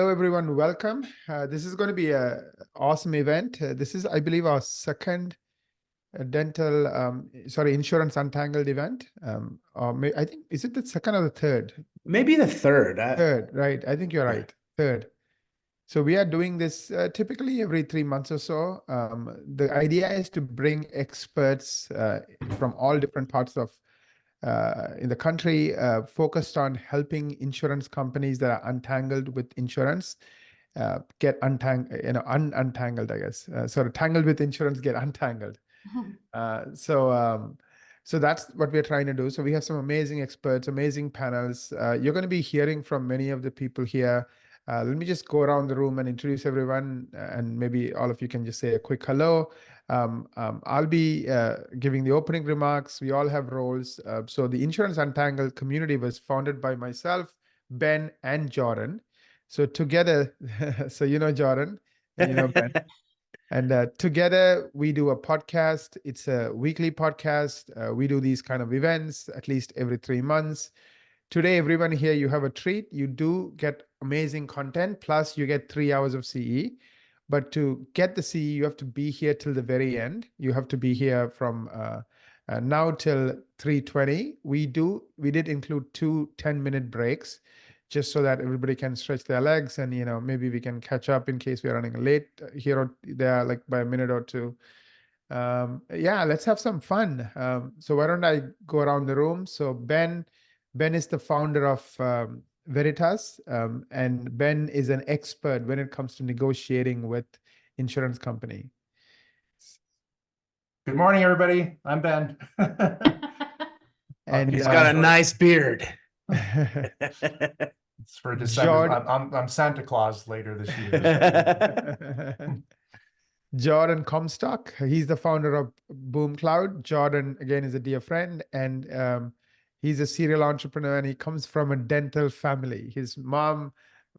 Hello, everyone. Welcome. This is going to be an awesome event. This is, I believe, our second insurance untangled event. I think, is it the second or the third? Maybe the third. Third, right. I think you're right. Third. So we are doing this typically every 3 months or so. The idea is to bring experts from all different parts of in the country, focused on helping insurance companies that are untangled with insurance get untangled, I guess. Sort of tangled with insurance, get untangled. So that's what we're trying to do. So we have some amazing experts, amazing panels. You're going to be hearing from many of the people here. Let me just go around the room and introduce everyone, and maybe all of you can just say a quick hello. I'll be giving the opening remarks. We all have roles. So the Insurance Untangled community was founded by myself, Ben, and Jordan. So together, so you know Jordan, and you know Ben. And together we do a podcast. It's a weekly podcast. We do these kind of events at least every 3 months. Today, everyone here, you have a treat. You do get amazing content, plus you get 3 hours of CE. But to get the CE, you have to be here till the very end. You have to be here from now till 3:20. We did include 2 10-minute breaks, just so that everybody can stretch their legs, and maybe we can catch up in case we're running late here or there, like by a minute or two. Yeah, let's have some fun. So why don't I go around the room? So Ben is the founder of Veritas, and Ben is an expert when it comes to negotiating with insurance company. Good morning, everybody. I'm Ben. And he's got a nice beard. It's for December. I'm Santa Claus later this year. Jordan Comstock, he's the founder of Boom Cloud. Jordan, again, is a dear friend, and he's a serial entrepreneur, and he comes from a dental family. His mom,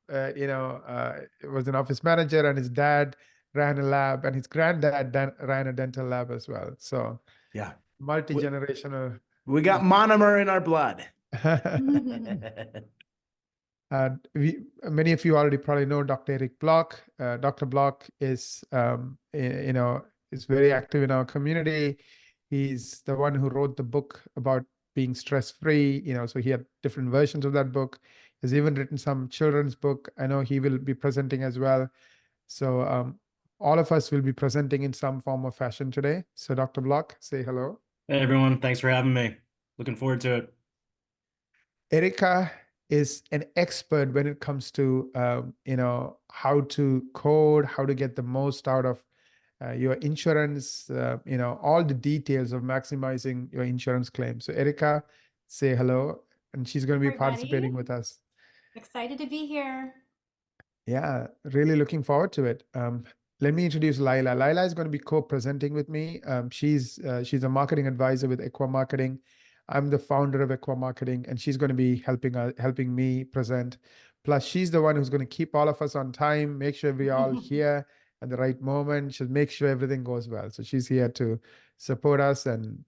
was an office manager, and his dad ran a lab, and his granddad ran a dental lab as well. So yeah, multi-generational. We got monomer in our blood. Many of you already probably know Dr. Eric Block. Dr. Block is, is very active in our community. He's the one who wrote the book about being stress-free. So he had different versions of that book. He's even written some children's book. I know he will be presenting as well. So all of us will be presenting in some form or fashion today. So Dr. Block, say hello. Hey, everyone. Thanks for having me. Looking forward to it. Erica is an expert when it comes to, how to code, how to get the most out of your insurance, all the details of maximizing your insurance claim. So Erica, say hello, and she's going to be participating with us. Excited to be here. Yeah, really looking forward to it. Let me introduce Laila. Laila is going to be co-presenting with me. She's a marketing advisor with Equa Marketing. I'm the founder of Equa Marketing, and she's going to be helping me present. Plus, she's the one who's going to keep all of us on time, make sure we're all here at the right moment. She'll make sure everything goes well. So she's here to support us and,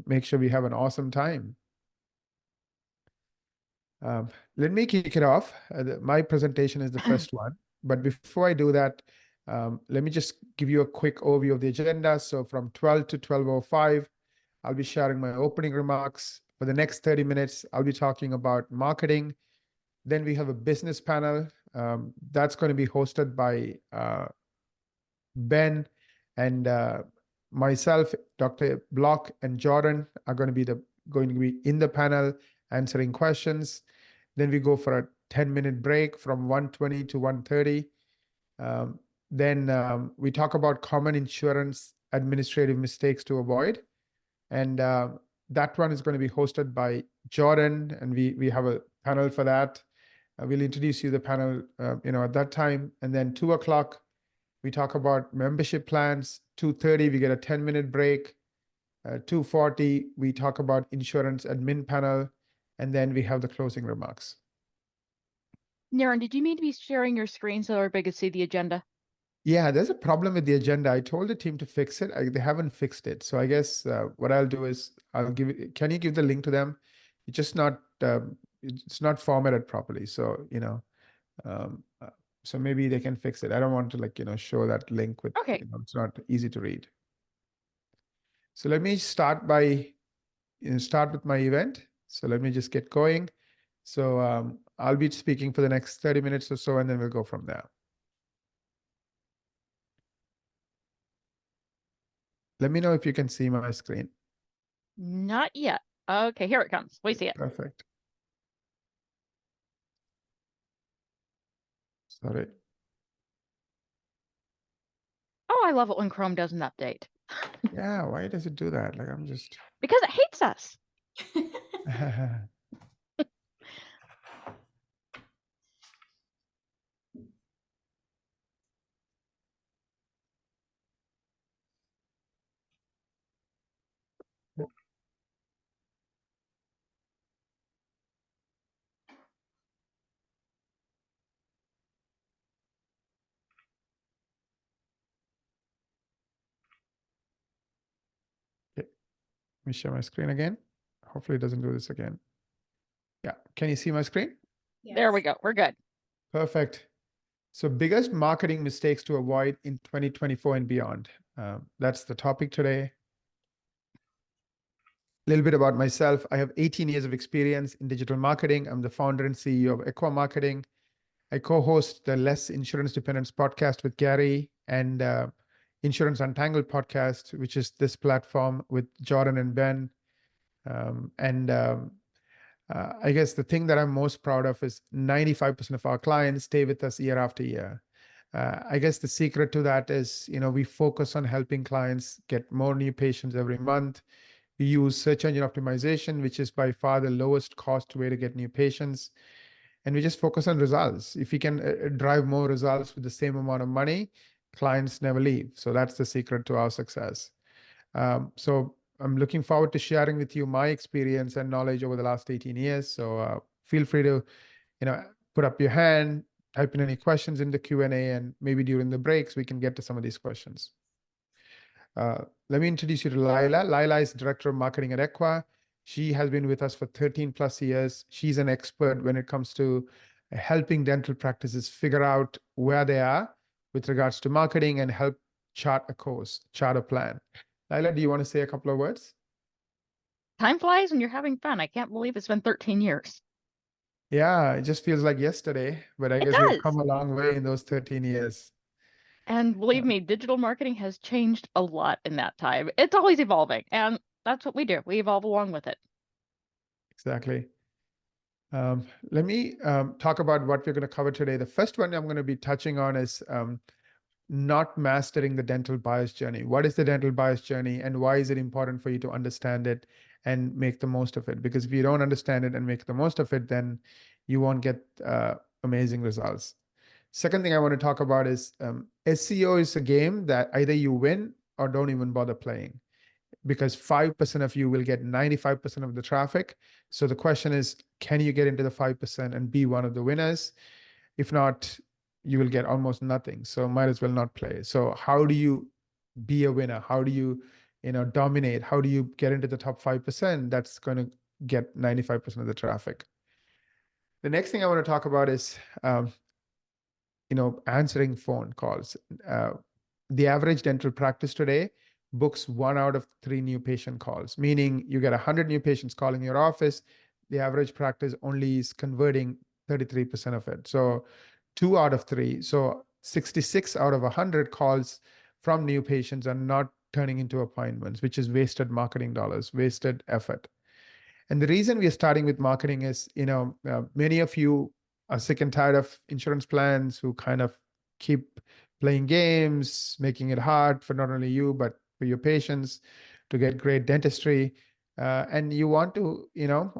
make sure we have an awesome time. Let me kick it off. My presentation is the first one. But before I do that, let me just give you a quick overview of the agenda. So from 12 to 12:05, I'll be sharing my opening remarks. For the next 30 minutes, I'll be talking about marketing. Then we have a business panel. That's going to be hosted by Ben, and myself, Dr. Block, and Jordan are going to be in the panel answering questions. Then we go for a 10-minute break from 1:20 to 1:30. Then we talk about common insurance administrative mistakes to avoid. And that one is going to be hosted by Jordan, and we have a panel for that. We'll introduce you the panel, at that time. And then 2 o'clock, we talk about membership plans. 2:30, we get a 10-minute break. 2:40, we talk about insurance admin panel. And then we have the closing remarks. Naren, did you mean to be sharing your screen so everybody could see the agenda? Yeah, there's a problem with the agenda. I told the team to fix it. They haven't fixed it. So I guess what I'll do is can you give the link to them? It's just not it's not formatted properly. So, um, uh, so maybe they can fix it. I don't want to like, show that link with, Okay. it's not easy to read. So let me start by, start with my event. So let me just get going. So I'll be speaking for the next 30 minutes or so, and then we'll go from there. Let me know if you can see my screen. Not yet. Okay, here it comes. We see it. Perfect. Sorry. Oh, I love it when Chrome doesn't update Yeah, why does it do that? Like I'm just. because it hates us. Let me share my screen again. Hopefully it doesn't do this again. Yeah, can you see my screen? There we Yes. go. We're good. Perfect. So biggest marketing mistakes to avoid in 2024 and beyond. That's the topic today. A little bit about myself. I have 18 years of experience in digital marketing. I'm the founder and CEO of Equa Marketing. I co-host the Less Insurance Dependence podcast with Gary and Insurance Untangled podcast, which is this platform with Jordan and Ben. I guess the thing that I'm most proud of is 95% of our clients stay with us year after year. I guess the secret to that is, we focus on helping clients get more new patients every month. We use search engine optimization, which is by far the lowest cost way to get new patients. And we just focus on results. If we can drive more results with the same amount of money, clients never leave. So that's the secret to our success. So I'm looking forward to sharing with you my experience and knowledge over the last 18 years. So feel free to, put up your hand, type in any questions in the Q&A, and maybe during the breaks, we can get to some of these questions. Let me introduce you to Laila. Laila is Director of Marketing at Equa. She has been with us for 13 plus years. She's an expert when it comes to helping dental practices figure out where they are with regards to marketing and help chart a course, chart a plan. Laila, do you want to say a couple of words? Time flies when you're having fun. I can't believe it's been 13 years. Yeah, it just feels like yesterday, but I It guess we've does. come a long way in those 13 years. And believe me, digital marketing has changed a lot in that time. It's always evolving, and that's what we do. We evolve along with it. Exactly. Let me talk about what we're going to cover today. The first one I'm going to be touching on is not mastering the dental buyer's journey. What is the dental buyer's journey, and why is it important for you to understand it and make the most of it? Because if you don't understand it and make the most of it, then you won't get amazing results. Second thing I want to talk about is SEO is a game that either you win or don't even bother playing, because 5% of you will get 95% of the traffic. So the question is, can you get into the 5% and be one of the winners? If not, you will get almost nothing. So might as well not play. So how do you be a winner? How do you, dominate? How do you get into the top 5%? That's going to get 95% of the traffic. The next thing I want to talk about is, answering phone calls. The average dental practice today books 1 out of 3 new patient calls, meaning you get 100 new patients calling your office. The average practice only is converting 33% of it. So 2 out of 3. So 66 out of 100 calls from new patients are not turning into appointments, which is wasted marketing dollars, wasted effort. And the reason we are starting with marketing is, many of you are sick and tired of insurance plans who kind of keep playing games, making it hard for not only you, but for your patients to get great dentistry. And you want to,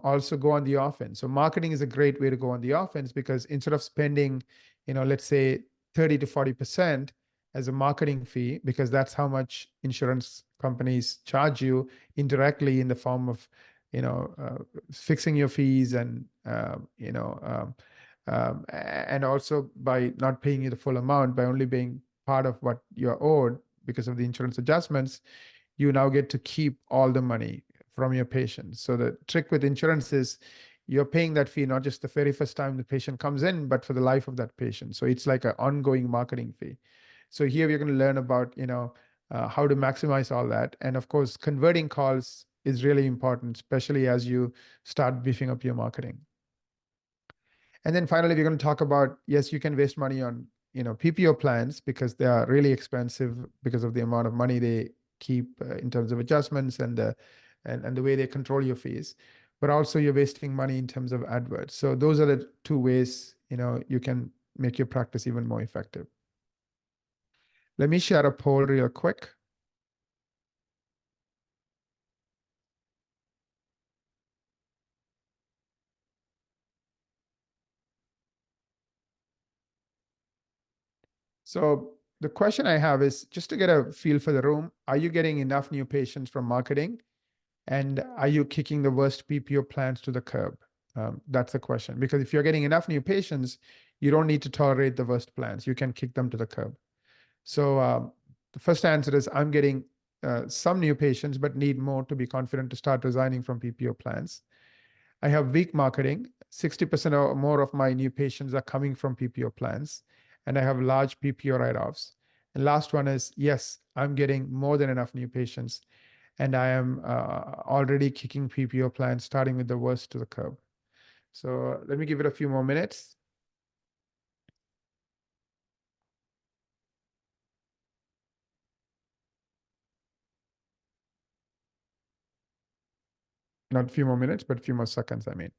also go on the offense. So marketing is a great way to go on the offense, because instead of spending, let's say 30 to 40% as a marketing fee, because that's how much insurance companies charge you indirectly in the form of fixing your fees and and also by not paying you the full amount, by only being part of what you're owed because of the insurance adjustments, you now get to keep all the money from your patients. So the trick with insurance is you're paying that fee not just the very first time the patient comes in, but for the life of that patient. So it's like an ongoing marketing fee. So here we're going to learn about, how to maximize all that. And of course, converting calls is really important, especially as you start beefing up your marketing. And then finally, we're going to talk about, yes, you can waste money on, PPO plans because they are really expensive because of the amount of money they keep in terms of adjustments and the way they control your fees. But also you're wasting money in terms of AdWords. So those are the two ways, you can make your practice even more effective. Let me share a poll real quick. So the question I have is just to get a feel for the room. Are you getting enough new patients from marketing? And are you kicking the worst PPO plans to the curb? That's the question. Because if you're getting enough new patients, you don't need to tolerate the worst plans. You can kick them to the curb. So the first answer is I'm getting some new patients, but need more to be confident to start resigning from PPO plans. I have weak marketing. 60% or more of my new patients are coming from PPO plans, and I have large PPO write-offs. And last one is, yes, I'm getting more than enough new patients, and I am already kicking PPO plans, starting with the worst to the curb. So let me give it a few more minutes. Not a few more minutes, but a few more seconds, I mean.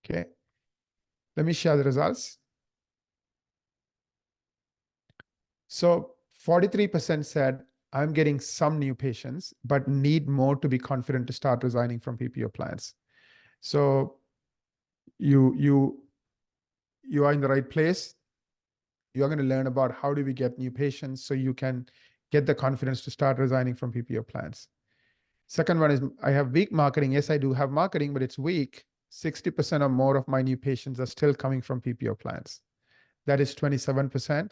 Okay. Let me share the results. So 43% said, I'm getting some new patients, but need more to be confident to start resigning from PPO plans. So you are in the right place. You're going to learn about how do we get new patients so you can get the confidence to start resigning from PPO plans. Second one is I have weak marketing. Yes, I do have marketing, but it's weak. 60% or more of my new patients are still coming from PPO plans. That is 27%.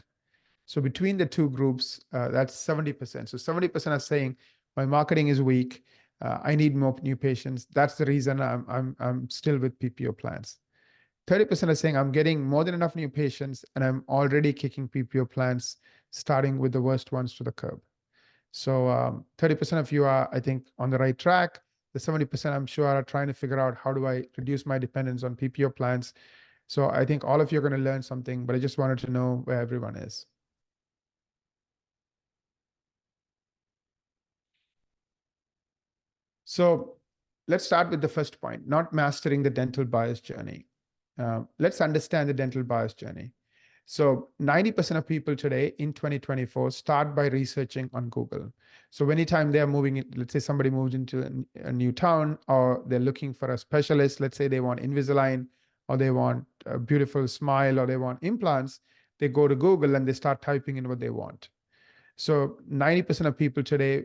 So between the two groups, that's 70%. So 70% are saying my marketing is weak. I need more new patients. That's the reason I'm still with PPO plans. 30% are saying I'm getting more than enough new patients and I'm already kicking PPO plans, starting with the worst ones to the curb. So 30% of you are, I think, on the right track. The 70% I'm sure are trying to figure out how do I reduce my dependence on PPO plans. So I think all of you are going to learn something, but I just wanted to know where everyone is. So let's start with the first point, not mastering the dental buyer's journey. Let's understand the dental buyer's journey. So 90% of people today in 2024 start by researching on Google. So anytime they're moving, let's say somebody moves into a new town or they're looking for a specialist, let's say they want Invisalign or they want a beautiful smile or they want implants, they go to Google and they start typing in what they want. So 90% of people today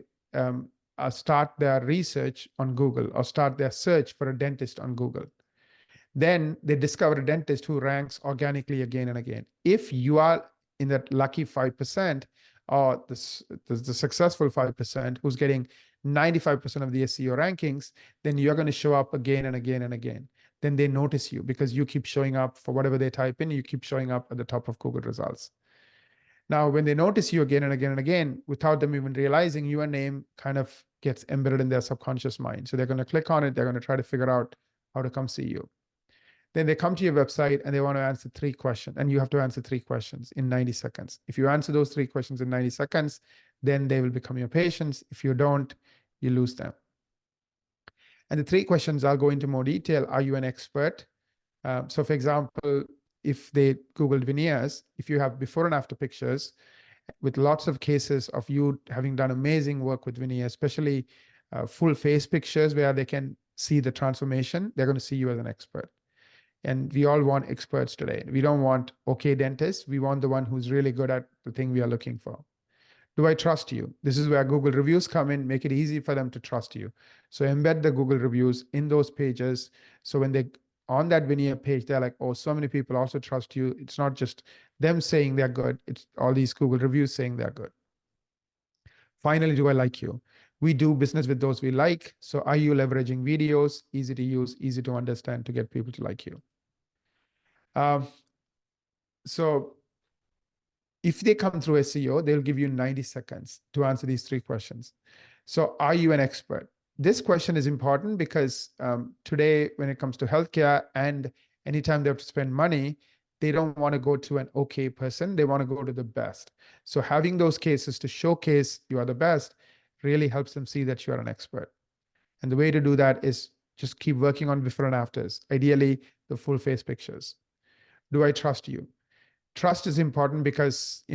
start their research on Google or start their search for a dentist on Google. Then they discover a dentist who ranks organically again and again. If you are in that lucky 5% or the successful 5% who's getting 95% of the SEO rankings, then you're going to show up again and again and again. Then they notice you because you keep showing up for whatever they type in, you keep showing up at the top of Google results. Now, when they notice you again and again and again, without them even realizing, your name kind of gets embedded in their subconscious mind. So they're going to click on it. They're going to try to figure out how to come see you. Then they come to your website and they want to answer 3 questions, and you have to answer 3 questions in 90 seconds. If you answer those 3 questions in 90 seconds, then they will become your patients. If you don't, you lose them. And the 3 questions, I'll go into more detail. Are you an expert? So for example, if they Googled veneers, if you have before and after pictures with lots of cases of you having done amazing work with veneers, especially full face pictures where they can see the transformation, they're going to see you as an expert. And we all want experts today. We don't want okay dentists. We want the one who's really good at the thing we are looking for. Do I trust you? This is where Google reviews come in, make it easy for them to trust you. So embed the Google reviews in those pages. So when they on that veneer page, they're like, oh, so many people also trust you. It's not just them saying they're good. It's all these Google reviews saying they're good. Finally, do I like you? We do business with those we like. So are you leveraging videos, easy to use, easy to understand to get people to like you? So if they come through SEO, they'll give you 90 seconds to answer these 3 questions. So are you an expert? This question is important because today, when it comes to healthcare and anytime they have to spend money, they don't want to go to an okay person. They want to go to the best. So having those cases to showcase you are the best really helps them see that you are an expert. And the way to do that is just keep working on before and afters, ideally the full face pictures. Do I trust you? Trust is important because,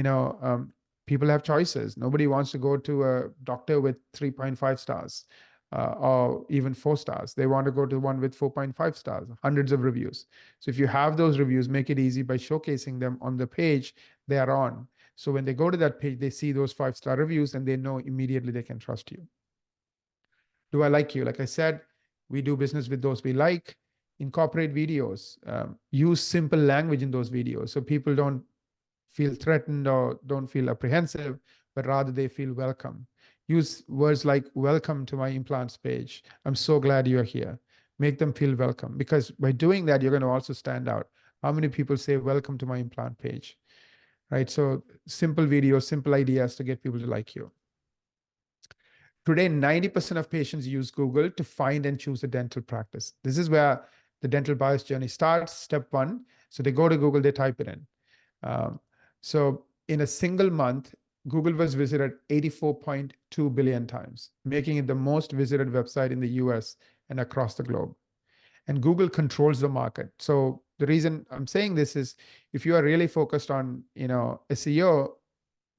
people have choices. Nobody wants to go to a doctor with 3.5 stars or even 4 stars. They want to go to one with 4.5 stars, hundreds of reviews. So if you have those reviews, make it easy by showcasing them on the page they are on. So when they go to that page, they see those 5-star reviews and they know immediately they can trust you. Do I like you? Like I said, we do business with those we like. Incorporate videos. Use simple language in those videos so people don't feel threatened or don't feel apprehensive, but rather they feel welcome. Use words like welcome to my implants page. I'm so glad you're here. Make them feel welcome, because by doing that, you're going to also stand out. How many people say welcome to my implant page, right? So simple videos, simple ideas to get people to like you. Today, 90% of patients use Google to find and choose a dental practice. This is where the dental buyer's journey starts. Step 1. So they go to Google, they type it in. So in a single month, Google was visited 84.2 billion times, making it the most visited website in the US and across the globe. And Google controls the market. So the reason I'm saying this is if you are really focused on, SEO,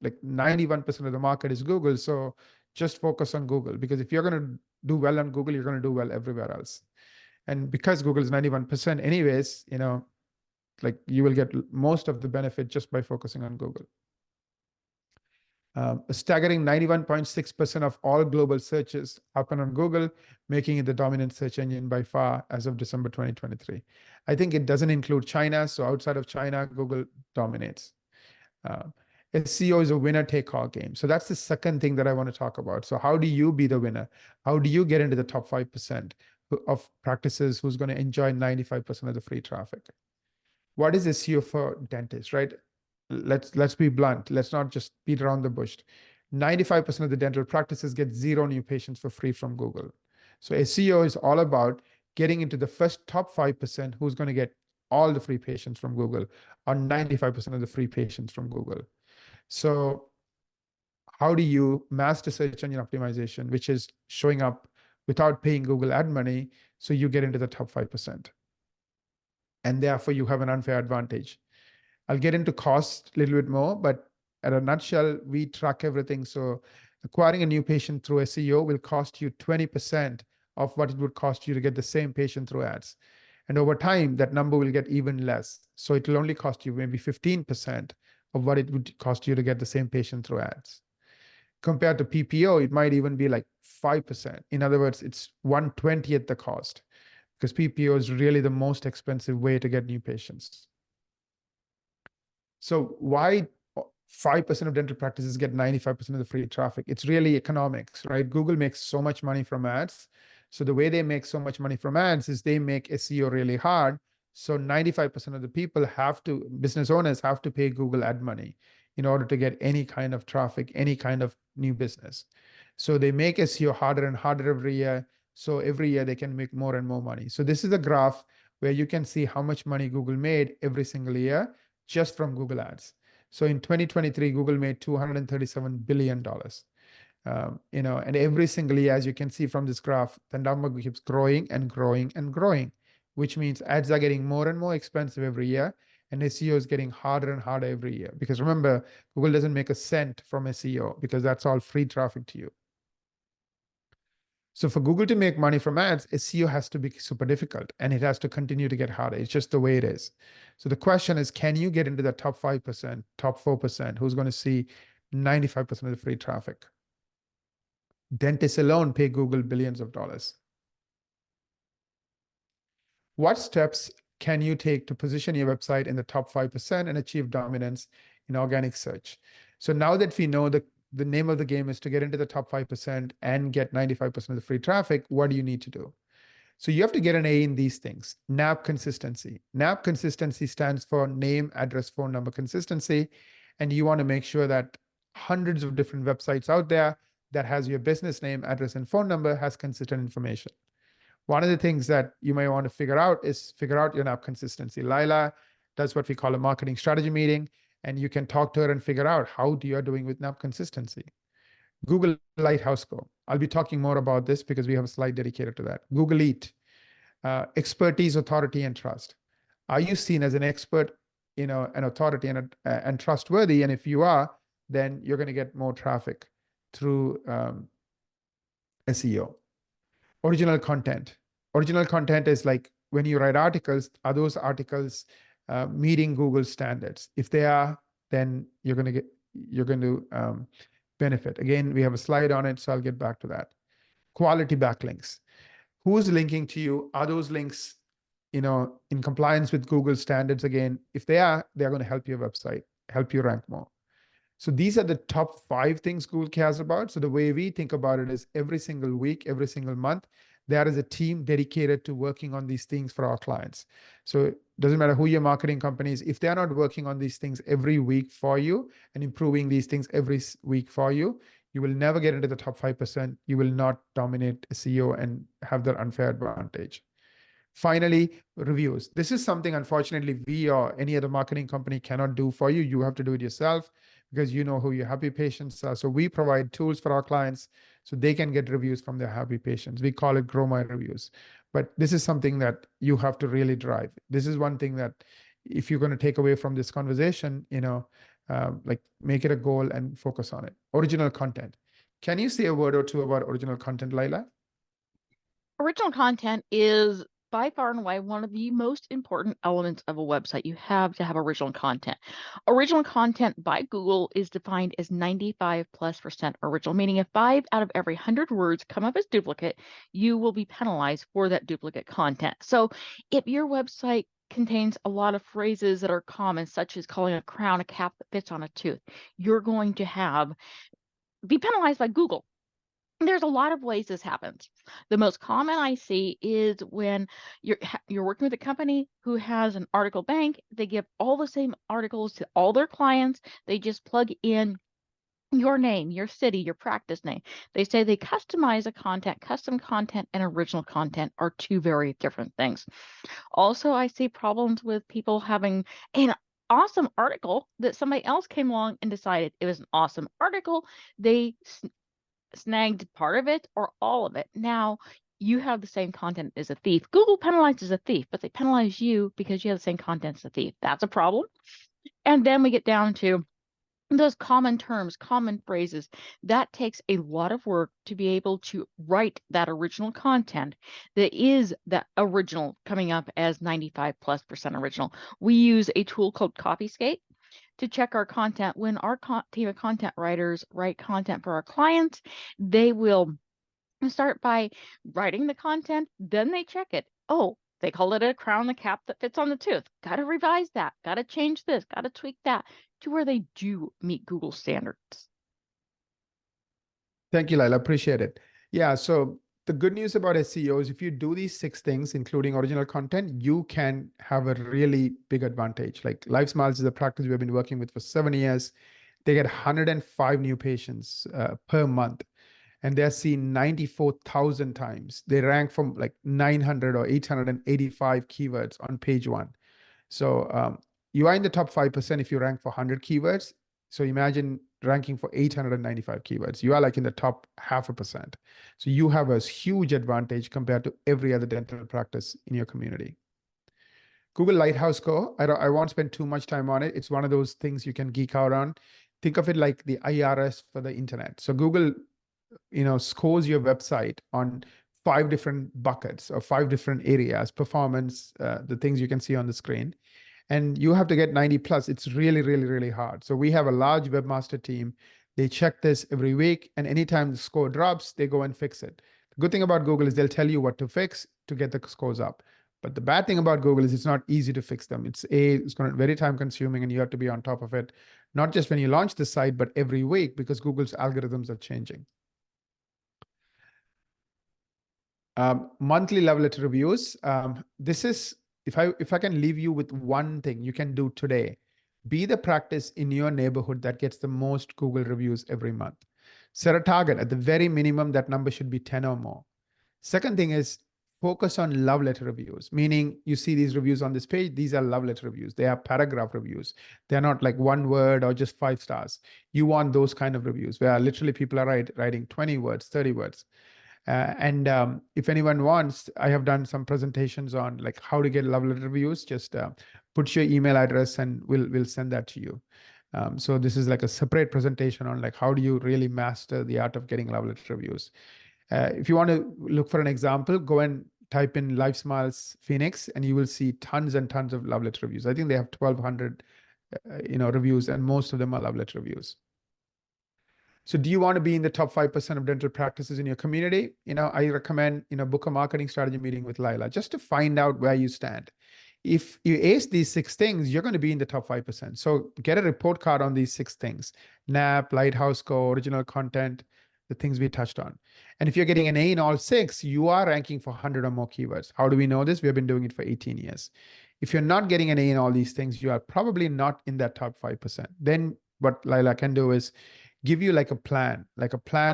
like 91% of the market is Google. So just focus on Google, because if you're going to do well on Google, you're going to do well everywhere else. And because Google is 91% anyways, like you will get most of the benefit just by focusing on Google. A staggering 91.6% of all global searches happen on Google, making it the dominant search engine by far as of December 2023. I think it doesn't include China. So outside of China, Google dominates. SEO is a winner-take-all game. So that's the second thing that I want to talk about. So how do you be the winner? How do you get into the top 5% of practices who's going to enjoy 95% of the free traffic? What is SEO for dentists, right? Let's be blunt. Let's not just beat around the bush. 95% of the dental practices get 0 new patients for free from Google. So SEO is all about getting into the first top 5% who's going to get all the free patients from Google, or 95% of the free patients from Google. So how do you master search engine optimization, which is showing up without paying Google ad money, so you get into the top 5%? And therefore, you have an unfair advantage. I'll get into cost a little bit more, but at a nutshell, we track everything. So acquiring a new patient through SEO will cost you 20% of what it would cost you to get the same patient through ads. And over time, that number will get even less. So it will only cost you maybe 15% of what it would cost you to get the same patient through ads. Compared to PPO, it might even be like 5%. In other words, it's 1/20th the cost, because PPO is really the most expensive way to get new patients. So why 5% of dental practices get 95% of the free traffic? It's really economics, right? Google makes so much money from ads. So the way they make so much money from ads is they make SEO really hard. So 95% of the people business owners have to pay Google ad money in order to get any kind of traffic, any kind of new business. So they make SEO harder and harder every year. So every year they can make more and more money. So this is a graph where you can see how much money Google made every single year just from Google ads. So in 2023, Google made $237 billion. And every single year, as you can see from this graph, the number keeps growing and growing and growing, which means ads are getting more and more expensive every year, and SEO is getting harder and harder every year. Because remember, Google doesn't make a cent from SEO because that's all free traffic to you. So for Google to make money from ads, SEO has to be super difficult, and it has to continue to get harder. It's just the way it is. So the question is, can you get into the top 5%, top 4%, who's going to see 95% of the free traffic? Dentists alone pay Google billions of dollars. What steps can you take to position your website in the top 5% and achieve dominance in organic search? So now that we know the the name of the game is to get into the top 5% and get 95% of the free traffic, what do you need to do? So you have to get an A in these things. NAP consistency. NAP consistency stands for name, address, phone number consistency. And you want to make sure that hundreds of different websites out there that has your business name, address, and phone number has consistent information. One of the things that you may want to figure out is figure out your NAP consistency. Lila does what we call a marketing strategy meeting, and you can talk to her and figure out how you're doing with NAP consistency. Google Lighthouse Go. I'll be talking more about this because we have a slide dedicated to that. Google Eat, expertise, authority, and trust. Are you seen as an expert, an authority and trustworthy? And if you are, then you're going to get more traffic through SEO. Original content. Original content is like when you write articles, are those articles meeting Google standards? If they are, then you're going to benefit. Again, we have a slide on it, so I'll get back to that. Quality backlinks. Who's linking to you? Are those links, in compliance with Google standards? Again, if they are, they're going to help your website, help you rank more. So these are the top 5 things Google cares about. So the way we think about it is every single week, every single month, there is a team dedicated to working on these things for our clients. So it doesn't matter who your marketing company is, if they're not working on these things every week for you and improving these things every week for you, you will never get into the top 5%. You will not dominate SEO and have that unfair advantage. Finally, reviews. This is something, unfortunately, we or any other marketing company cannot do for you. You have to do it yourself because you know who your happy patients are. So we provide tools for our clients so they can get reviews from their happy patients. We call it Grow My Reviews. But this is something that you have to really drive. This is one thing that if you're going to take away from this conversation, like make it a goal and focus on it. Original content. Can you say a word or two about original content, Laila? Original content is by far and away one of the most important elements of a website. You have to have original content. Original content by Google is defined as 95+% original, meaning if 5 out of every 100 words come up as duplicate, you will be penalized for that duplicate content. So if your website contains a lot of phrases that are common, such as calling a crown a cap that fits on a tooth, you're going to be penalized by Google. There's a lot of ways this happens. The most common I see is when you're working with a company who has an article bank. They give all the same articles to all their clients. They just plug in your name, your city, your practice name. They say they customize a content. Custom content and original content are 2 very different things. Also, I see problems with people having an awesome article that somebody else came along and decided it was an awesome article. They snagged part of it or all of it. Now you have the same content as a thief. Google penalizes a thief, but they penalize you because you have the same content as a thief. That's a problem. And then we get down to those common terms, common phrases. That takes a lot of work to be able to write that original content that is that original, coming up as 95+% original. We use a tool called Copyscape to check our content. When our team of content writers write content for our clients, they will start by writing the content, then they check it. Oh, they call it a crown, the cap that fits on the tooth. Got to revise that, got to change this, got to tweak that to where they do meet Google standards. Thank you, Laila. Appreciate it. Yeah, so the good news about SEO is if you do these 6 things, including original content, you can have a really big advantage. Like Life Smiles is a practice we've been working with for 7 years. They get 105 new patients per month, and they're seen 94,000 times. They rank from like 900 or 885 keywords on page 1. So you are in the top 5% if you rank for 100 keywords. So imagine ranking for 895 keywords. You are like in the top 0.5%. So you have a huge advantage compared to every other dental practice in your community. Google Lighthouse Go, I won't spend too much time on it. It's one of those things you can geek out on. Think of it like the IRS for the internet. So Google, scores your website on 5 different buckets or 5 different areas, performance, the things you can see on the screen. And you have to get 90+. It's really, really, really hard. So we have a large webmaster team. They check this every week, and anytime the score drops, they go and fix it. The good thing about Google is they'll tell you what to fix to get the scores up. But the bad thing about Google is it's not easy to fix them. It's going to be very time consuming, and you have to be on top of it not just when you launch the site, but every week, because Google's algorithms are changing. Monthly love letter reviews. This is, if I can leave you with one thing you can do today, be the practice in your neighborhood that gets the most Google reviews every month. Set a target. At the very minimum, that number should be 10 or more. Second thing is focus on love letter reviews, meaning you see these reviews on this page. These are love letter reviews. They are paragraph reviews. They're not like one word or just 5 stars. You want those kind of reviews where literally people are writing 20 words, 30 words. If anyone wants, I have done some presentations on like how to get love letter reviews. Just put your email address and we'll send that to you. So this is like a separate presentation on like how do you really master the art of getting love letter reviews. If you want to look for an example, go and type in Life Smiles Phoenix and you will see tons and tons of love letter reviews. I think they have 1,200 reviews, and most of them are love letter reviews. So do you want to be in the top 5% of dental practices in your community? I recommend, book a marketing strategy meeting with Laila just to find out where you stand. If you ace these 6 things, you're going to be in the top 5%. So get a report card on these 6 things: NAP, Lighthouse Score, original content, the things we touched on. And if you're getting an A in all 6, you are ranking for 100 or more keywords. How do we know this? We have been doing it for 18 years. If you're not getting an A in all these things, you are probably not in that top 5%. Then what Laila can do is give you like a plan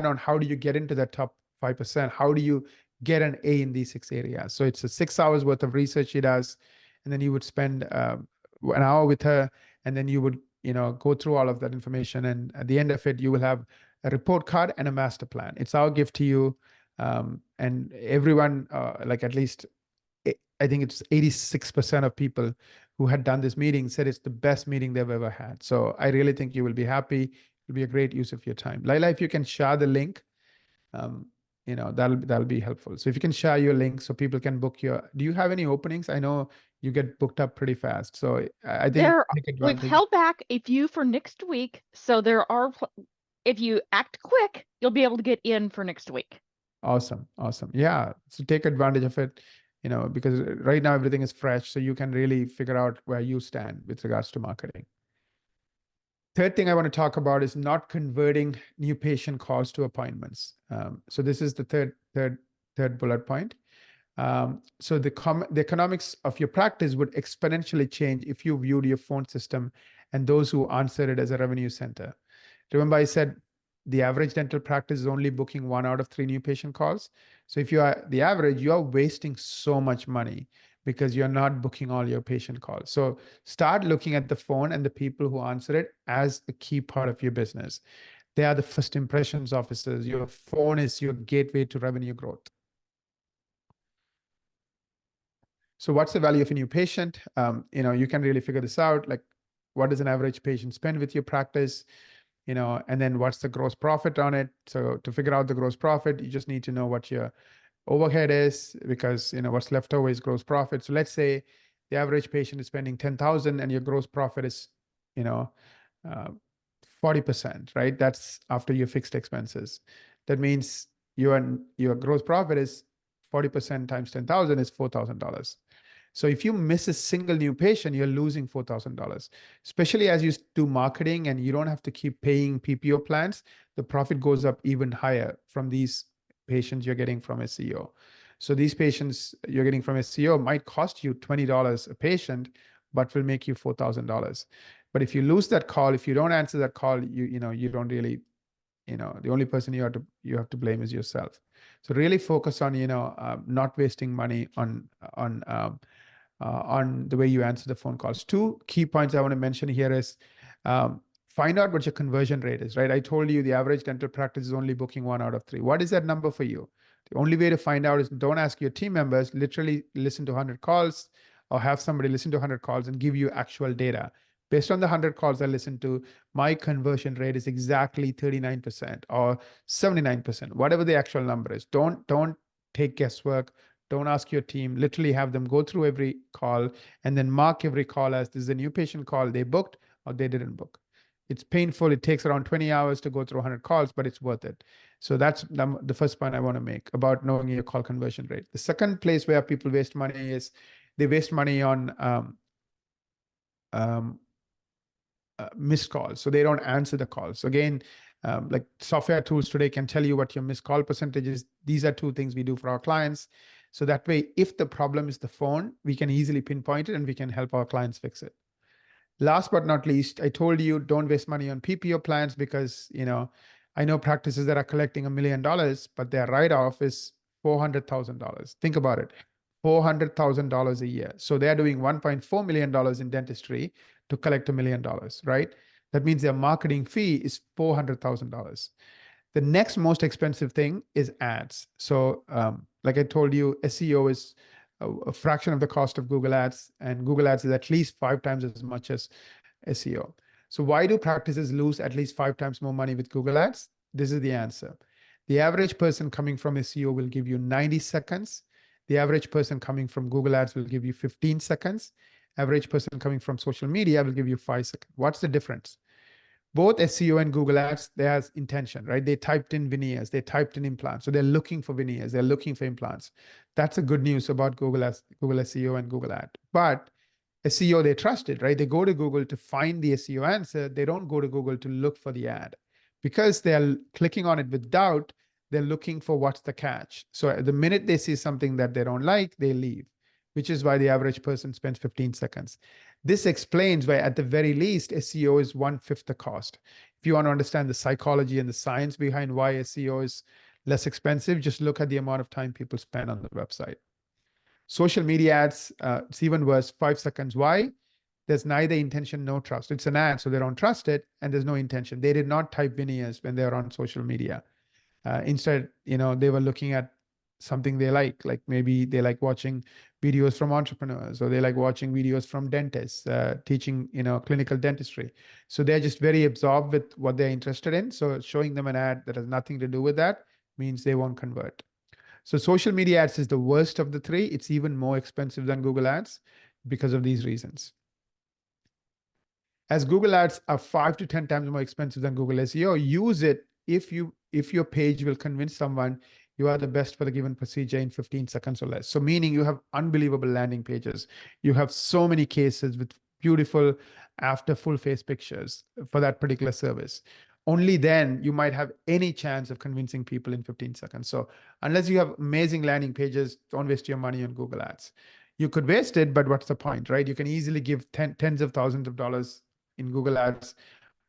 on how do you get into that top 5%? How do you get an A in these 6 areas? So it's a 6 hours worth of research she does. And then you would spend an hour with her, and then you would, go through all of that information. And at the end of it, you will have a report card and a master plan. It's our gift to you. And everyone, like at least, I think it's 86% of people who had done this meeting said it's the best meeting they've ever had. So I really think you will be happy. It'll be a great use of your time. Laila, if you can share the link, that'll be helpful. So if you can share your link so people can book do you have any openings? I know you get booked up pretty fast. So I think we've held back a few for next week. So there are, if you act quick, you'll be able to get in for next week. Awesome. Yeah. So take advantage of it, because right now everything is fresh. So you can really figure out where you stand with regards to marketing. Third thing I want to talk about is not converting new patient calls to appointments. So this is the third bullet point. So the economics of your practice would exponentially change if you viewed your phone system and those who answer it as a revenue center. Remember I said the average dental practice is only booking 1 out of 3 new patient calls. So if you are the average, you are wasting so much money because you're not booking all your patient calls. So start looking at the phone and the people who answer it as a key part of your business. They are the first impressions officers. Your phone is your gateway to revenue growth. So what's the value of a new patient? You can really figure this out. Like, what does an average patient spend with your practice? And then what's the gross profit on it? So to figure out the gross profit, you just need to know what your overhead is, because what's left over is gross profit. So let's say the average patient is spending 10,000 and your gross profit is 40%, right? That's after your fixed expenses. That means your gross profit is 40% times 10,000 is $4,000. So if you miss a single new patient, you're losing $4,000, especially as you do marketing and you don't have to keep paying PPO plans. The profit goes up even higher from these patients you're getting from SEO. So these patients you're getting from SEO might cost you $20 a patient, but will make you $4,000. But if you lose that call, if you don't answer that call, you don't really, the only person you have to blame is yourself. So really focus on not wasting money on the way you answer the phone calls. 2 key points I want to mention here is find out what your conversion rate is, right? I told you the average dental practice is only booking 1 out of 3. What is that number for you? The only way to find out is don't ask your team members, literally listen to 100 calls or have somebody listen to 100 calls and give you actual data. Based on the 100 calls I listened to, my conversion rate is exactly 39% or 79%, whatever the actual number is. Don't take guesswork. Don't ask your team. Literally have them go through every call and then mark every call as this is a new patient call they booked or they didn't book. It's painful. It takes around 20 hours to go through 100 calls, but it's worth it. So that's the first point I want to make about knowing your call conversion rate. The second place where people waste money is they waste money on missed calls. So they don't answer the calls. So again, like software tools today can tell you what your missed call percentage is. These are two things we do for our clients. So that way, if the problem is the phone, we can easily pinpoint it and we can help our clients fix it. Last but not least, I told you don't waste money on PPO plans because, I know practices that are collecting $1 million, but their write-off is $400,000. Think about it, $400,000 a year. So they're doing $1.4 million in dentistry to collect $1 million, right? That means their marketing fee is $400,000. The next most expensive thing is ads. So like I told you, SEO is a fraction of the cost of Google Ads, and Google Ads is at least 5 times as much as SEO. So why do practices lose at least 5 times more money with Google Ads? This is the answer. The average person coming from SEO will give you 90 seconds. The average person coming from Google Ads will give you 15 seconds. Average person coming from social media will give you 5 seconds. What's the difference? Both SEO and Google Ads, there's intention, right? They typed in veneers, they typed in implants. So they're looking for veneers, they're looking for implants. That's the good news about Google SEO and Google Ad. But SEO, they trust it, right? They go to Google to find the SEO answer. They don't go to Google to look for the ad. Because they're clicking on it with doubt, they're looking for what's the catch. So the minute they see something that they don't like, they leave, which is why the average person spends 15 seconds. This explains why, at the very least, SEO is 1/5 the cost. If you want to understand the psychology and the science behind why SEO is less expensive, just look at the amount of time people spend on the website. Social media ads, it's even worse, 5 seconds. Why? There's neither intention nor trust. It's an ad, so they don't trust it, and there's no intention. They did not type veneers when they're on social media. Instead, they were looking at something they like maybe they like watching videos from entrepreneurs, or they like watching videos from dentists teaching, clinical dentistry. So they're just very absorbed with what they're interested in. So showing them an ad that has nothing to do with that means they won't convert. So social media ads is the worst of the three. It's even more expensive than Google Ads because of these reasons. As Google Ads are 5 to 10 times more expensive than Google SEO, use it if your page will convince someone you are the best for the given procedure in 15 seconds or less. So meaning you have unbelievable landing pages. You have so many cases with beautiful after full face pictures for that particular service. Only then you might have any chance of convincing people in 15 seconds. So unless you have amazing landing pages, don't waste your money on Google Ads. You could waste it, but what's the point, right? You can easily give tens of thousands of dollars in Google Ads,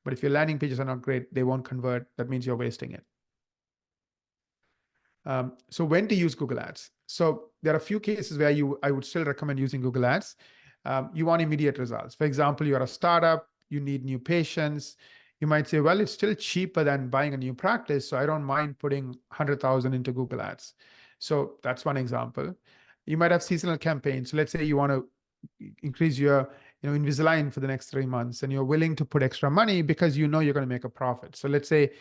but if your landing pages are not great, they won't convert. That means you're wasting it. So when to use Google Ads? So there are a few cases where I would still recommend using Google Ads. You want immediate results. For example, you're a startup, you need new patients. You might say, well, it's still cheaper than buying a new practice, so I don't mind putting 100,000 into Google Ads. So that's one example. You might have seasonal campaigns. So let's say you want to increase your Invisalign for the next 3 months, and you're willing to put extra money because you're going to make a profit. So let's say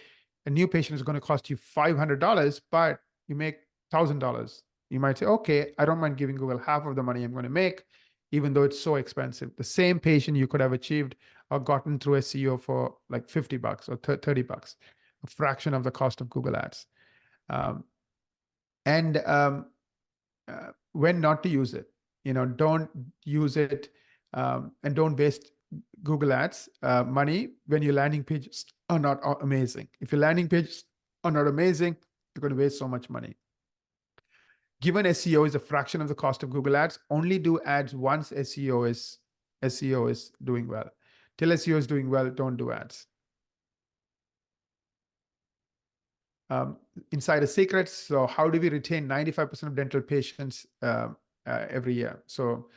a new patient is going to cost you $500, but you make $1,000. You might say, okay, I don't mind giving Google half of the money I'm going to make, even though it's so expensive. The same patient you could have achieved or gotten through SEO for like $50 or $30, a fraction of the cost of Google Ads. When not to use it, don't use it and don't waste Google Ads money when your landing pages are not amazing. If your landing pages are not amazing, you're going to waste so much money. Given SEO is a fraction of the cost of Google Ads, only do ads once SEO is doing well. Till SEO is doing well, don't do ads. Insider secrets. So how do we retain 95% of dental patients every year? So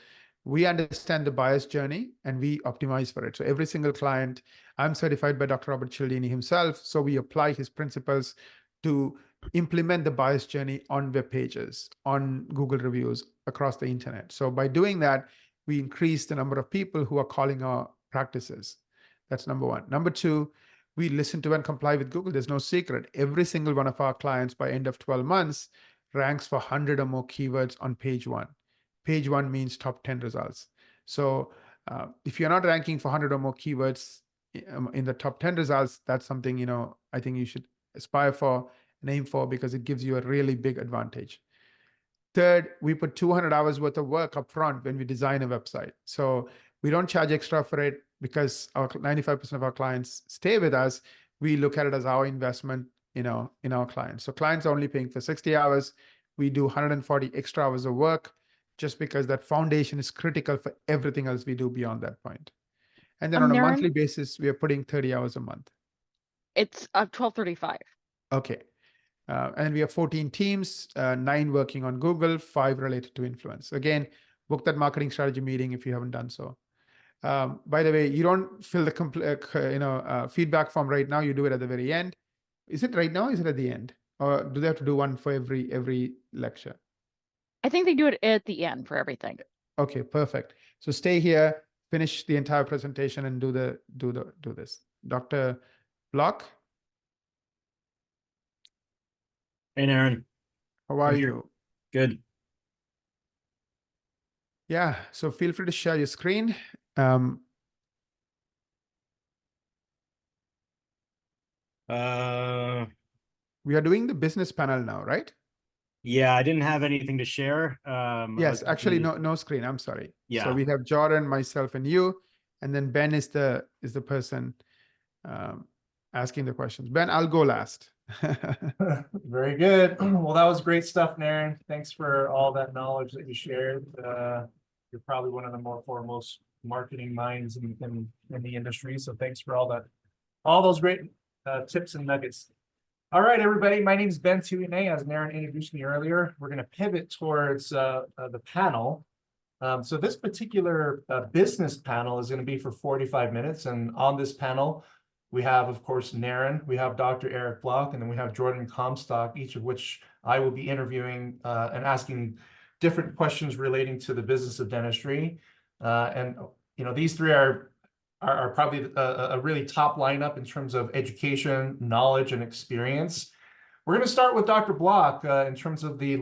we understand the buyer's journey and we optimize for it. So every single client, I'm certified by Dr. Robert Cialdini himself. So we apply his principles to implement the buyer's journey on web pages, on Google reviews, across the internet. So by doing that, we increase the number of people who are calling our practices. That's number one. Number two, we listen to and comply with Google. There's no secret. Every single one of our clients by end of 12 months ranks for 100 or more keywords on page one. Page one means top 10 results. So if you're not ranking for 100 or more keywords in the top 10 results, that's something, I think you should aspire for and aim for, because it gives you a really big advantage. Third, we put 200 hours worth of work up front when we design a website. So we don't charge extra for it. because our 95% of our clients stay with us, we look at it as our investment, in our clients. So clients are only paying for 60 hours. We do 140 extra hours of work just because that foundation is critical for everything else we do beyond that point. And then on a Naren, monthly basis, we are putting 30 hours a month. it's 1235. Okay. And we have 14 teams, 9 working on Google, 5 related to influence. Again, book that marketing strategy meeting if you haven't done so. By the way, you don't fill the feedback form right now. You do it at the very end. Is it right now? Or is it at the end? Or do they have to do one for every lecture? I think they do it at the end for everything. Okay, perfect. So stay here, finish the entire presentation, and do this. Dr. Block, Hey, Aaron. how are I'm here. you? Good. Yeah, so feel free to share your screen. We are doing the business panel now, right? Yeah, I didn't have anything to share. Yes, actually, no screen. I'm sorry. So Yeah. we have Jordan, myself, and you, and then Ben is the person asking the questions. Ben, I'll go last. Very good. Well, that was great stuff, Naren. Thanks for all that knowledge that you shared. You're probably one of the more foremost marketing minds in the industry. So thanks for all those great tips and nuggets. All right, everybody. My name is Ben Tuine. As Naren introduced me earlier, we're going to pivot towards the panel. So this particular business panel is going to be for 45 minutes. And on this panel, we have, of course, Naren, we have Dr. Eric Block, and then we have Jordan Comstock, each of which I will be interviewing and asking different questions relating to the business of dentistry. And these three are probably a really top lineup in terms of education, knowledge, and experience. We're going to start with Dr. Block in terms of the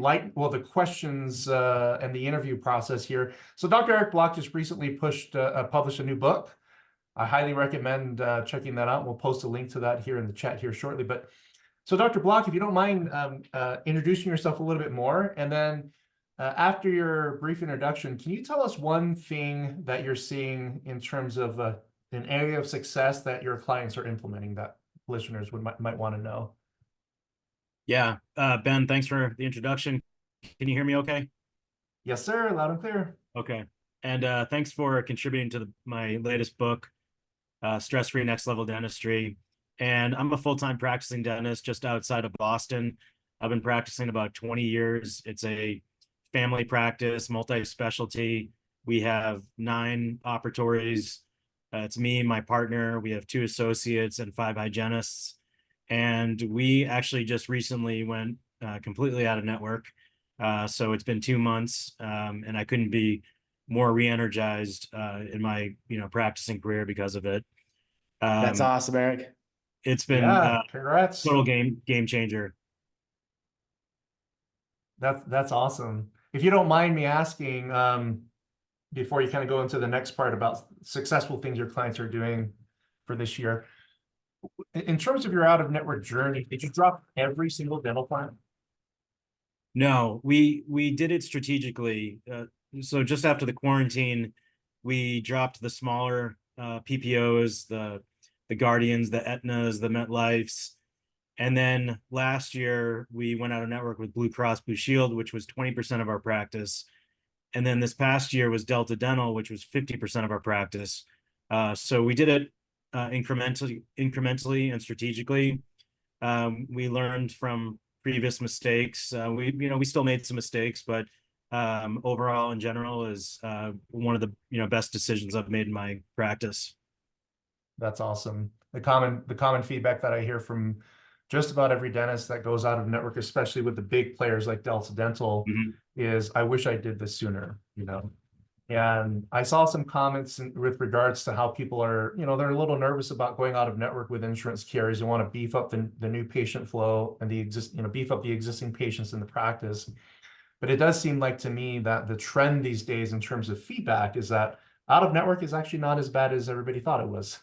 questions and the interview process here. So Dr. Eric Block just recently published a new book. I highly recommend checking that out. We'll post a link to that here in the chat here shortly. But so Dr. Block, if you don't mind introducing yourself a little bit more, and then after your brief introduction, can you tell us one thing that you're seeing in terms of an area of success that your clients are implementing that listeners might want to know? Yeah. Ben, thanks for the introduction. Can you hear me okay? Yes, sir. Loud and clear. Okay. And thanks for contributing to my latest book, Stress-Free Next Level Dentistry. And I'm a full-time practicing dentist just outside of Boston. I've been practicing about 20 years. It's a family practice, multi-specialty. We have 9 operatories. It's me, my partner. We have 2 associates and 5 hygienists. And we actually just recently went completely out of network. So it's been 2 months, and I couldn't be more re-energized in my practicing career because of it. That's awesome, Eric. It's been congrats. total game changer. That's awesome. If you don't mind me asking, before you kind of go into the next part about successful things your clients are doing for this year, in terms of your out-of-network journey, did you drop every single dental client? No, we did it strategically. So just after the quarantine, we dropped the smaller PPOs, the Guardians, the Aetnas, the MetLifes. And then last year, we went out of network with Blue Cross Blue Shield, which was 20% of our practice. And then this past year was Delta Dental, which was 50% of our practice. So we did it incrementally and strategically. We learned from previous mistakes. We still made some mistakes, but overall, in general, is one of the best decisions I've made in my practice. That's awesome. The common feedback that I hear from just about every dentist that goes out of network, especially with the big players like Delta Dental, is I wish I did this sooner. And I saw some comments with regards to how people are, they're a little nervous about going out of network with insurance carriers. They want to beef up the new patient flow and beef up the existing patients in the practice. But it does seem like to me that the trend these days in terms of feedback is that out of network is actually not as bad as everybody thought it was.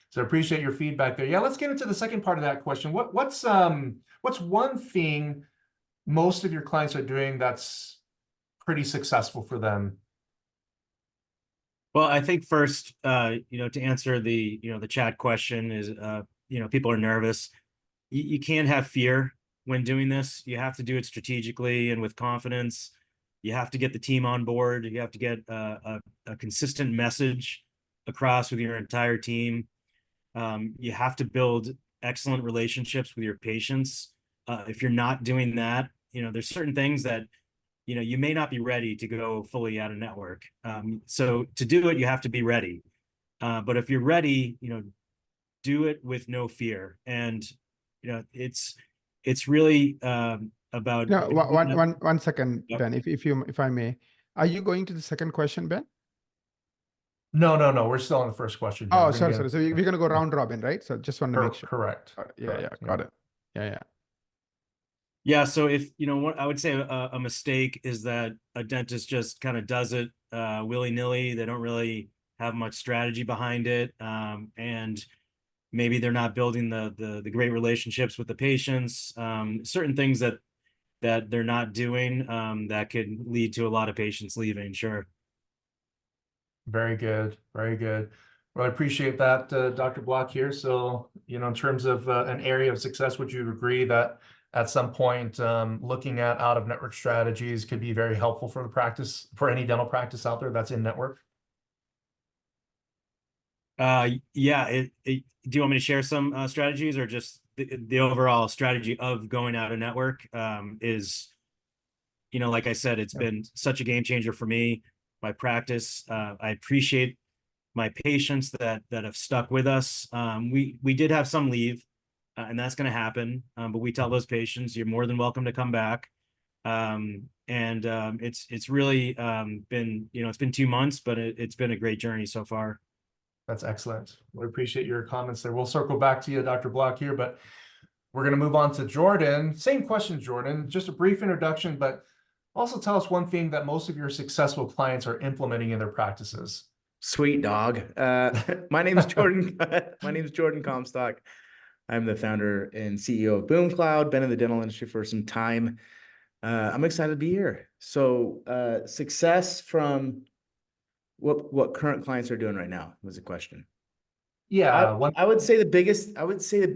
So appreciate your feedback there. Yeah, let's get into the second part of that question. What's one thing most of your clients are doing that's pretty successful for them? Well, I think first, to answer the chat question is, people are nervous. You can't have fear when doing this. You have to do it strategically and with confidence. You have to get the team on board. You have to get a consistent message across with your entire team. You have to build excellent relationships with your patients. If you're not doing that, there's certain things that you may not be ready to go fully out of network. So to do it, you have to be ready. But if you're ready, do it with no fear. And it's really about. No, one second, Yep. Ben, if I may. Are you going to the second question, Ben? No. We're still on the first question. John. Oh, We're sorry. gonna So we're going to go round robin, right? So just want to make sure. Correct. Yeah, Correct, got it. Yeah. Yeah, so if what I would say a mistake is that a dentist just kind of does it willy-nilly. They don't really have much strategy behind it, and maybe they're not building the great relationships with the patients. Certain things that they're not doing that could lead to a lot of patients leaving. Sure. Very good. Very good. Well, I appreciate that, Dr. Block here. So, in terms of an area of success, would you agree that at some point, looking at out-of-network strategies could be very helpful for the practice, for any dental practice out there that's in network? Yeah. Do you want me to share some strategies, or just the overall strategy of going out of network? Is like I said, it's been such a game changer for me, my practice. I appreciate my patients that have stuck with us. We did have some leave, and that's going to happen. But we tell those patients, you're more than welcome to come back. It's really been, it's been 2 months, but it's been a great journey so far. That's excellent. We appreciate your comments there. We'll circle back to you, Dr. Block here, but we're going to move on to Jordan. Same question, Jordan. Just a brief introduction, but also tell us one thing that most of your successful clients are implementing in their practices. Sweet dog. My name is Jordan. My name is Jordan Comstock. I'm the founder and CEO of BoomCloud. Been in the dental industry for some time. I'm excited to be here. So, success from what current clients are doing right now was the question. Yeah, I would say the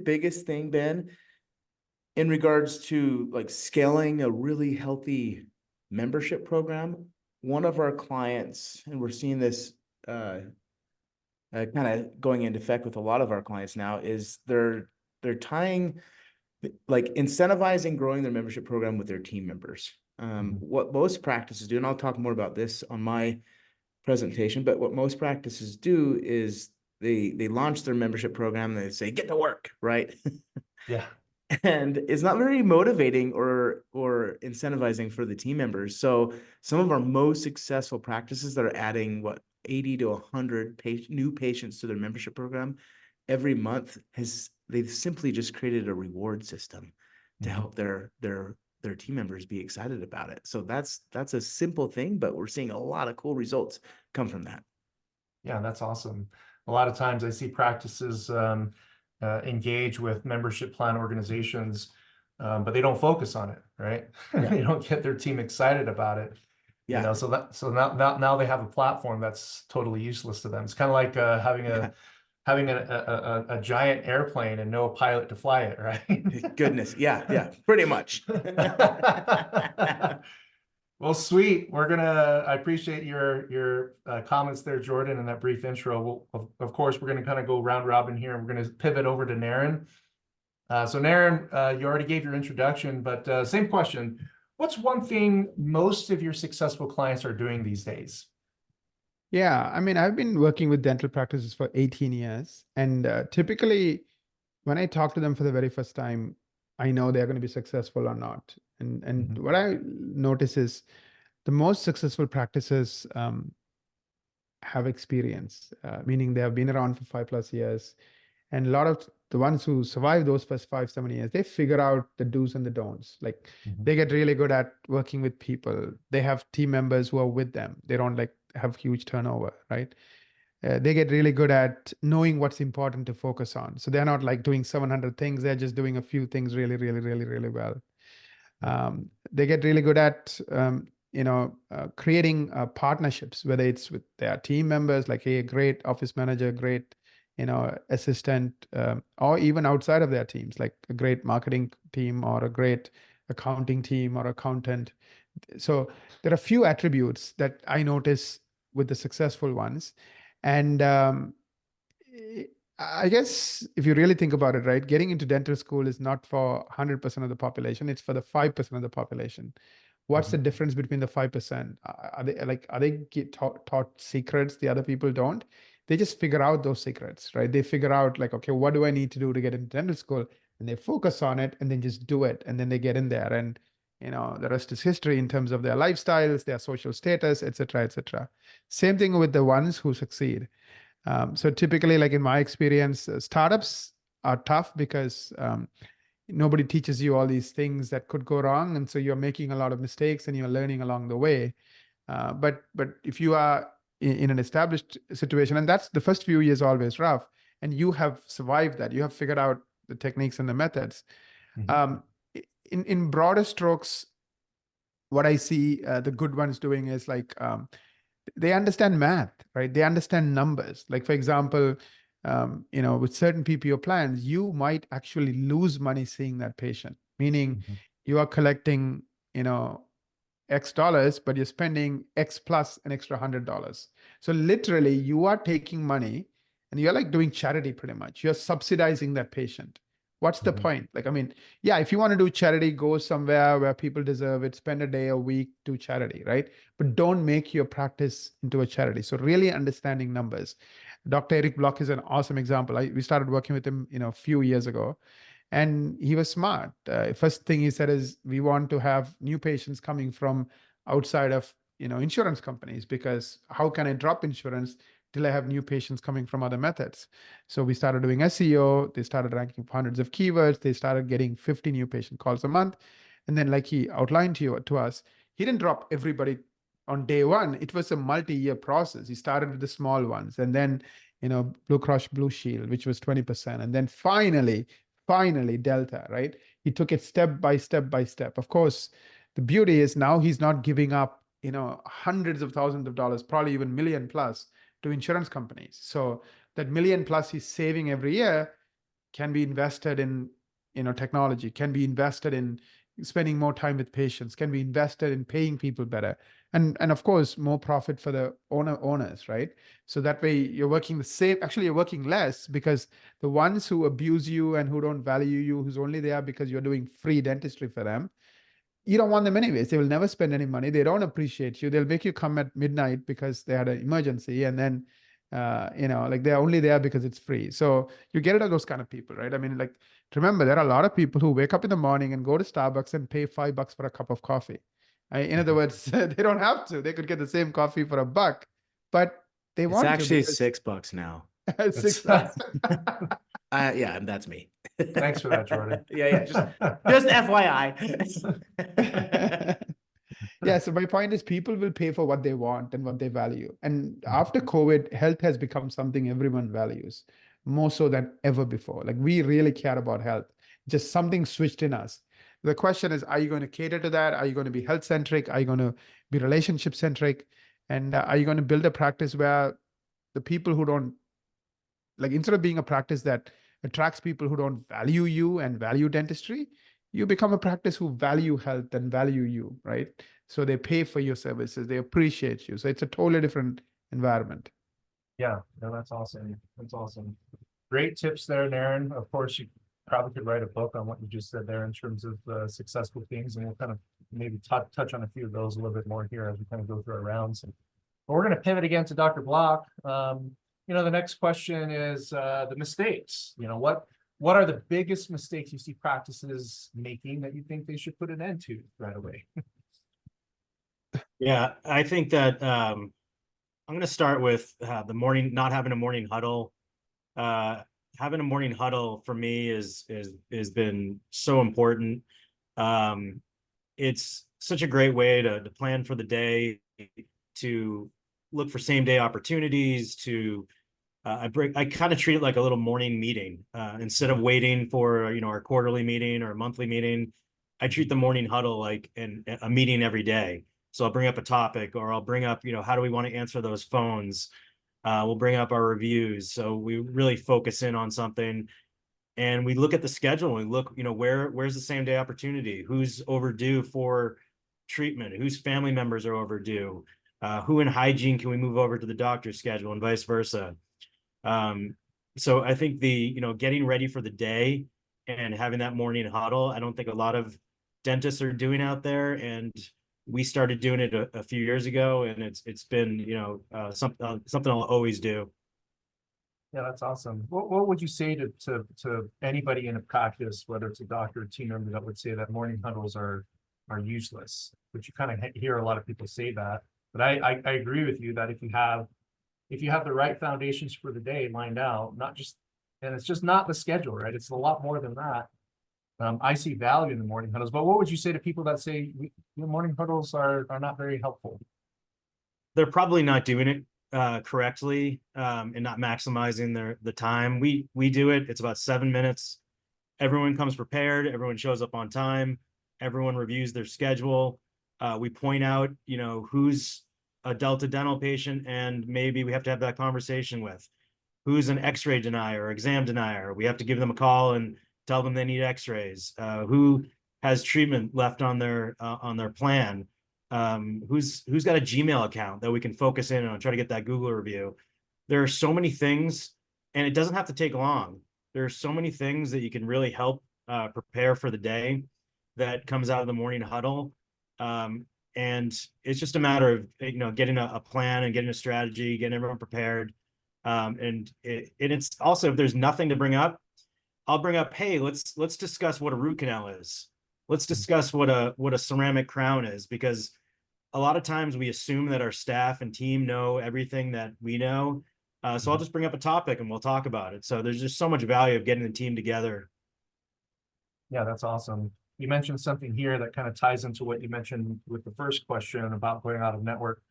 biggest thing, Ben, in regards to like scaling a really healthy membership program. One of our clients, and we're seeing this kind of going into effect with a lot of our clients now, is they're tying, like, incentivizing growing their membership program with their team members. What most practices do, and I'll talk more about this on my presentation, but what most practices do is they launch their membership program and they say, get to work, right? Yeah. And it's not very motivating or incentivizing for the team members. So some of our most successful practices that are adding 80 to 100 new patients to their membership program every month, they've simply just created a reward system to help their team members be excited about it. So that's a simple thing, but we're seeing a lot of cool results come from that. Yeah, that's awesome. A lot of times I see practices engage with membership plan organizations, but they don't focus on it, right? Yeah. They don't get their team excited about it. Yeah. So now they have a platform that's totally useless to them. It's kind of like having a giant airplane and no pilot to fly it, right? Goodness. Yeah, pretty much. Well, sweet. I appreciate your comments there, Jordan, and that brief intro. Of course, we're going to kind of go round robin here, and we're going to pivot over to Naren. So Naren, you already gave your introduction, but same question. What's one thing most of your successful clients are doing these days? Yeah, I mean, I've been working with dental practices for 18 years. And typically, when I talk to them for the very first time, I know they're going to be successful or not. And what I notice is the most successful practices have experience, meaning they have been around for 5+ years. And a lot of the ones who survive those first 5-7 years, they figure out the do's and the don'ts. Like they get really good at working with people. They have team members who are with them. They don't like have huge turnover, right? They get really good at knowing what's important to focus on. So they're not like doing 700 things. They're just doing a few things really, really, really, really well. They get really good at creating partnerships, whether it's with their team members, like, hey, a great office manager, great, assistant, or even outside of their teams, like a great marketing team or a great accounting team or accountant. So there are a few attributes that I notice with the successful ones. And I guess if you really think about it, right, getting into dental school is not for 100% of the population, it's for the 5% of the population. What's the difference between the 5%? Are they taught secrets the other people don't? They just figure out those secrets, right? They figure out, like, okay, what do I need to do to get into dental school? And they focus on it and then just do it. And then they get in there, and the rest is history in terms of their lifestyles, their social status, et cetera, et cetera. Same thing with the ones who succeed. So typically, like in my experience, startups are tough because nobody teaches you all these things that could go wrong, and so you're making a lot of mistakes and you're learning along the way. But if you are in an established situation, and that's the first few years always rough, and you have survived that, you have figured out the techniques and the methods. In broader strokes, what I see the good ones doing is like they understand math, right? They understand numbers. Like, for example, with certain PPO plans, you might actually lose money seeing that patient, meaning you are collecting, X dollars, but you're spending X plus an extra $100. So literally you are taking money and you're like doing charity pretty much. You're subsidizing that patient. What's the point? Like, I mean, yeah, if you want to do charity, go somewhere where people deserve it, spend a day, a week, do charity, right? But don't make your practice into a charity. So really understanding numbers. Dr. Eric Block is an awesome example. We started working with him, a few years ago, and he was smart. First thing he said is, we want to have new patients coming from outside of, insurance companies, because how can I drop insurance till I have new patients coming from other methods? So we started doing SEO. They started ranking for hundreds of keywords. They started getting 50 new patient calls a month. And then, like he outlined to us, he didn't drop everybody on day one. It was a multi-year process. He started with the small ones, and then, Blue Cross Blue Shield, which was 20%. And then finally Delta, right? He took it step by step by step. Of course, the beauty is now he's not giving up, hundreds of thousands of dollars, probably even million plus, to insurance companies. So that million plus he's saving every year can be invested in, technology, can be invested in spending more time with patients, can be invested in paying people better. And of course, more profit for the owners, right? So that way you're working the same, actually you're working less, because the ones who abuse you and who don't value you, who's only there because you're doing free dentistry for them, you don't want them anyways. They will never spend any money. They don't appreciate you. They'll make you come at midnight because they had an emergency. And then, like, they're only there because it's free. So you get rid of those kind of people, right? I mean, like, remember, there are a lot of people who wake up in the morning and go to Starbucks and pay $5 for a cup of coffee. In other words, they don't have to. They could get the same coffee for $1, but they It's want to. actually Because $6 now. $6. Yeah, that's me. Thanks for that, Jordan. Yeah, just FYI. Yeah, so my point is, people will pay for what they want and what they value. And after COVID, health has become something everyone values more so than ever before. Like, we really care about health. Just something switched in us. The question is, are you going to cater to that? Are you going to be health centric? Are you going to be relationship centric? And are you going to build a practice where the people who don't, like, instead of being a practice that attracts people who don't value you and value dentistry, you become a practice who value health and value you, right? So they pay for your services, they appreciate you. So it's a totally different environment. Yeah, no, that's awesome. That's awesome. Great tips there, Naren. Of course, you probably could write a book on what you just said there in terms of successful things, and we'll kind of maybe touch on a few of those a little bit more here as we kind of go through our rounds. But we're going to pivot again to Dr. Block. The next question is the mistakes. What are the biggest mistakes you see practices making that you think they should put an end to right away? Yeah, I think that I'm going to start with not having a morning huddle. Having a morning huddle for me has been so important. It's such a great way to plan for the day, to look for same day opportunities, to I kind of treat it like a little morning meeting. Instead of waiting for our quarterly meeting or monthly meeting, I treat the morning huddle like a meeting every day. So I'll bring up a topic, or I'll bring up, how do we want to answer those phones? We'll bring up our reviews. So we really focus in on something, and we look at the schedule, and we look, where's the same day opportunity? Who's overdue for treatment? Whose family members are overdue? Who in hygiene can we move over to the doctor's schedule, and vice versa? So I think getting ready for the day and having that morning huddle, I don't think a lot of dentists are doing out there. And we started doing it a few years ago, and it's been, something I'll always do. Yeah, that's awesome. What would you say to anybody in a practice, whether it's a doctor or team member, that would say that morning huddles are useless? Which you kind of hear a lot of people say that, but I agree with you that if you have the right foundations for the day lined out, and it's just not the schedule, right? It's a lot more than that. I see value in the morning huddles, but what would you say to people that say morning huddles are not very helpful? They're probably not doing it correctly, and not maximizing the time. We do it. It's about 7 minutes. Everyone comes prepared. Everyone shows up on time. Everyone reviews their schedule. We point out, who's a Delta dental patient, and maybe we have to have that conversation with. Who's an X-ray denier or exam denier? We have to give them a call and tell them they need X-rays. Who has treatment left on their plan? Who's got a Gmail account that we can focus in on, try to get that Google review. There are so many things, and it doesn't have to take long. There are so many things that you can really help prepare for the day that comes out of the morning huddle. And it's just a matter of, getting a plan and getting a strategy, getting everyone prepared. And it's also, if there's nothing to bring up, I'll bring up, hey, let's discuss what a root canal is. Let's discuss what a ceramic crown is, because a lot of times we assume that our staff and team know everything that we know. So I'll just bring up a topic and we'll talk about it. So there's just so much value of getting the team together. Yeah, that's awesome. You mentioned something here that kind of ties into what you mentioned with the first question about going out of network,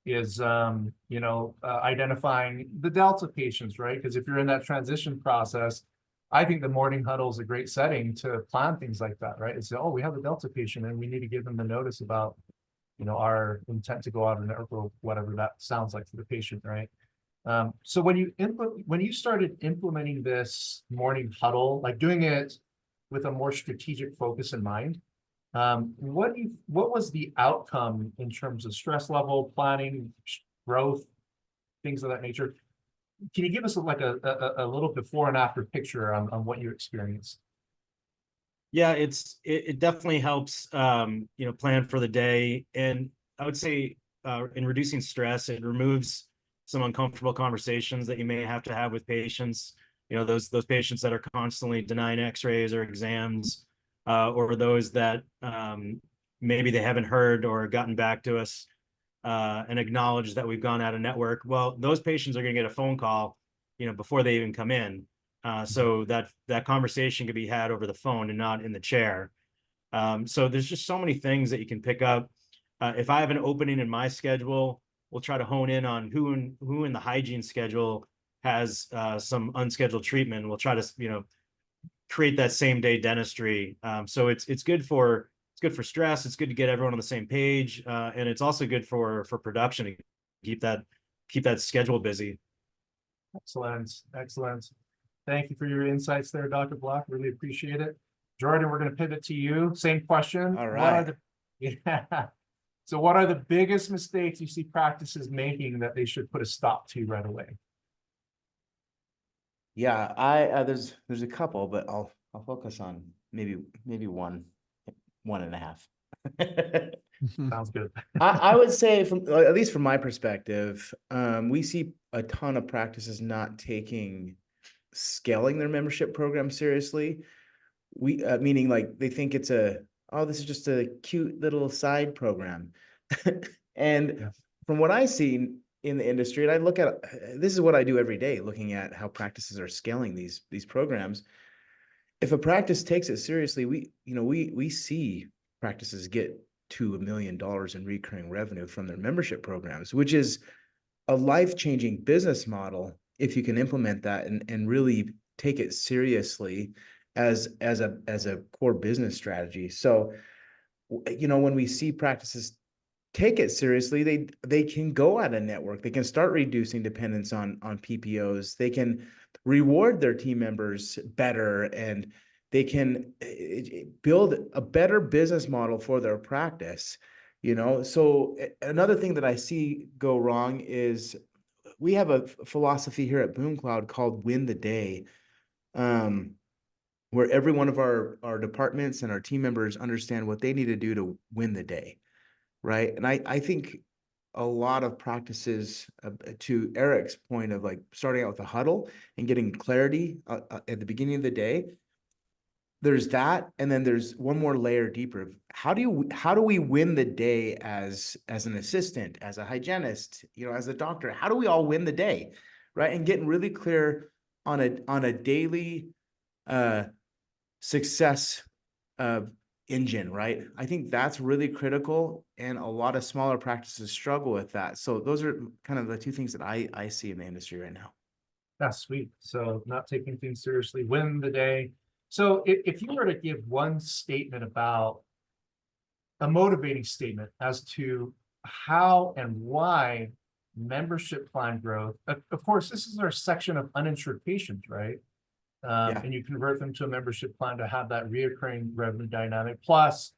is identifying the Delta patients, right? Because if you're in that transition process, I think the morning huddle is a great setting to plan things like that, right? It's, oh, we have a Delta patient and we need to give them the notice about, our intent to go out of network, or whatever that sounds like to the patient, right? So when you started implementing this morning huddle, like doing it with a more strategic focus in mind, what was the outcome in terms of stress level, planning, growth, things of that nature? Can you give us a little before and after picture on what you experienced? Yeah, it definitely helps, plan for the day. And I would say, in reducing stress, it removes some uncomfortable conversations that you may have to have with patients. Those patients that are constantly denying X-rays or exams, or those that maybe they haven't heard or gotten back to us and acknowledged that we've gone out of network. Well, those patients are going to get a phone call, before they even come in. So that conversation could be had over the phone and not in the chair. So there's just so many things that you can pick up. If I have an opening in my schedule, we'll try to hone in on who in the hygiene schedule has some unscheduled treatment. We'll try to, create that same day dentistry. So it's good for stress. It's good to get everyone on the same page, and it's also good for production to keep that schedule busy. Excellent. Thank you for your insights there, Dr. Block. Really appreciate it. Jordan, we're going to pivot to you. Same question. All right. So what are the biggest mistakes you see practices making that they should put a stop to right away? Yeah, there's a couple, but I'll focus on maybe one and a half. Sounds good. I would say, at least from my perspective, we see a ton of practices not taking scaling their membership program seriously. Meaning like they think it's this is just a cute little side program. And Yeah. From what I see in the industry, and I look at, this is what I do every day, looking at how practices are scaling these programs. If a practice takes it seriously, we see practices get to $1 million in recurring revenue from their membership programs, which is a life-changing business model if you can implement that and really take it seriously as a core business strategy. So, when we see practices take it seriously, they can go at a network. They can start reducing dependence on PPOs. They can reward their team members better, and they can build a better business model for their practice. So another thing that I see go wrong is we have a philosophy here at BoomCloud called Win the Day, where every one of our departments and our team members understand what they need to do to win the day, right? And I think a lot of practices, to Eric's point of like starting out with a huddle and getting clarity at the beginning of the day, there's that, and then there's one more layer deeper. How do we win the day as an assistant, as a hygienist, as a doctor? How do we all win the day, right? And getting really clear on a daily success engine, right? I think that's really critical, and a lot of smaller practices struggle with that. So those are kind of the two things that I see in the industry right now. That's sweet. So not taking things seriously, win the day. So if you were to give one statement about a motivating statement as to how and why membership plan growth, of course, this is our section of uninsured patients, right? Yeah. And you convert them to a membership plan to have that reoccurring revenue dynamic, plus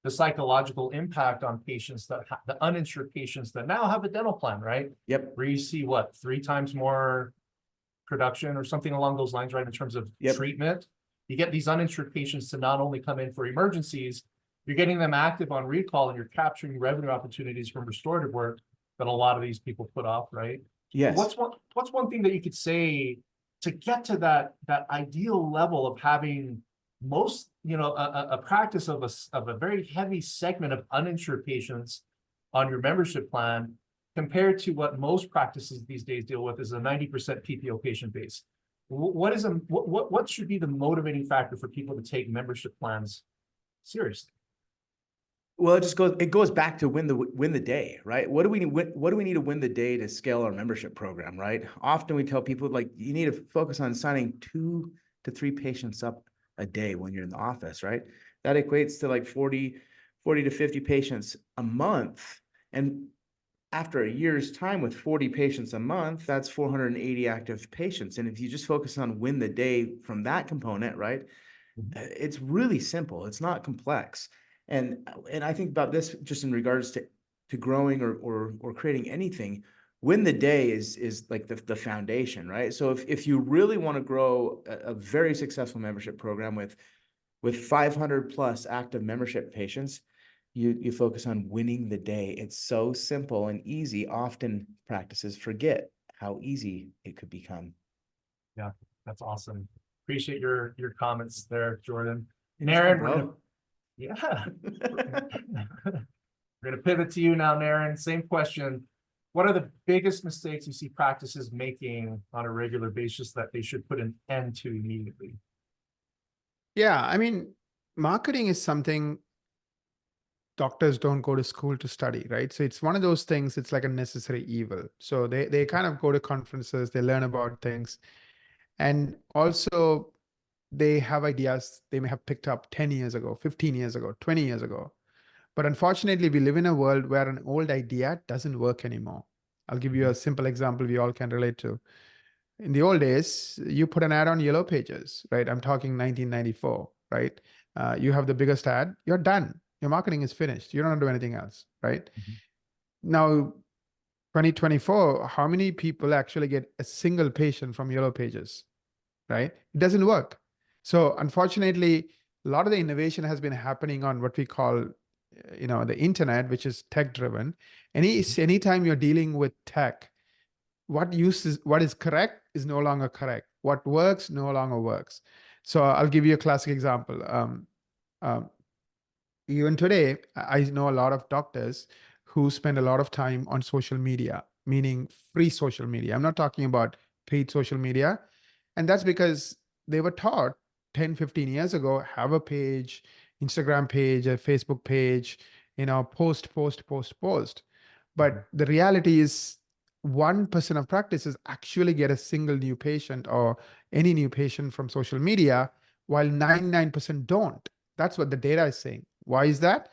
the psychological impact on patients the uninsured patients that now have a dental plan, right? Yep. Where you see what, 3 times more production or something along those lines, right? In terms of Yep. treatment, you get these uninsured patients to not only come in for emergencies, you're getting them active on recall, and you're capturing revenue opportunities from restorative work that a lot of these people put off, right? Yes. What's one thing that you could say to get to that ideal level of having most, a practice of a very heavy segment of uninsured patients on your membership plan, compared to what most practices these days deal with is a 90% PPO patient base? What should be the motivating factor for people to take membership plans seriously? Well, it goes back to win the day, right? What do we need to win the day to scale our membership program, right? Often we tell people, like, you need to focus on signing 2 to 3 patients up a day when you're in the office, right? That equates to like 40 to 50 patients a month. And after a year's time with 40 patients a month, that's 480 active patients. And if you just focus on win the day from that component, right? It's really simple. It's not complex. And I think about this just in regards to growing or creating anything. Win the day is like the foundation, right? So if you really want to grow a very successful membership program with 500 plus active membership patients, you focus on winning the day. It's so simple and easy. Often practices forget how easy it could become. Yeah, that's awesome. Appreciate your comments there, Jordan. Anytime, Naren, bro. yeah. We're gonna pivot to you now, Naren. Same question. What are the biggest mistakes you see practices making on a regular basis that they should put an end to immediately? Yeah, I mean, marketing is something doctors don't go to school to study, right? So it's one of those things, it's like a necessary evil. So they kind of go to conferences, they learn about things. And also they have ideas they may have picked up 10 years ago, 15 years ago, 20 years ago. But unfortunately, we live in a world where an old idea doesn't work anymore. I'll give you a simple example we all can relate to. In the old days, you put an ad on Yellow Pages, right? I'm talking 1994, right? You have the biggest ad, you're done. Your marketing is finished. You don't do anything else, right? Now, 2024, how many people actually get a single patient from Yellow Pages, right? It doesn't work. So unfortunately, a lot of the innovation has been happening on what we call, the internet, which is tech driven. Anytime you're dealing with tech, what is correct is no longer correct. What works no longer works. So I'll give you a classic example. Even today, I know a lot of doctors who spend a lot of time on social media, meaning free social media. I'm not talking about paid social media. And that's because they were taught 10, 15 years ago, have a page, Instagram page, a Facebook page, post. But the reality is 1% of practices actually get a single new patient or any new patient from social media, while 99% don't. That's what the data is saying. Why is that?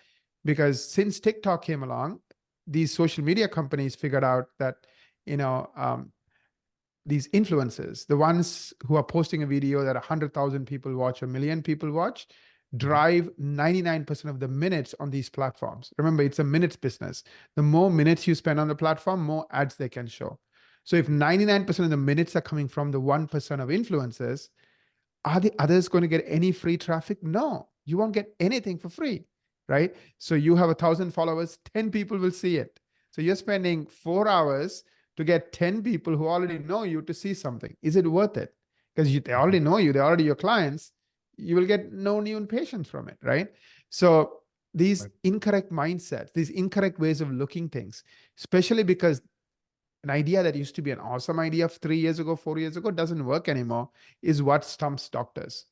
Because since TikTok came along, these social media companies figured out that, these influencers, the ones who are posting a video that 100,000 people watch, 1 million people watch, drive 99% of the minutes on these platforms. Remember, it's a minutes business. The more minutes you spend on the platform, more ads they can show. So if 99% of the minutes are coming from the 1% of influencers, are the others going to get any free traffic? No, you won't get anything for free, right? So you have 1,000 followers, 10 people will see it. So you're spending 4 hours to get 10 people who already know you to see something. Is it worth it? Because they already know you, they're already your clients. You will get no new patients from it, right? So these incorrect mindsets, these incorrect ways of looking things, especially because an idea that used to be an awesome idea of 3 years ago, 4 years ago, doesn't work anymore, is what stumps doctors.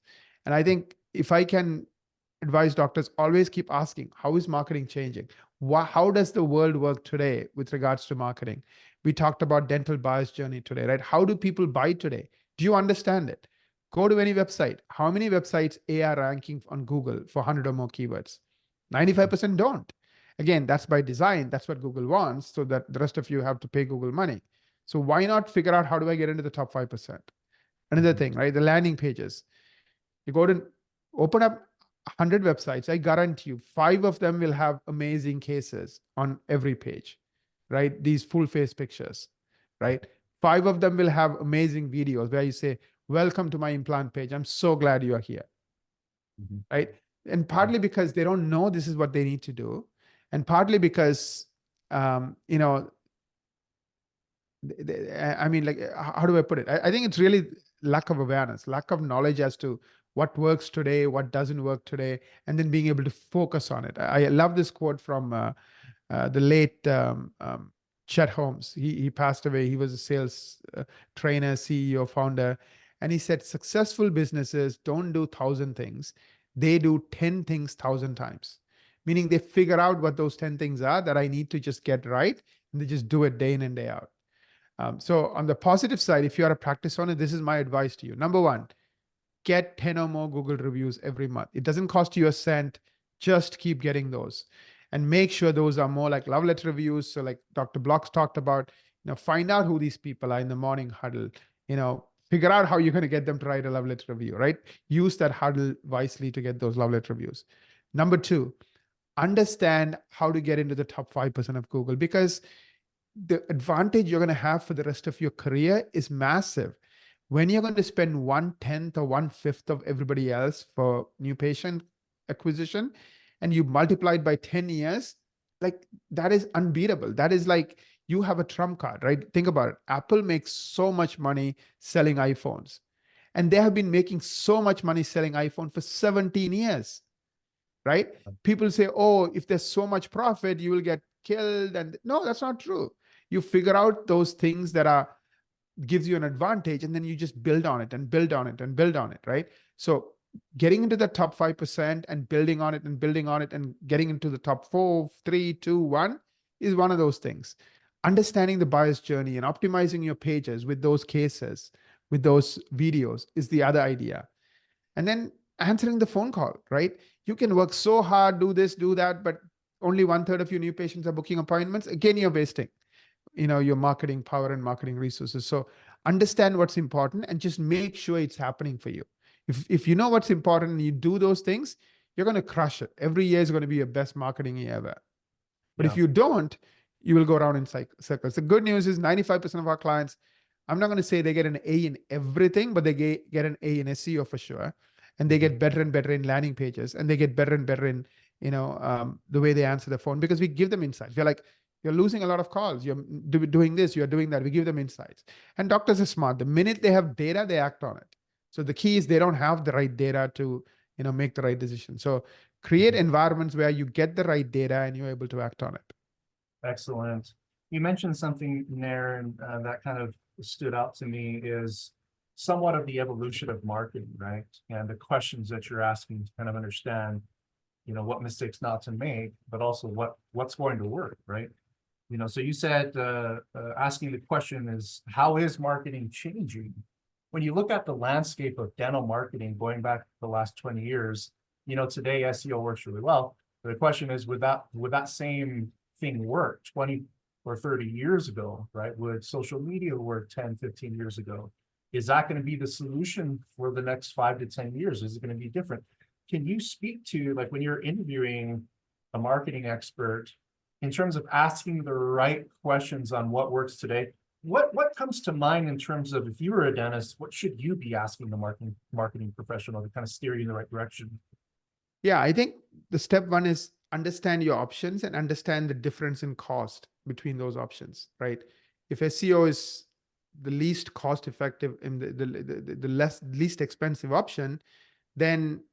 And I think if I can advise doctors, always keep asking, how is marketing changing? How does the world work today with regards to marketing? We talked about dental buyer's journey today, right? How do people buy today? Do you understand it? Go to any website. How many websites are ranking on Google for 100 or more keywords? 95% don't. Again, that's by design. That's what Google wants, so that the rest of you have to pay Google money. So why not figure out how do I get into the top 5%? Another thing, right? The landing pages. You go to open up 100 websites. I guarantee you 5 of them will have amazing cases on every page, right? These full face pictures, right? 5 of them will have amazing videos where you say, welcome to my implant page. I'm so glad you are here, right? And partly because they don't know this is what they need to do. And partly because, I mean, like, how do I put it? I think it's really lack of awareness, lack of knowledge as to what works today, what doesn't work today, and then being able to focus on it. I love this quote from the late Chet Holmes. He passed away. He was a sales trainer, CEO, founder. And he said, successful businesses don't do 1,000 things. They do 10 things 1,000 times. Meaning they figure out what those 10 things are that I need to just get right, and they just do it day in and day out. So on the positive side, if you are a practice owner, this is my advice to you. Number 1, get 10 or more Google reviews every month. It doesn't cost you a cent. Just keep getting those. And make sure those are more like love letter reviews. So like Dr. Blocks talked about, find out who these people are in the morning huddle, figure out how you're going to get them to write a love letter review, right? Use that huddle wisely to get those love letter reviews. Number 2, understand how to get into the top 5% of Google, because the advantage you're going to have for the rest of your career is massive. When you're going to spend 1/10 or 1/5 of everybody else for new patient acquisition, and you multiply it by 10 years, like that is unbeatable. That is like you have a trump card, right? Think about it. Apple makes so much money selling iPhones, and they have been making so much money selling iPhone for 17 years. Right? People say, oh, if there's so much profit, you will get killed. And no, that's not true. You figure out those things that gives you an advantage, and then you just build on it and build on it and build on it, right? So getting into the top 5% and building on it and building on it and getting into the top 4, 3, 2, 1 is one of those things. Understanding the buyer's journey and optimizing your pages with those cases, with those videos is the other idea. And then answering the phone call, right? You can work so hard, do this, do that, but only 1/3 of your new patients are booking appointments. Again, you're wasting, your marketing power and marketing resources. So understand what's important and just make sure it's happening for you. If you know what's important and you do those things, you're going to crush it. Every year is going to be your best marketing year ever. But if you don't, you will go around in circles. The good news is 95% of our clients, I'm not going to say they get an A in everything, but they get an A in SEO for sure. And they get better and better in landing pages, and they get better and better in, the way they answer the phone, because we give them insights. We're like, you're losing a lot of calls. You're doing this, you're doing that. We give them insights. And doctors are smart. The minute they have data, they act on it. So the key is they don't have the right data to, make the right decision. So create environments where you get the right data and you're able to act on it. Excellent. You mentioned something there, and that kind of stood out to me is somewhat of the evolution of marketing, right? And the questions that you're asking to kind of understand, what mistakes not to make, but also what's going to work, right? So you said asking the question is, how is marketing changing? When you look at the landscape of dental marketing going back the last 20 years, today SEO works really well. But the question is, would that same thing work 20 or 30 years ago, right? Would social media work 10, 15 years ago? Is that going to be the solution for the next 5 to 10 years? Is it going to be different? Can you speak to, like, when you're interviewing a marketing expert, in terms of asking the right questions on what works today, what comes to mind in terms of, if you were a dentist, what should you be asking the marketing professional to kind of steer you in the right direction? Yeah, I think the step one is understand your options and understand the difference in cost between those options, right? If SEO is the least cost effective and the least expensive option, then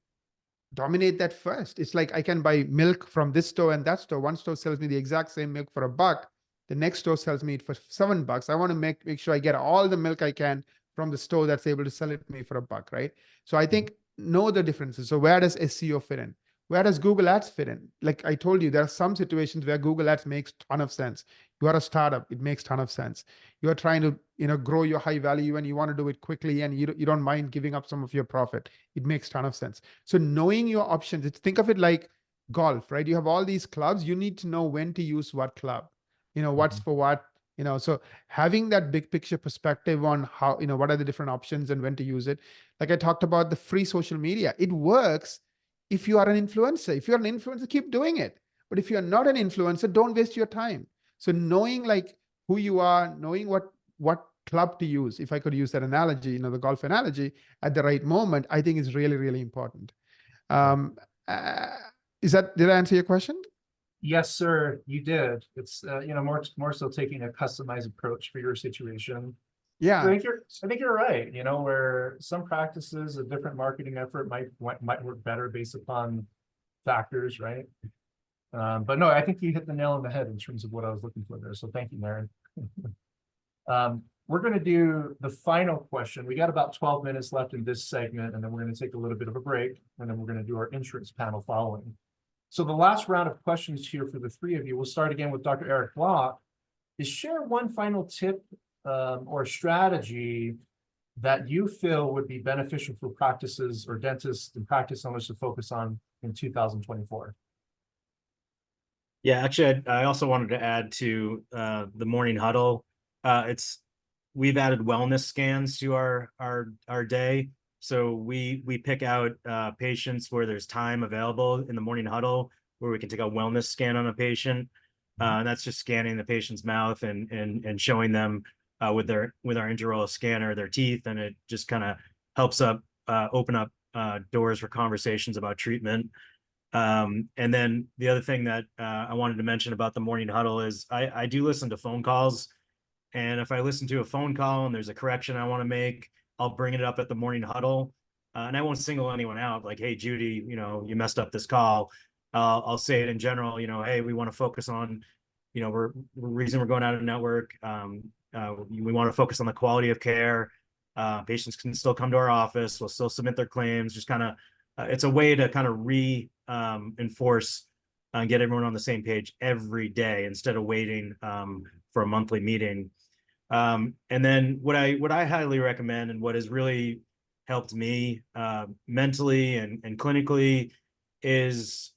dominate that first. It's like I can buy milk from this store and that store. One store sells me the exact same milk for $1. The next store sells me it for $7. I want to make sure I get all the milk I can from the store that's able to sell it to me for $1, right? So I think know the differences. So where does SEO fit in? Where does Google Ads fit in? Like I told you, there are some situations where Google Ads makes ton of sense. You are a startup, it makes ton of sense. You are trying to, grow your high value and you want to do it quickly and you don't mind giving up some of your profit. It makes ton of sense. So knowing your options, think of it like golf, right? You have all these clubs. You need to know when to use what club, what's for what, so having that big picture perspective on how, what are the different options and when to use it. Like I talked about the free social media, it works if you are an influencer. If you're an influencer, keep doing it. But if you're not an influencer, don't waste your time. So knowing like who you are, knowing what club to use, if I could use that analogy, the golf analogy, at the right moment, I think is really, really important. Uh, did I answer your question? Yes, sir, you did. It's more so taking a customized approach for your situation. Yeah. I think you're right. Where some practices, a different marketing effort might work better based upon factors, right? But no, I think you hit the nail on the head in terms of what I was looking for there. So thank you, Maren. We're going to do the final question. We got about 12 minutes left in this segment, and then we're going to take a little bit of a break, and then we're going to do our insurance panel following. So the last round of questions here for the three of you, we'll start again with Dr. Eric Block, is share one final tip or strategy that you feel would be beneficial for practices or dentists and practice owners to focus on in 2024. Yeah, actually, I also wanted to add to the morning huddle. We've added wellness scans to our day. So we pick out patients where there's time available in the morning huddle where we can take a wellness scan on a patient. And that's just scanning the patient's mouth and showing them with our intraoral scanner their teeth, and it just kind of helps open up doors for conversations about treatment. And then the other thing that I wanted to mention about the morning huddle is I do listen to phone calls. And if I listen to a phone call and there's a correction I want to make, I'll bring it up at the morning huddle. And I won't single anyone out like, hey, Judy, you messed up this call. I'll say it in general, hey, we want to focus on, reason we're going out of network. We want to focus on the quality of care. Patients can still come to our office. We'll still submit their claims. Just kind of, it's a way to kind of enforce and get everyone on the same page every day instead of waiting for a monthly meeting. And then what I highly recommend, and what has really helped me mentally and clinically, is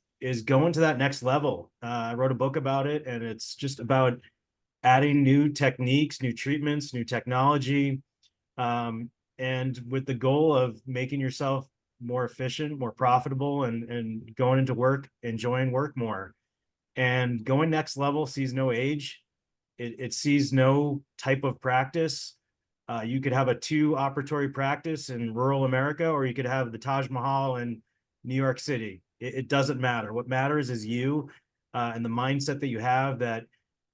going to that next level. I wrote a book about it, and it's just about adding new techniques, new treatments, new technology, and with the goal of making yourself more efficient, more profitable, and going into work, enjoying work more. And going next level sees no age. It sees no type of practice. You could have a 2-operatory practice in rural America, or you could have the Taj Mahal in New York City. It doesn't matter. What matters is you and the mindset that you have, that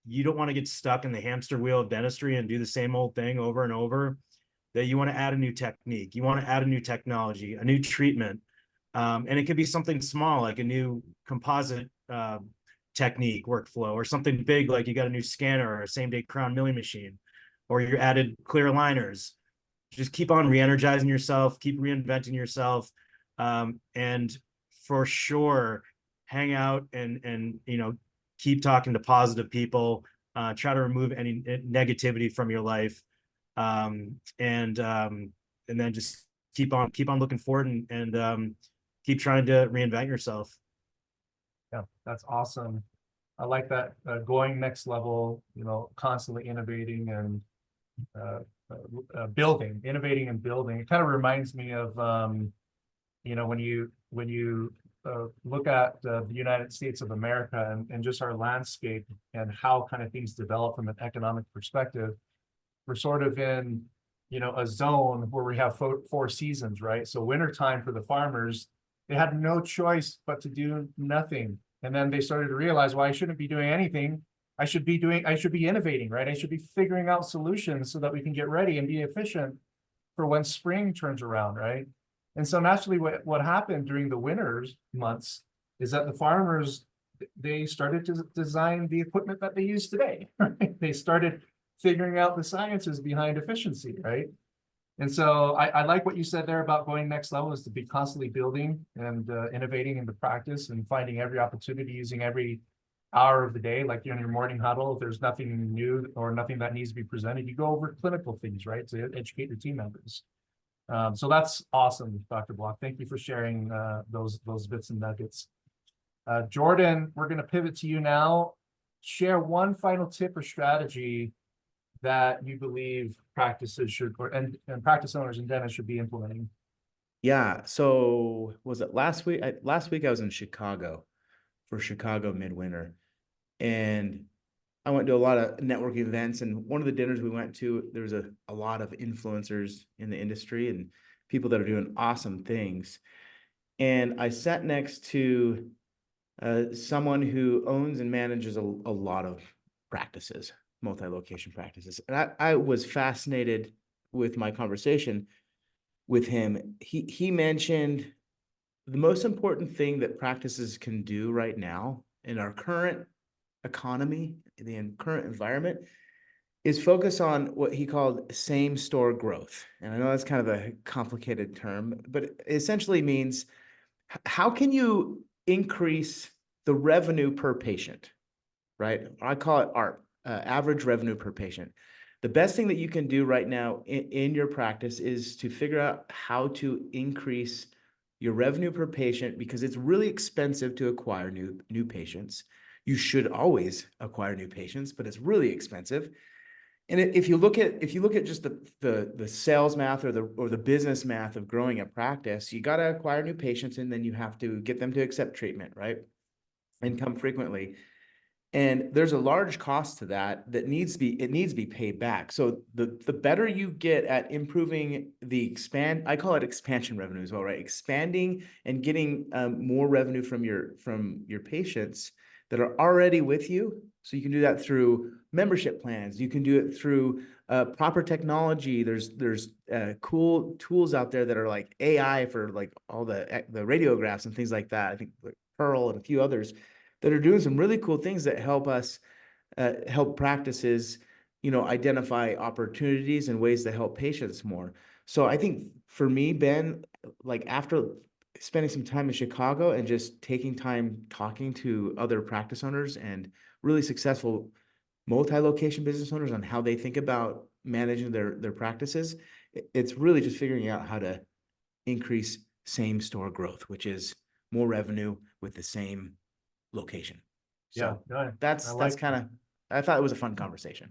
you don't want to get stuck in the hamster wheel of dentistry and do the same old thing over and over, that you want to add a new technique. You want to add a new technology, a new treatment. And it could be something small, like a new composite technique workflow, or something big like you got a new scanner or a same-day crown milling machine, or you added clear aligners. Just keep on re-energizing yourself, keep reinventing yourself, and for sure hang out and keep talking to positive people. Try to remove any negativity from your life, and then just keep on looking forward and keep trying to reinvent yourself. Yeah, that's awesome. I like that, going next level, constantly innovating and innovating and building. It kind of reminds me of, when you look at the United States of America and just our landscape and how kind of things develop from an economic perspective, we're sort of in, a zone where we have four seasons, right? So wintertime for the farmers, they had no choice but to do nothing. And then they started to realize, well, I shouldn't be doing anything. I should be innovating, right? I should be figuring out solutions so that we can get ready and be efficient for when spring turns around, right? And so naturally what happened during the winter's months is that the farmers, they started to design the equipment that they use today, right? They started figuring out the sciences behind efficiency, right? And so I like what you said there about going next level, is to be constantly building and innovating in the practice and finding every opportunity, using every hour of the day, like in your morning huddle. If there's nothing new or nothing that needs to be presented, you go over clinical things, right, to educate your team members. So that's awesome, Dr. Block. Thank you for sharing those bits and nuggets. Jordan, we're going to pivot to you now. Share one final tip or strategy that you believe practices should, and practice owners and dentists should be implementing. Yeah. So was it last week? Last week I was in Chicago for Chicago Midwinter, and I went to a lot of networking events. And one of the dinners we went to, there was a lot of influencers in the industry and people that are doing awesome things. And I sat next to someone who owns and manages a lot of practices, multi-location practices. And I was fascinated with my conversation with him. He mentioned the most important thing that practices can do right now in our current economy, in the current environment, is focus on what he called same store growth. And I know that's kind of a complicated term, but it essentially means how can you increase the revenue per patient, right? I call it ARP, average revenue per patient. The best thing that you can do right now in your practice is to figure out how to increase your revenue per patient, because it's really expensive to acquire new patients. You should always acquire new patients, but it's really expensive. And if you look at just the sales math or the business math of growing a practice, you got to acquire new patients, and then you have to get them to accept treatment, right? And come frequently. And there's a large cost to that needs to be paid back. So the better you get at improving I call it expansion revenue as well, right? Expanding and getting more revenue from your patients that are already with you. So you can do that through membership plans. You can do it through proper technology. There's cool tools out there that are like AI for like all the radiographs and things like that. I think like Pearl and a few others that are doing some really cool things that help us help practices, identify opportunities and ways to help patients more. So I think for me, Ben, like after spending some time in Chicago and just taking time talking to other practice owners and really successful multi-location business owners on how they think about managing their practices, it's really just figuring out how to increase same store growth, which is more revenue with the same location. So that's kind of, I thought it was a fun conversation.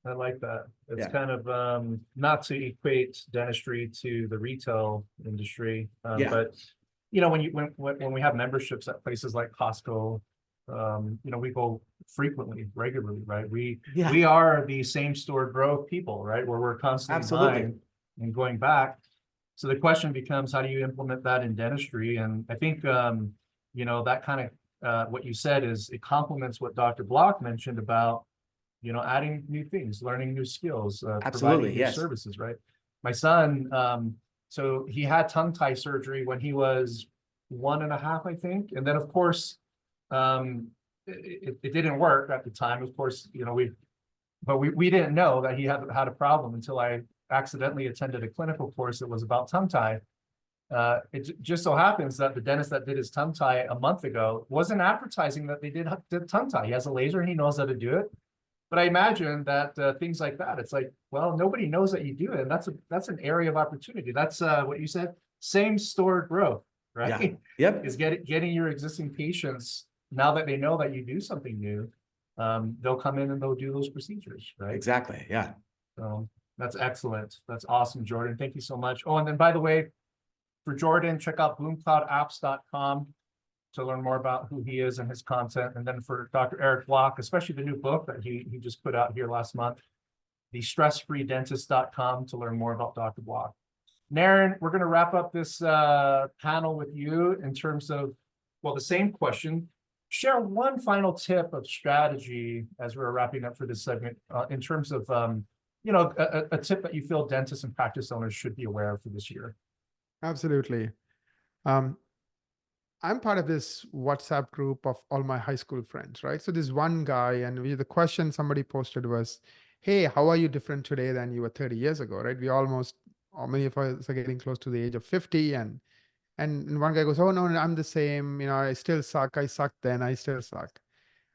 I like that. It's Yeah. kind of not to equate dentistry to the retail industry, Yeah. but when we have memberships at places like Costco, we go regularly, right? We are the same store growth people, right? Where we're constantly buying and going back. So the question becomes, how do you implement that in dentistry? And I think that kind of what you said is it complements what Dr. Block mentioned about adding new things, learning new skills, providing new services, right? My son, so he had tongue tie surgery when he was 1.5, I think. And then of course, it didn't work at the time. Of course, we didn't know that he had a problem until I accidentally attended a clinical course that was about tongue tie. It just so happens that the dentist that did his tongue tie a month ago wasn't advertising that they did tongue tie. He has a laser and he knows how to do it. But I imagine that things like that, it's like, well, nobody knows that you do it. And that's an area of opportunity. That's what you said, same store growth, right? Yeah. Yep. Is getting your existing patients now that they know that you do something new, they'll come in and they'll do those procedures, right? Exactly. Yeah. So that's excellent. That's awesome, Jordan. Thank you so much. Oh, and then by the way, for Jordan, check out bloomcloudapps.com to learn more about who he is and his content. And then for Dr. Eric Block, especially the new book that he just put out here last month, the stressfreedentist.com to learn more about Dr. Block. Naren, we're going to wrap up this panel with you in terms of, well, the same question. Share one final tip of strategy as we're wrapping up for this segment in terms of, you know, a tip that you feel dentists and practice owners should be aware of for this year. Absolutely. I'm part of this WhatsApp group of all my high school friends, right? So this one guy, and the question somebody posted was, hey, how are you different today than you were 30 years ago, right? We almost, or many of us are getting close to the age of 50. And one guy goes, oh, no, I'm the same. You know, I still suck. I sucked then. I still suck.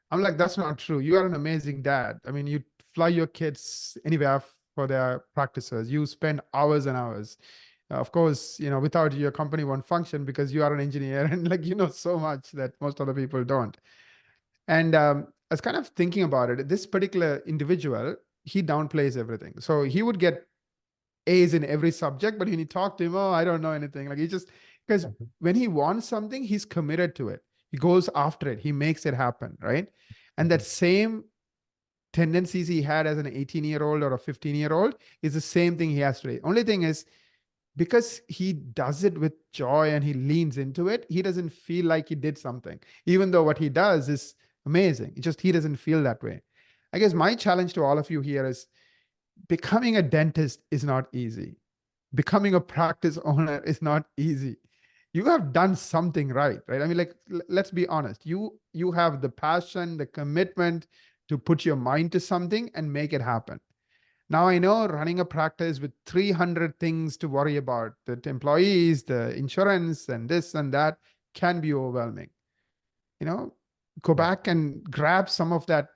I'm like, that's not true. You are an amazing dad. I mean, you fly your kids anywhere for their practices. You spend hours and hours. Of course, you know, without you, your company won't function because you are an engineer and like, you know, so much that most other people don't. And I was kind of thinking about it. This particular individual, he downplays everything. So he would get A's in every subject, but when you talk to him, oh, I don't know anything. Like he just, because when he wants something, he's committed to it. He goes after it. He makes it happen, right? And that same tendencies he had as an 18-year-old or a 15-year-old is the same thing he has today. Only thing is, because he does it with joy and he leans into it, he doesn't feel like he did something, even though what he does is amazing. It's just he doesn't feel that way. I guess my challenge to all of you here is becoming a dentist is not easy. Becoming a practice owner is not easy. You have done something right? I mean, like, let's be honest. You have the passion, the commitment to put your mind to something and make it happen. Now, I know running a practice with 300 things to worry about, the employees, the insurance, and this and that can be overwhelming. You know, go back and grab some of that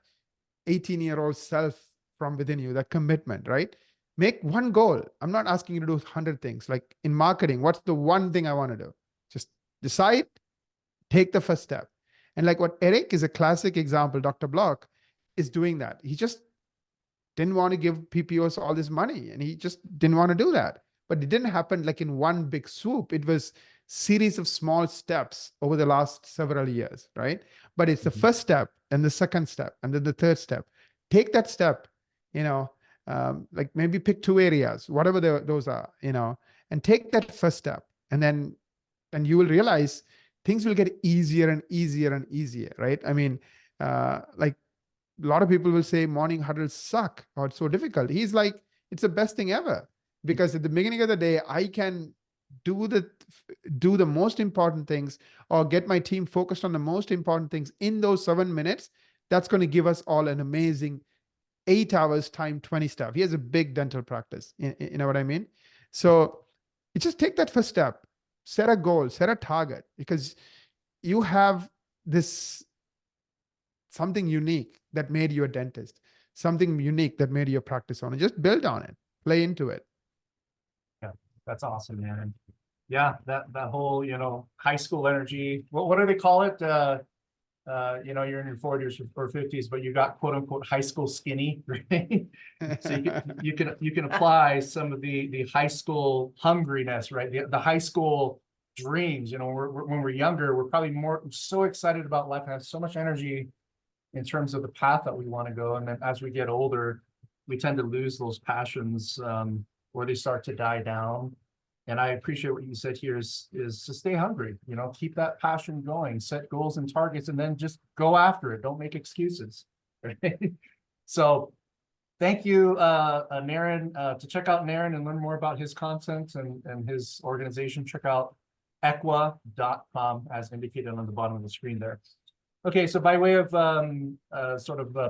18-year-old self from within you, that commitment, right? Make one goal. I'm not asking you to do 100 things. Like in marketing, what's the one thing I want to do? Just decide, take the first step. And like what Eric is a classic example, Dr. Block is doing that. He just didn't want to give PPOs all this money and he just didn't want to do that. But it didn't happen like in one big swoop. It was series of small steps over the last several years, right? But it's the first step and the second step and then the third step. Take that step, you know, like maybe pick 2 areas, whatever those are, you know, and take that first step. And then you will realize things will get easier and easier and easier, right? I mean, like, a lot of people will say morning huddles suck or it's so difficult. He's like, it's the best thing ever, because at the beginning of the day, I can do the most important things or get my team focused on the most important things in those 7 minutes. That's going to give us all an amazing 8 hours time 20 stuff. He has a big dental practice. You know what I mean? So you just take that first step, set a goal, set a target, because you have this something unique that made you a dentist, something unique that made you a practice owner. Just build on it, play into it. Yeah, that's awesome, man. Yeah, that whole, you know, high school energy. What do they call it? You know, you're in your 40s or 50s, but you got quote unquote high school skinny, right? So you can apply some of the high school hungriness, right? The high school dreams. You know, when we're younger, we're probably so excited about life and have so much energy in terms of the path that we want to go. And then as we get older, we tend to lose those passions, or they start to die down. And I appreciate what you said here is to stay hungry, you know, keep that passion going, set goals and targets, and then just go after it. Don't make excuses. Right? So thank you, Naren. To check out Naren and learn more about his content and his organization, check out equa.com as indicated on the bottom of the screen there. Okay, so by way of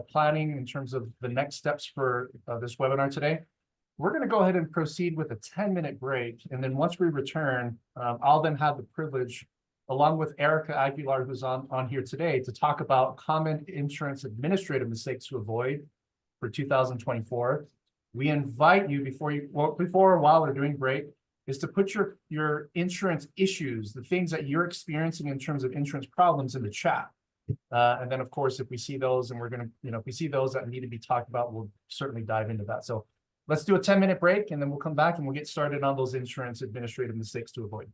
planning in terms of the next steps for this webinar today, we're going to go ahead and proceed with a 10-minute break. And then once we return, I'll then have the privilege, along with Erica Aguilar, who's on here today, to talk about common insurance administrative mistakes to avoid for 2024. We invite you while we're doing break, is to put your insurance issues, the things that you're experiencing in terms of insurance problems, in the chat. And then, of course, if we see those and we're going to, if we see those that need to be talked about, we'll certainly dive into that. So let's do a 10-minute break and then we'll come back and we'll get started on those insurance administrative mistakes to avoid.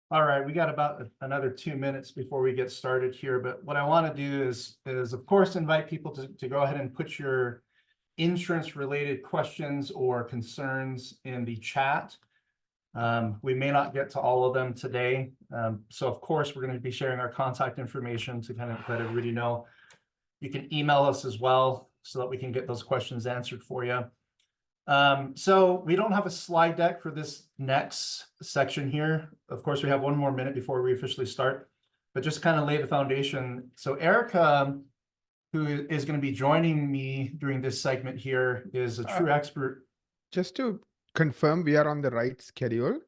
All right, we got about another 2 minutes before we get started here, but what I want to do is of course invite people to go ahead and put your insurance related questions or concerns in the chat. We may not get to all of them today. So of course, we're going to be sharing our contact information to kind of let everybody know. You can email us as well so that we can get those questions answered for you. So we don't have a slide deck for this next section here. Of course, we have 1 more minute before we officially start, but just kind of lay the foundation. So Erica, who is going to be joining me during this segment here, is a true expert. Just to confirm, we are on the right schedule.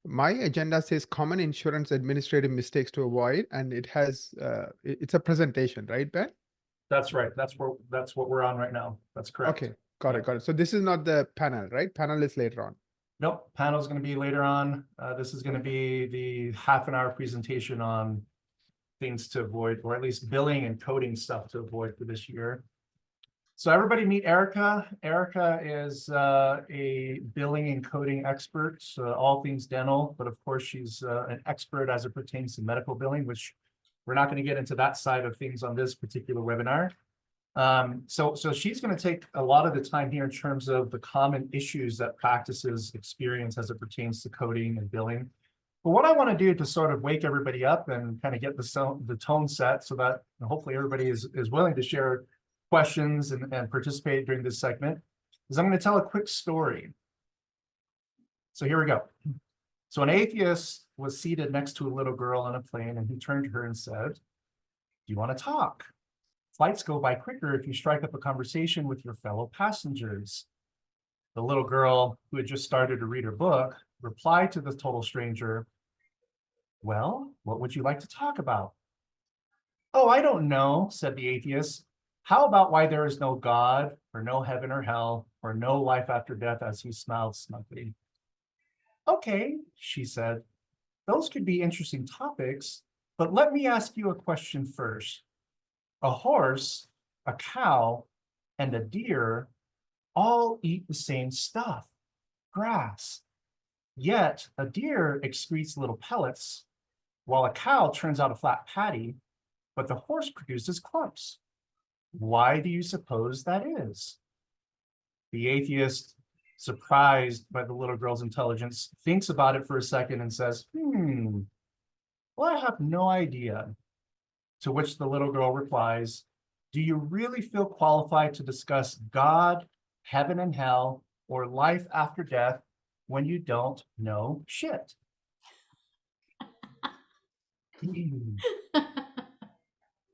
My agenda says common insurance administrative mistakes to avoid, and it has it's a presentation, right, Ben? That's right. That's what we're on right now. That's correct. Okay, got it. So this is not the panel, right? Panel is later on. Nope, panel is going to be later on. This is going to be the half-an-hour presentation on things to avoid, or at least billing and coding stuff to avoid for this year. So everybody meet Erica. Erica is a billing and coding expert, all things dental, but of course she's an expert as it pertains to medical billing, which we're not going to get into that side of things on this particular webinar. So she's going to take a lot of the time here in terms of the common issues that practices experience as it pertains to coding and billing. But what I want to do to sort of wake everybody up and kind of get the tone set so that hopefully everybody is willing to share questions and participate during this segment is I'm going to tell a quick story. So here we go. So an atheist was seated next to a little girl on a plane, and he turned to her and said, "Do you want to talk? Flights go by quicker if you strike up a conversation with your fellow passengers." The little girl, who had just started to read her book, replied to the total stranger, "Well, what would you like to talk about?" "Oh, I don't know," said the atheist. "How about why there is no God, or no heaven or hell, or no life after death?" as he smiled smugly. "Okay," she said, "those could be interesting topics, but let me ask you a question first. A horse, a cow, and a deer all eat the same stuff, grass. Yet a deer excretes little pellets, while a cow turns out a flat patty, but the horse produces clumps. Why do you suppose that is?" The atheist, surprised by the little girl's intelligence, thinks about it for a second and says, "Well, I have no idea." To which the little girl replies, "Do you really feel qualified to discuss God, heaven and hell, or life after death when you don't know shit?"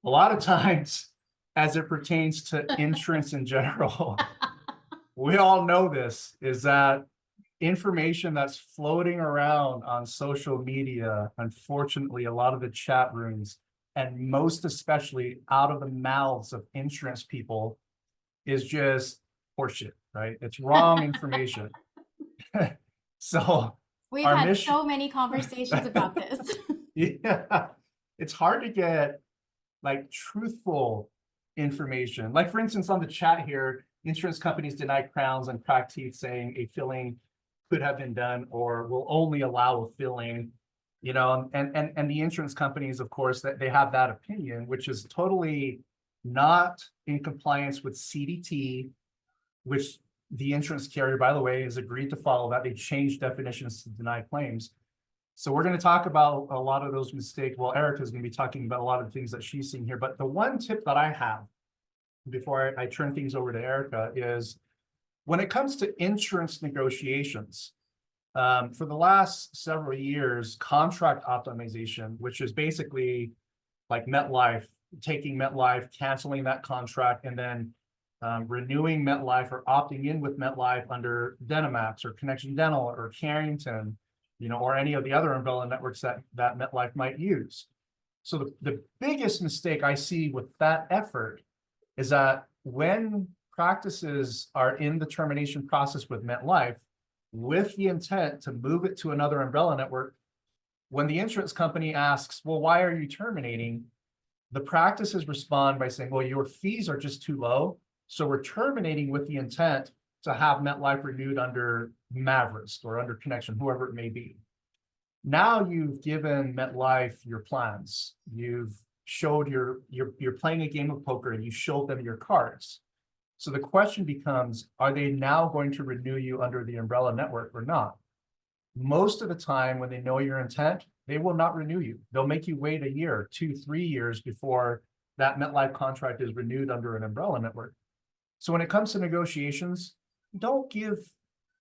A lot of times, as it pertains to insurance in general, we all know this, is that information that's floating around on social media, unfortunately, a lot of the chat rooms, and most especially out of the mouths of insurance people, is just horseshit, right? It's wrong information. So We've our had mission- so many conversations about this. Yeah, it's hard to get like truthful information. Like for instance, on the chat here, insurance companies deny crowns and cracked teeth, saying a filling could have been done or will only allow a filling, and the insurance companies, of course, that they have that opinion, which is totally not in compliance with CDT, which the insurance carrier, by the way, has agreed to follow that. They changed definitions to deny claims. So we're going to talk about a lot of those mistakes. Well, Erica is going to be talking about a lot of the things that she's seeing here. But the one tip that I have before I turn things over to Erica is when it comes to insurance negotiations, for the last several years, contract optimization, which is basically like MetLife, taking MetLife, canceling that contract, and then renewing MetLife or opting in with MetLife under Dentamax or Connection Dental or Carrington, or any of the other umbrella networks that MetLife might use. So the biggest mistake I see with that effort is that when practices are in the termination process with MetLife, with the intent to move it to another umbrella network. When the insurance company asks, well, why are you terminating? The practices respond by saying, well, your fees are just too low. So we're terminating with the intent to have MetLife renewed under Mavericks or under Connection, whoever it may be. Now you've given MetLife your plans. You've showed you're playing a game of poker and you showed them your cards. So the question becomes, are they now going to renew you under the umbrella network or not? Most of the time when they know your intent, they will not renew you. They'll make you wait a year, 2, 3 years before that MetLife contract is renewed under an umbrella network. So when it comes to negotiations, don't give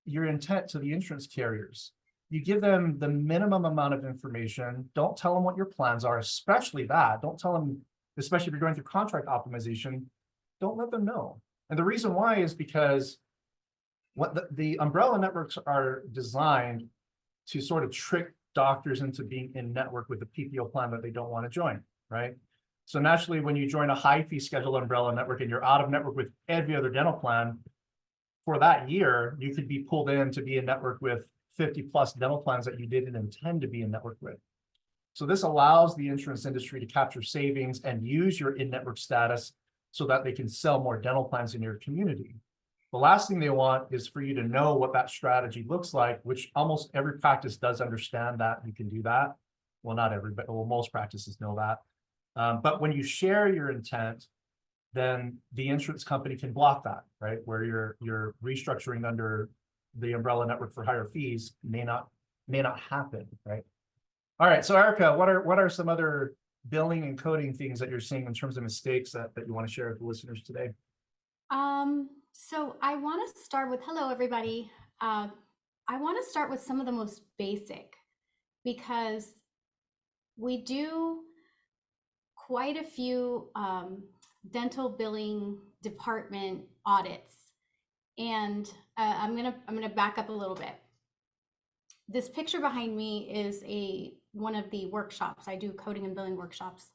your intent to the insurance carriers. You give them the minimum amount of information. Don't tell them what your plans are, especially that. Don't tell them, especially if you're going through contract optimization, don't let them know. And the reason why is because what the umbrella networks are designed to sort of trick doctors into being in network with a PPO plan that they don't want to join, right? So naturally, when you join a high fee schedule umbrella network and you're out of network with every other dental plan, for that year, you could be pulled in to be in network with 50 plus dental plans that you didn't intend to be in network with. So this allows the insurance industry to capture savings and use your in-network status so that they can sell more dental plans in your community. The last thing they want is for you to know what that strategy looks like, which almost every practice does understand that you can do that. Well, not everybody, well, most practices know that. But when you share your intent, then the insurance company can block that, right? Where you're restructuring under the umbrella network for higher fees may not happen, right? All right, so Erica, what are some other billing and coding things that you're seeing in terms of mistakes that you want to share with the listeners today? So I want to start with, hello, everybody. I want to start with some of the most basic, because we do quite a few dental billing department audits. And I'm gonna back up a little bit. This picture behind me is one of the workshops. I do coding and billing workshops.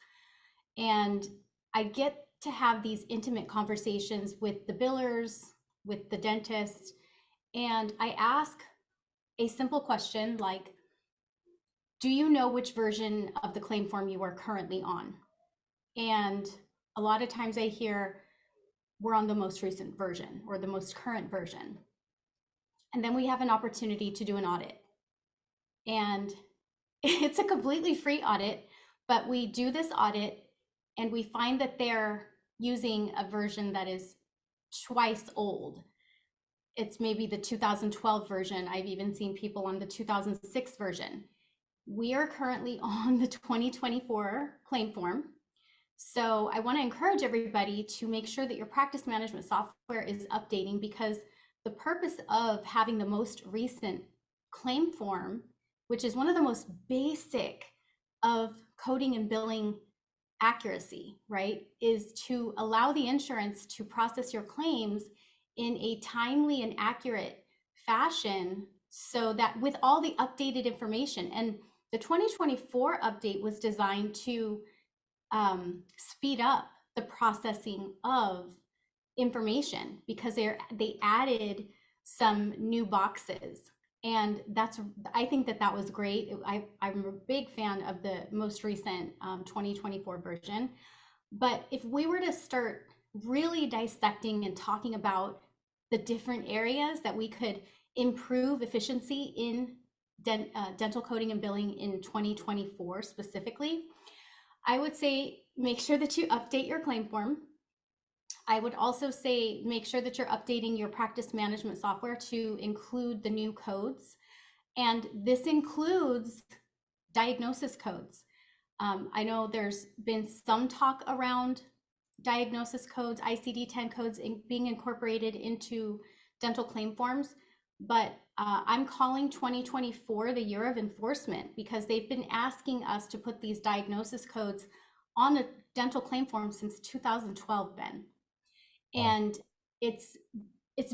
And I get to have these intimate conversations with the billers, with the dentist, and I ask a simple question like, do you know which version of the claim form you are currently on? And a lot of times I hear, we're on the most recent version or the most current version. And then we have an opportunity to do an audit. And it's a completely free audit, but we do this audit and we find that they're using a version that is twice old. It's maybe the 2012 version. I've even seen people on the 2006 version. We are currently on the 2024 claim form. So I want to encourage everybody to make sure that your practice management software is updating, because the purpose of having the most recent claim form, which is one of the most basic of coding and billing accuracy, right, is to allow the insurance to process your claims in a timely and accurate fashion, so that with all the updated information. And the 2024 update was designed to speed up the processing of information, because they added some new boxes. And I think that was great. I'm a big fan of the most recent 2024 version. But if we were to start really dissecting and talking about the different areas that we could improve efficiency in dental coding and billing in 2024 specifically, I would say make sure that you update your claim form. I would also say make sure that you're updating your practice management software to include the new codes. And this includes diagnosis codes. I know there's been some talk around diagnosis codes, ICD-10 codes being incorporated into dental claim forms, but I'm calling 2024 the year of enforcement, because they've been asking us to put these diagnosis codes on a dental claim form since 2012, Ben. And it's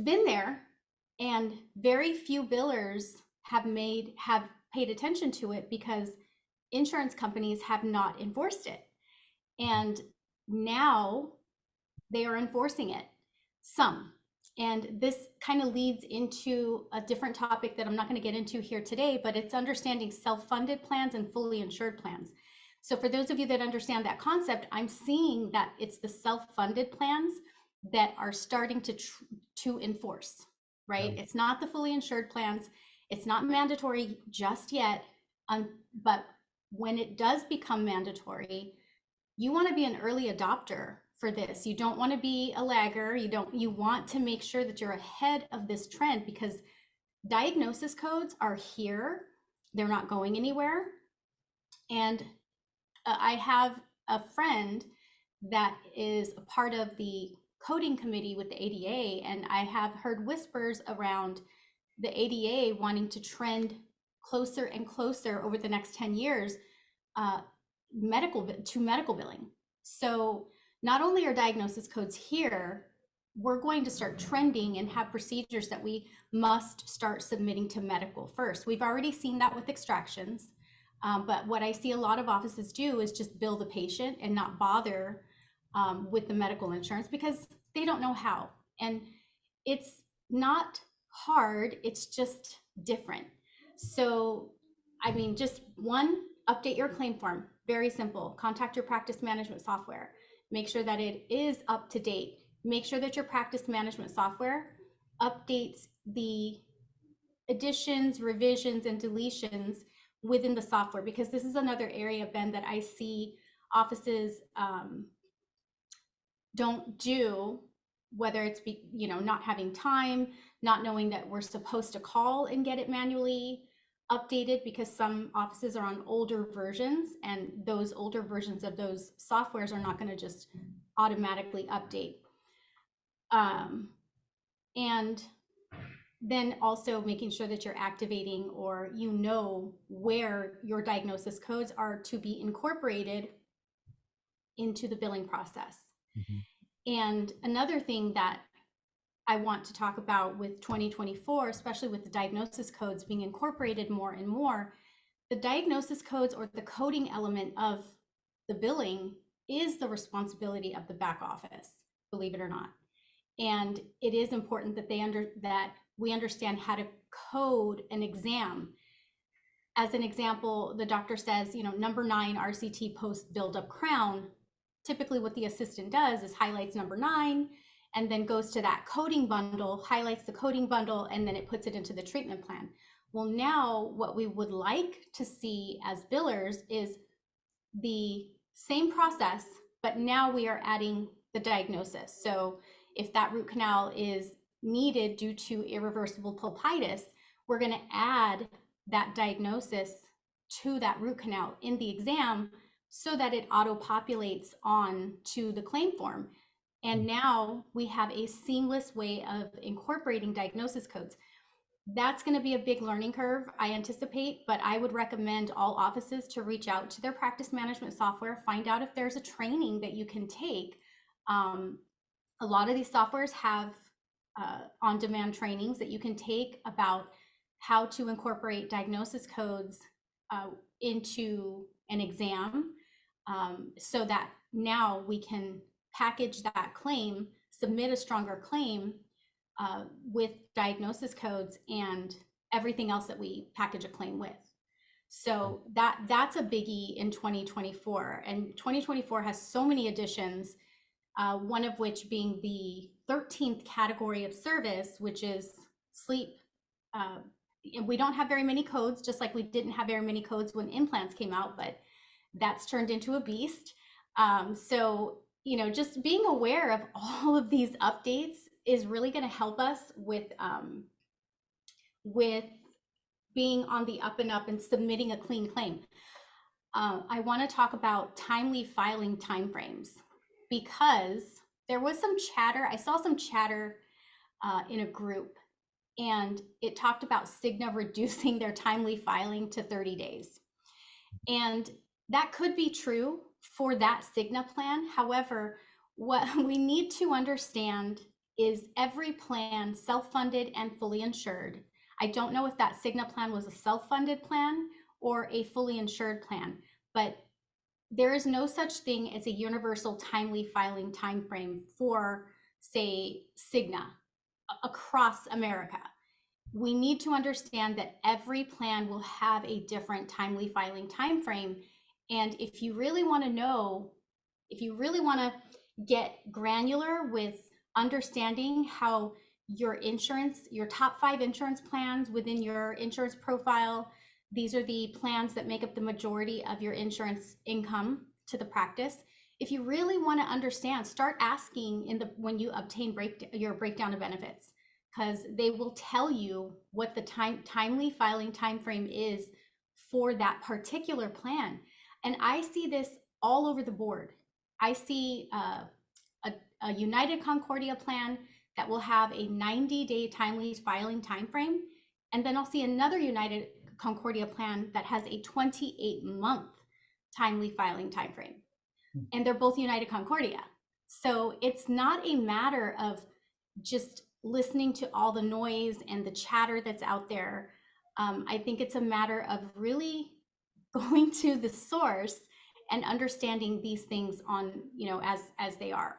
been there, and very few billers have paid attention to it, because insurance companies have not enforced it. And now they are enforcing it. Some. And this kind of leads into a different topic that I'm not going to get into here today, but it's understanding self-funded plans and fully insured plans. So for those of you that understand that concept, I'm seeing that it's the self-funded plans that are starting to enforce, right? It's not the fully insured plans. It's not mandatory just yet. But when it does become mandatory, you want to be an early adopter for this. You don't want to be a lagger. You want to make sure that you're ahead of this trend, because diagnosis codes are here. They're not going anywhere. And I have a friend that is a part of the coding committee with the ADA, and I have heard whispers around the ADA wanting to trend closer and closer over the next 10 years medical billing. So not only are diagnosis codes here, we're going to start trending and have procedures that we must start submitting to medical first. We've already seen that with extractions, but what I see a lot of offices do is just bill the patient and not bother with the medical insurance because they don't know how. And it's not hard, it's just different. So, I mean, just one, update your claim form. Very simple. Contact your practice management software. Make sure that it is up to date. Make sure that your practice management software updates the additions, revisions, and deletions within the software, because this is another area, Ben, that I see offices don't do, whether it's not having time, not knowing that we're supposed to call and get it manually updated, because some offices are on older versions, and those older versions of those softwares are not going to just automatically update. And then also making sure that you're activating, or where your diagnosis codes are to be incorporated into the billing process. And another thing that I want to talk about with 2024, especially with the diagnosis codes being incorporated more and more, the diagnosis codes, or the coding element of the billing, is the responsibility of the back office, believe it or not. And it is important that we understand how to code an exam. As an example, the doctor says, number 9 RCT post build-up crown. Typically what the assistant does is highlights number 9 and then goes to that coding bundle, highlights the coding bundle, and then it puts it into the treatment plan. Well, now what we would like to see as billers is the same process, but now we are adding the diagnosis. So if that root canal is needed due to irreversible pulpitis, we're going to add that diagnosis to that root canal in the exam so that it auto-populates on to the claim form. And now we have a seamless way of incorporating diagnosis codes. That's going to be a big learning curve, I anticipate, but I would recommend all offices to reach out to their practice management software, find out if there's a training that you can take. A lot of these softwares have on-demand trainings that you can take about how to incorporate diagnosis codes into an exam, so that now we can package that claim, submit a stronger claim with diagnosis codes and everything else that we package a claim with. So that's a biggie in 2024. And 2024 has so many additions, one of which being the 13th category of service, which is sleep. And we don't have very many codes, just like we didn't have very many codes when implants came out, but that's turned into a beast. So, just being aware of all of these updates is really going to help us with being on the up and up and submitting a clean claim. I want to talk about timely filing timeframes, because there was some chatter. I saw some chatter in a group, and it talked about Cigna reducing their timely filing to 30 days. And that could be true for that Cigna plan. However, what we need to understand is every plan, self-funded and fully insured. I don't know if that Cigna plan was a self-funded plan or a fully insured plan, but there is no such thing as a universal timely filing timeframe for, say, Cigna. across America. We need to understand that every plan will have a different timely filing timeframe. And if you really want to know, if you really want to get granular with understanding how your insurance, your top 5 insurance plans within your insurance profile, these are the plans that make up the majority of your insurance income to the practice. If you really want to understand, start asking when you obtain your breakdown of benefits, because they will tell you what the timely filing timeframe is for that particular plan. And I see this all over the board. I see a United Concordia plan that will have a 90-day timely filing timeframe, and then I'll see another United Concordia plan that has a 28-month timely filing timeframe, and they're both United Concordia. So it's not a matter of just listening to all the noise and the chatter that's out there. I think it's a matter of really going to the source and understanding these things on, as they are.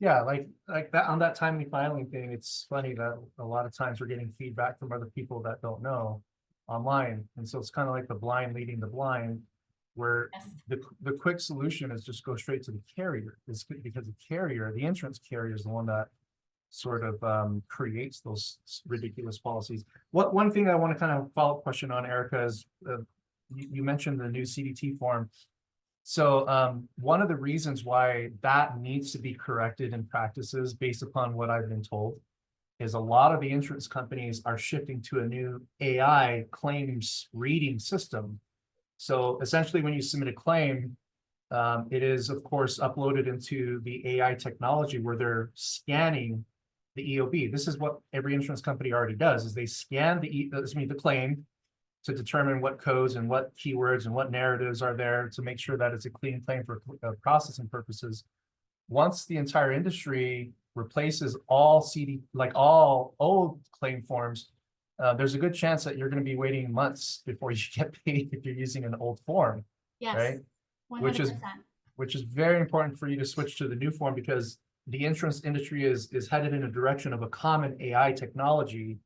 Yeah, like that on that timely filing thing, it's funny that a lot of times we're getting feedback from other people that don't know online. And so it's kind of like the blind leading the blind, where Yes. the quick solution is just go straight to the carrier. It's because the carrier, the insurance carrier, is the one that sort of creates those ridiculous policies. One thing I want to kind of follow-up question on, Erica, is you mentioned the new CDT form. So one of the reasons why that needs to be corrected in practices, based upon what I've been told, is a lot of the insurance companies are shifting to a new AI claims reading system. So essentially, when you submit a claim, it is, of course, uploaded into the AI technology where they're scanning the EOB. This is what every insurance company already does: is they scan the claim to determine what codes and what keywords and what narratives are there to make sure that it's a clean claim for processing purposes. Once the entire industry replaces all all old claim forms, there's a good chance that you're going to be waiting months before you get paid if you're using an old form. Yes, right? 100%. Which is very important for you to switch to the new form, because the insurance industry is headed in a direction of a common AI technology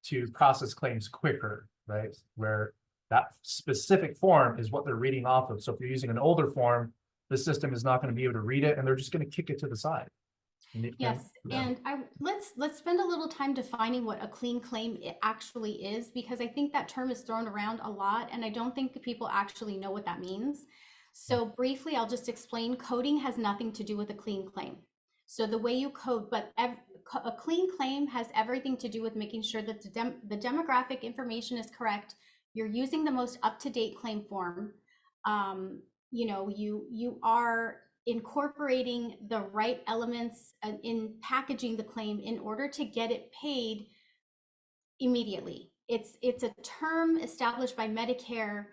to process claims quicker, right? Where that specific form is what they're reading off of. So if you're using an older form, the system is not going to be able to read it, and they're just going to kick it to the side. Yes, and let's spend a little time defining what a clean claim actually is, because I think that term is thrown around a lot, and I don't think people actually know what that means. So briefly, I'll just explain. Coding has nothing to do with a clean claim. So the way you code, but a clean claim has everything to do with making sure that the demographic information is correct. You're using the most up-to-date claim form. You are incorporating the right elements in packaging the claim in order to get it paid immediately. It's a term established by Medicare,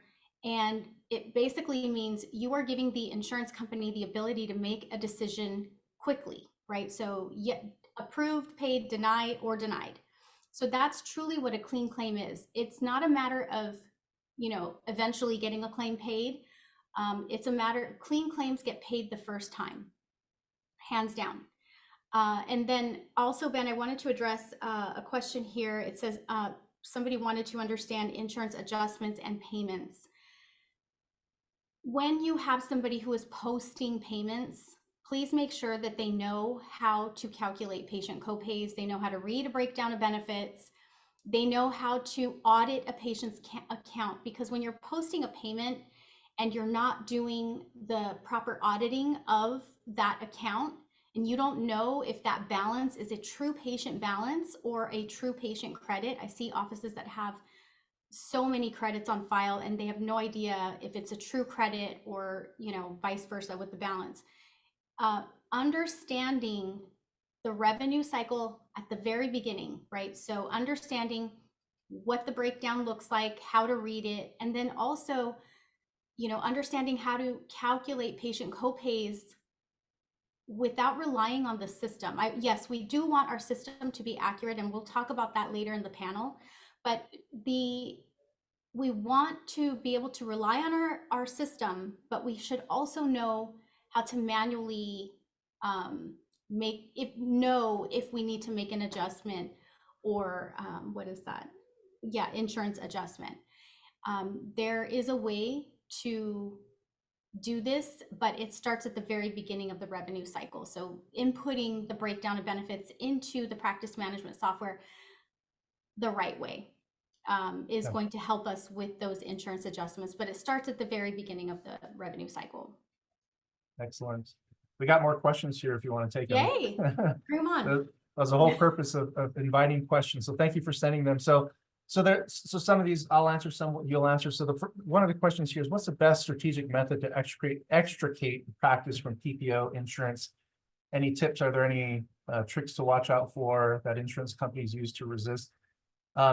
and it basically means you are giving the insurance company the ability to make a decision quickly, right? So approved, paid, denied, or denied. So that's truly what a clean claim is. It's not a matter of, eventually getting a claim paid. It's a matter, clean claims get paid the first time, hands down. And then also, Ben, I wanted to address a question here. It says somebody wanted to understand insurance adjustments and payments. When you have somebody who is posting payments, please make sure that they know how to calculate patient copays. They know how to read a breakdown of benefits. They know how to audit a patient's account, because when you're posting a payment and you're not doing the proper auditing of that account, and you don't know if that balance is a true patient balance or a true patient credit. I see offices that have so many credits on file and they have no idea if it's a true credit or, vice versa with the balance. Understanding the revenue cycle at the very beginning, right? So understanding what the breakdown looks like, how to read it, and then also, understanding how to calculate patient copays without relying on the system. Yes, we do want our system to be accurate, and we'll talk about that later in the panel, but we want to be able to rely on our system, but we should also know how to manually know if we need to make an adjustment or what is that? Yeah, insurance adjustment. There is a way to do this, but it starts at the very beginning of the revenue cycle. So inputting the breakdown of benefits into the practice management software the right way is Okay. going to help us with those insurance adjustments, but it starts at the very beginning of the revenue cycle. Excellent. We got more questions here if you want to take them. Yay, bring them on. That was the whole purpose of inviting questions. So thank you for sending them. So some of these I'll answer, some you'll answer. So one of the questions here is, what's the best strategic method to extricate practice from PPO insurance? Any tips? Are there any tricks to watch out for that insurance companies use to resist?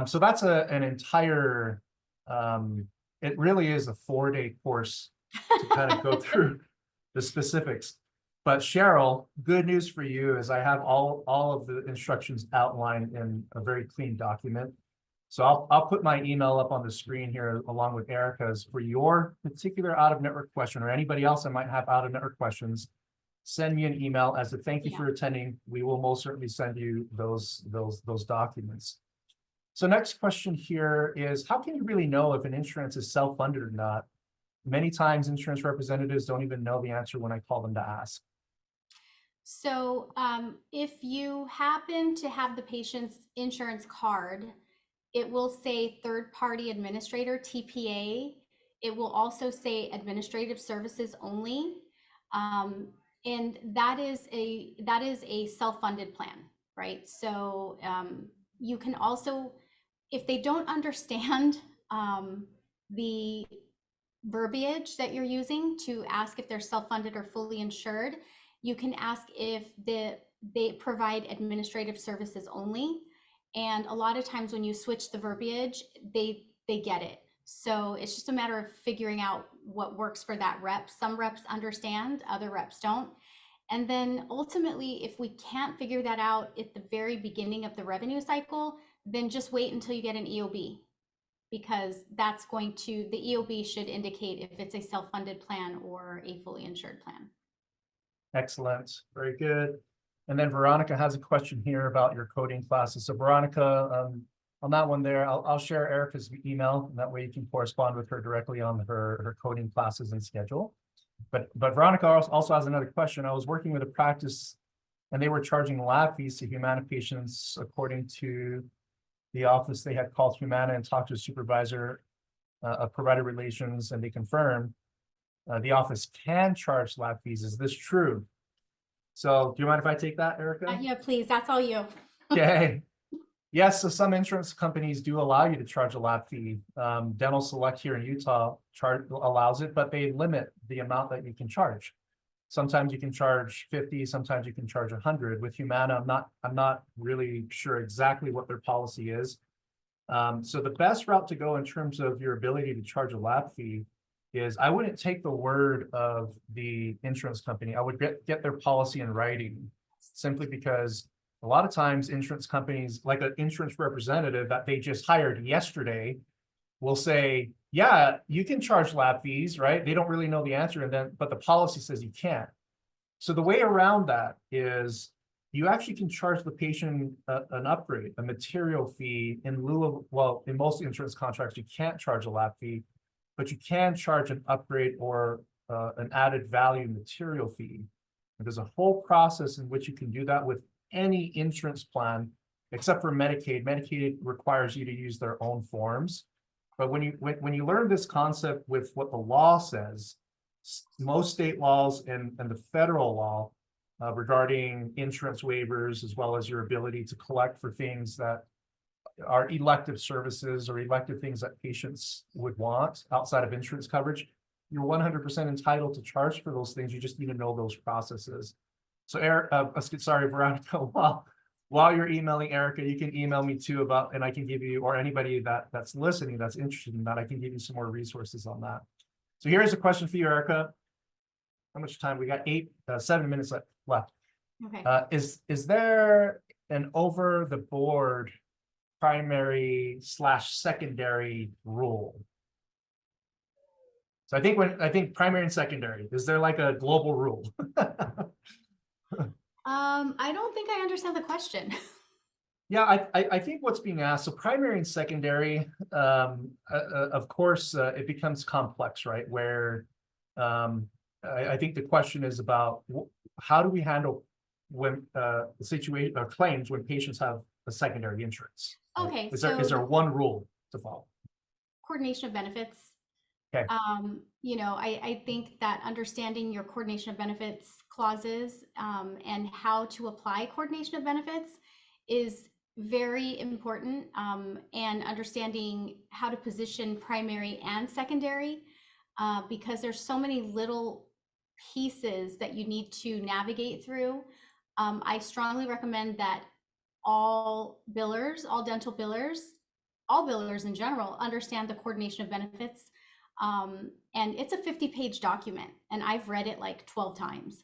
So that's an entire, it really is a 4-day course to kind of go through the specifics. But Cheryl, good news for you is I have all of the instructions outlined in a very clean document. So I'll put my email up on the screen here along with Erica's. For your particular out-of-network question, or anybody else that might have out-of-network questions, send me an email as a thank you for attending. We will most certainly send you those documents. So next question here is, how can you really know if an insurance is self-funded or not? Many times insurance representatives don't even know the answer when I call them to ask. So if you happen to have the patient's insurance card, it will say third-party administrator, TPA. It will also say administrative services only. And that is a self-funded plan, right? So you can also, if they don't understand the verbiage that you're using to ask if they're self-funded or fully insured, you can ask if they provide administrative services only. And a lot of times when you switch the verbiage, they get it. So it's just a matter of figuring out what works for that rep. Some reps understand, other reps don't. And then ultimately, if we can't figure that out at the very beginning of the revenue cycle, then just wait until you get an EOB, because that's going to, the EOB should indicate if it's a self-funded plan or a fully insured plan. Excellent, very good. And then Veronica has a question here about your coding classes. So Veronica, on that one there, I'll share Erica's email, and that way you can correspond with her directly on her coding classes and schedule. But Veronica also has another question. I was working with a practice and they were charging lab fees to Humana patients. According to the office, they had called Humana and talked to a supervisor of provider relations, and they confirmed the office can charge lab fees. Is this true? So do you mind if I take that, Erica? Yeah, please, that's all you. Okay. Yes, so some insurance companies do allow you to charge a lab fee. Dental Select here in Utah allows it, but they limit the amount that you can charge. Sometimes you can charge 50, sometimes you can charge 100. With Humana, I'm not really sure exactly what their policy is. So the best route to go in terms of your ability to charge a lab fee is, I wouldn't take the word of the insurance company. I would get their policy in writing, simply because a lot of times insurance companies, like an insurance representative that they just hired yesterday, will say, yeah, you can charge lab fees, right? They don't really know the answer, but the policy says you can't. So the way around that is, you actually can charge the patient an upgrade, a material fee in lieu of, well, in most insurance contracts, you can't charge a lab fee, but you can charge an upgrade or an added value material fee. And there's a whole process in which you can do that with any insurance plan, except for Medicaid. Medicaid requires you to use their own forms. But when you learn this concept with what the law says, most state laws and the federal law regarding insurance waivers, as well as your ability to collect for things that are elective services or elective things that patients would want outside of insurance coverage, you're 100% entitled to charge for those things. You just need to know those processes. So sorry, Veronica, while you're emailing Erica, you can email me too about, and I can give you, or anybody that's listening that's interested in that, I can give you some more resources on that. So here's a question for you, Erica. How much time? We got 7 minutes left. Okay. Is there an over the board primary / secondary rule? So I think primary and secondary, is there like a global rule? I don't think I understand the question. Yeah, I think what's being asked, so primary and secondary, of course, it becomes complex, right? Where I think the question is about how do we handle when the situation or claims when patients have a secondary insurance? Right? Okay, Is so there one rule to follow? coordination of benefits. Okay. I think that understanding your coordination of benefits clauses and how to apply coordination of benefits is very important, and understanding how to position primary and secondary, because there's so many little pieces that you need to navigate through. I strongly recommend that all billers, all dental billers, all billers in general understand the coordination of benefits. And it's a 50-page document, and I've read it like 12 times.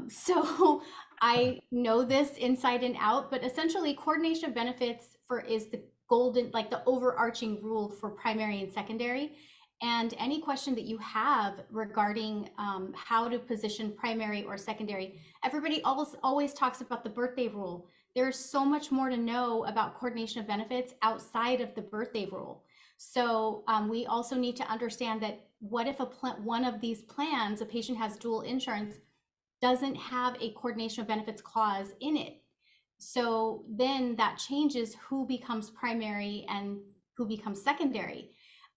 So I know this inside and out, but essentially coordination of benefits is the golden, like the overarching rule for primary and secondary. And any question that you have regarding how to position primary or secondary, everybody always talks about the birthday rule. There's so much more to know about coordination of benefits outside of the birthday rule. So we also need to understand that what if one of these plans, a patient has dual insurance, doesn't have a coordination of benefits clause in it. So then that changes who becomes primary and who becomes secondary.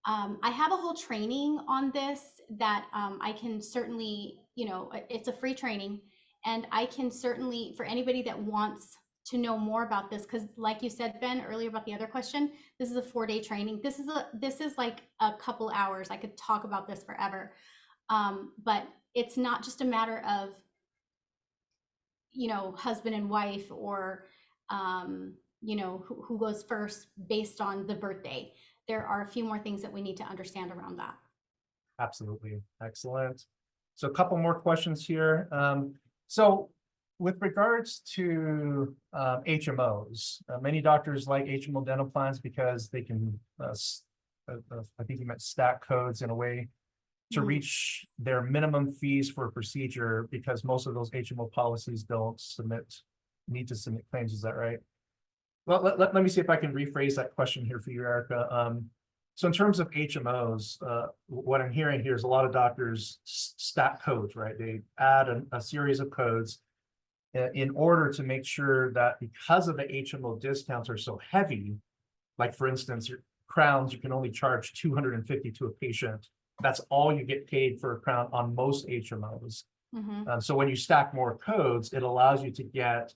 I have a whole training on this that I can certainly, it's a free training, and I can certainly, for anybody that wants to know more about this, because like you said, Ben, earlier about the other question, this is a 4-day training. This is like a couple hours. I could talk about this forever. But it's not just a matter of, husband and wife, or, who goes first based on the birthday. There are a few more things that we need to understand around that. Absolutely. Excellent. So a couple more questions here. So with regards to HMOs, many doctors like HMO dental plans because they can, I think you meant stack codes in a way to reach their minimum fees for a procedure, because most of those HMO policies don't need to submit claims. Is that right? Well, let me see if I can rephrase that question here for you, Erica. So in terms of HMOs, what I'm hearing here is a lot of doctors stack codes, right? They add a series of codes in order to make sure that because of the HMO discounts are so heavy, like for instance, your crowns, you can only charge $250 to a patient. That's all you get paid for a crown on most HMOs. So when you stack more codes, it allows you to get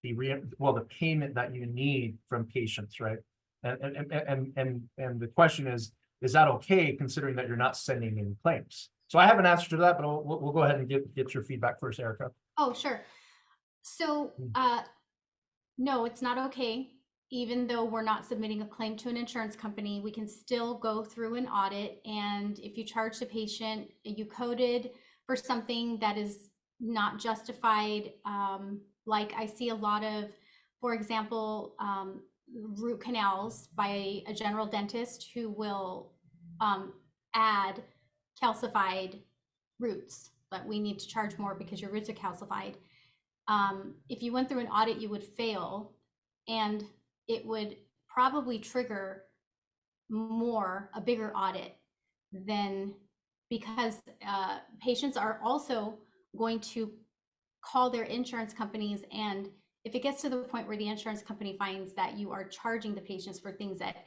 the payment that you need from patients, right? And the question is that okay, considering that you're not sending in claims? So I have an answer to that, but we'll go ahead and get your feedback first, Erica. Oh, sure. So no, it's not okay. Even though we're not submitting a claim to an insurance company, we can still go through an audit. And if you charge the patient, you coded for something that is not justified, like I see a lot of, for example, root canals by a general dentist who will add calcified roots, but we need to charge more because your roots are calcified. If you went through an audit, you would fail, and it would probably trigger a bigger audit than, because patients are also going to call their insurance companies, and if it gets to the point where the insurance company finds that you are charging the patients for things that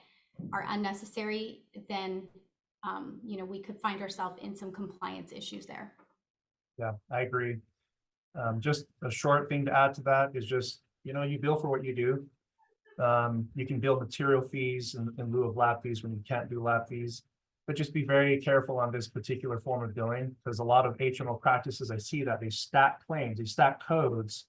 are unnecessary, then we could find ourselves in some compliance issues there. Yeah, I agree. Just a short thing to add to that is just, you bill for what you do. You can bill material fees in lieu of lab fees when you can't do lab fees, but just be very careful on this particular form of billing, because a lot of HMO practices, I see that they stack claims, they stack codes,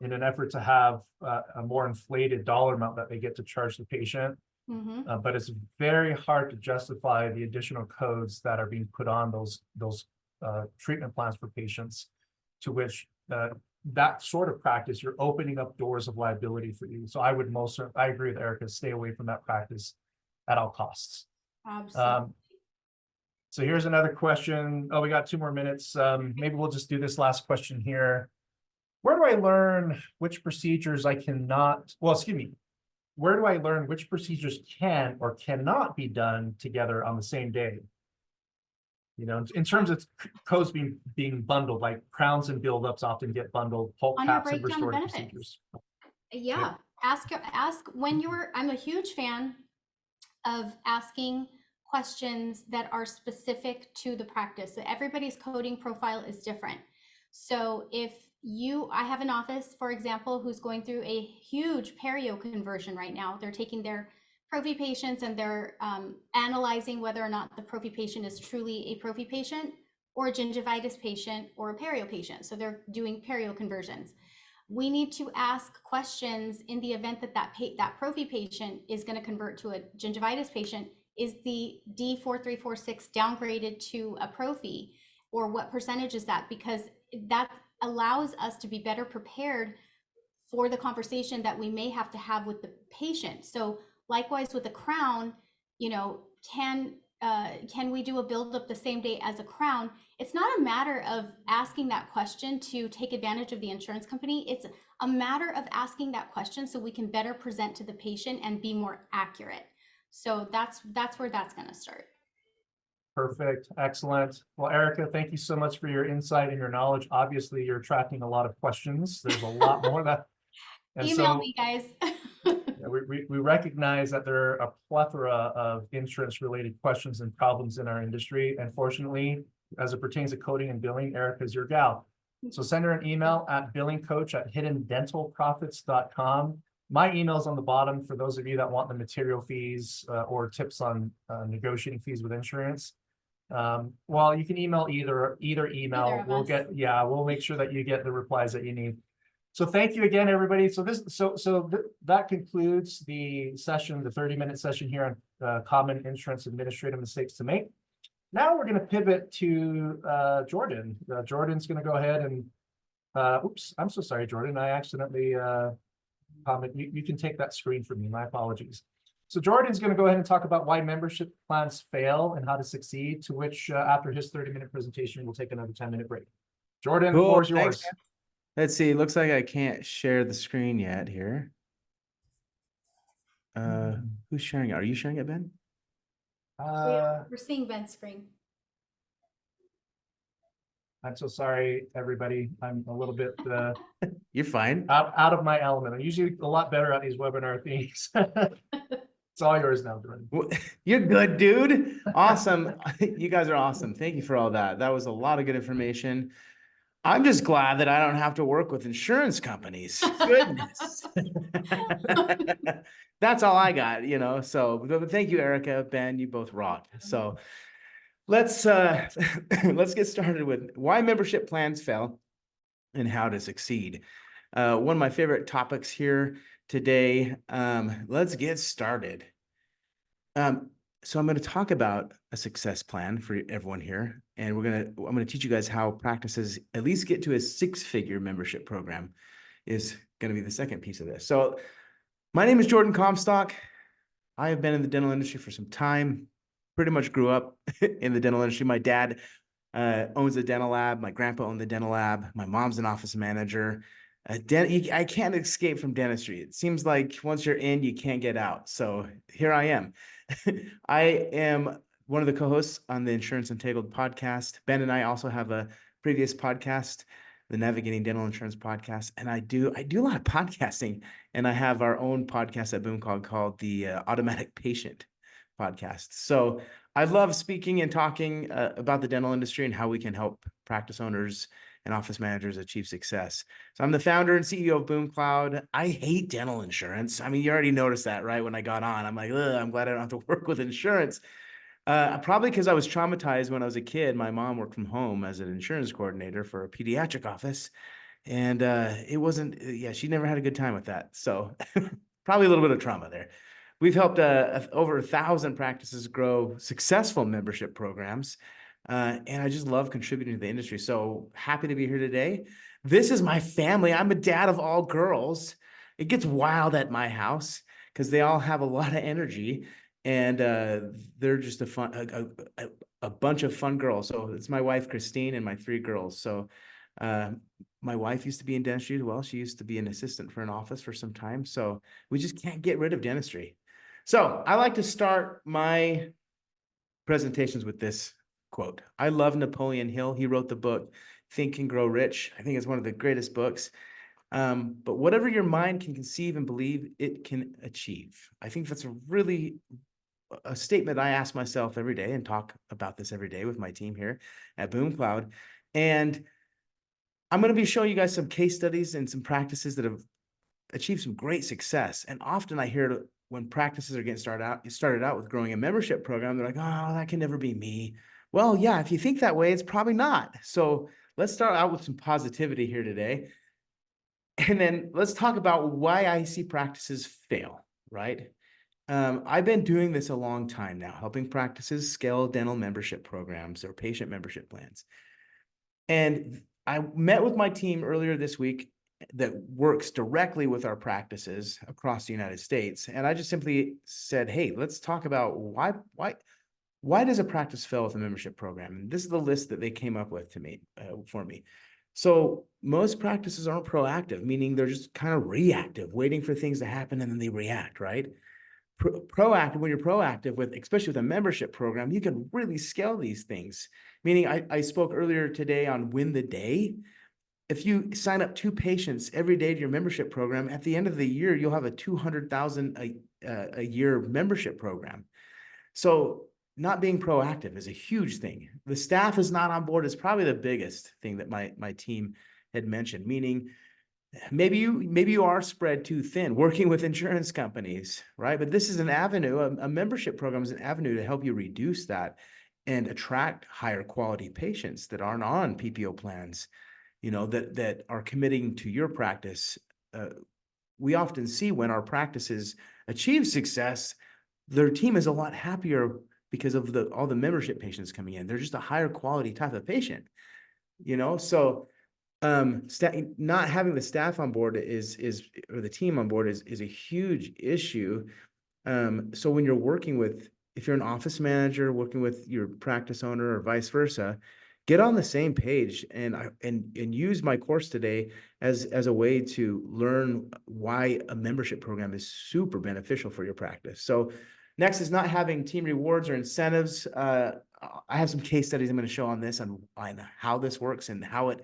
in an effort to have a more inflated dollar amount that they get to charge the patient. But it's very hard to justify the additional codes that are being put on those treatment plans for patients, to which that sort of practice, you're opening up doors of liability for you. So I agree with Erica, stay away from that practice at all costs. Absolutely. So here's another question. Oh, we got 2 more minutes. Maybe we'll just do this last question here. Where do I learn which procedures I cannot, well, excuse me, where do I learn which procedures can or cannot be done together on the same day? You know, in terms of codes being bundled, like crowns and buildups often get bundled, pulp On your caps and breakdown of restorative benefits. procedures. Yeah, ask when you're, I'm a huge fan of asking questions that are specific to the practice. Everybody's coding profile is different. So if I have an office, for example, who's going through a huge perio conversion right now. They're taking their prophy patients and they're analyzing whether or not the prophy patient is truly a prophy patient or a gingivitis patient or a perio patient. So they're doing perio conversions. We need to ask questions in the event that that prophy patient is going to convert to a gingivitis patient. Is the D4346 downgraded to a prophy, or what percentage is that? Because that allows us to be better prepared for the conversation that we may have to have with the patient. So likewise with the crown, you know, can we do a buildup the same day as a crown? It's not a matter of asking that question to take advantage of the insurance company. It's a matter of asking that question so we can better present to the patient and be more accurate. So that's where that's going to start. Perfect. Excellent. Well, Erica, thank you so much for your insight and your knowledge. Obviously, you're attracting a lot of questions. There's a lot more of that. And Email me, guys. we recognize that there are a plethora of insurance-related questions and problems in our industry. And fortunately, as it pertains to coding and billing, Erica's your gal. So send her an email at billingcoach@hiddendentalprofits.com. My email's on the bottom for those of you that want the material fees or tips on negotiating fees with insurance. Well, you can email either email. We'll make sure that you get the replies that you need. So thank you again, everybody. So that concludes the session, the 30-minute session here on common insurance administrative mistakes to make. Now we're going to pivot to Jordan. Jordan's going to go ahead and, oops, I'm so sorry, Jordan. I accidentally comment. You can take that screen from me. My apologies. So Jordan's going to go ahead and talk about why membership plans fail and how to succeed, to which after his 30-minute presentation, we'll take another 10-minute break. Jordan, the floor is yours. Thanks. Let's see. It looks like I can't share the screen yet here. Who's sharing it? Are you sharing it, Ben? We're seeing Ben's screen. I'm so sorry, everybody. I'm a little bit You're fine. out of my element. I'm usually a lot better at these webinar things. It's all yours now, Jordan. You're good, dude. Awesome. You guys are awesome. Thank you for all that. That was a lot of good information. I'm just glad that I don't have to work with insurance companies. Goodness. That's all I got, you know. So but thank you, Erica, Ben, you both rock. So let's get started with why membership plans fail and how to succeed. One of my favorite topics here today. Let's get started. So I'm going to talk about a success plan for everyone here, and I'm going to teach you guys how practices at least get to a 6-figure membership program is going to be the second piece of this. So my name is Jordan Comstock. I have been in the dental industry for some time, pretty much grew up in the dental industry. My dad owns a dental lab. My grandpa owned the dental lab. My mom's an office manager. I can't escape from dentistry. It seems like once you're in, you can't get out. So here I am. I am one of the co-hosts on the Insurance Untangled podcast. Ben and I also have a previous podcast, the Navigating Dental Insurance podcast. And I do a lot of podcasting, and I have our own podcast at BoomCog called the Automatic Patient podcast. So I love speaking and talking about the dental industry and how we can help practice owners and office managers achieve success. So I'm the founder and CEO of BoomCloud. I hate dental insurance. I mean, you already noticed that, right? When I got on, I'm like, I'm glad I don't have to work with insurance. Probably because I was traumatized when I was a kid. My mom worked from home as an insurance coordinator for a pediatric office. And it wasn't, she never had a good time with that. So probably a little bit of trauma there. We've helped over 1,000 practices grow successful membership programs. And I just love contributing to the industry. So happy to be here today. This is my family. I'm a dad of all girls. It gets wild at my house because they all have a lot of energy, and they're just a bunch of fun girls. So it's my wife, Christine, and my 3 girls. So My wife used to be in dentistry as well. She used to be an assistant for an office for some time. So we just can't get rid of dentistry. So I like to start my presentations with this quote. I love Napoleon Hill. He wrote the book Think and Grow Rich. I think it's one of the greatest books. But whatever your mind can conceive and believe, it can achieve. I think that's a statement I ask myself every day and talk about this every day with my team here at Boom Cloud. And I'm going to be showing you guys some case studies and some practices that have achieved some great success. And often I hear when practices are getting started out with growing a membership program, they're like, oh, that can never be me. Well, yeah, if you think that way, it's probably not. So let's start out with some positivity here today. And then let's talk about why I see practices fail, right? I've been doing this a long time now, helping practices scale dental membership programs or patient membership plans. And I met with my team earlier this week that works directly with our practices across the United States. And I just simply said, hey, let's talk about why does a practice fail with a membership program? And this is the list that they came up with for me. So most practices aren't proactive, meaning they're just kind of reactive, waiting for things to happen and then they react, right? Proactive, when you're proactive with, especially with a membership program, you can really scale these things. Meaning I spoke earlier today on win the day. If you sign up 2 patients every day to your membership program, at the end of the year, you'll have a $200,000 a year membership program. So not being proactive is a huge thing. The staff is not on board is probably the biggest thing that my team had mentioned, meaning maybe you are spread too thin working with insurance companies, right? But this is an avenue, a membership program is an avenue to help you reduce that and attract higher quality patients that aren't on PPO plans, that are committing to your practice. We often see when our practices achieve success, their team is a lot happier because of all the membership patients coming in. They're just a higher quality type of patient, so not having the staff on board or the team on board is a huge issue. So when you're if you're an office manager working with your practice owner or vice versa, get on the same page and use my course today as a way to learn why a membership program is super beneficial for your practice. So next is not having team rewards or incentives. I have some case studies I'm going to show on this on how this works and how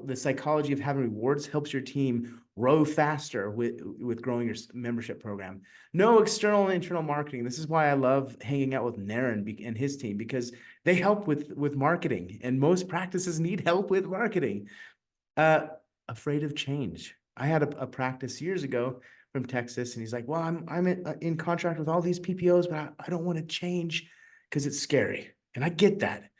the psychology of having rewards helps your team grow faster with growing your membership program. No external and internal marketing. This is why I love hanging out with Naren and his team, because they help with marketing, and most practices need help with marketing. Afraid of change. I had a practice years ago from Texas, and he's like, well, I'm in contract with all these PPOs, but I don't want to change because it's scary. And I get that.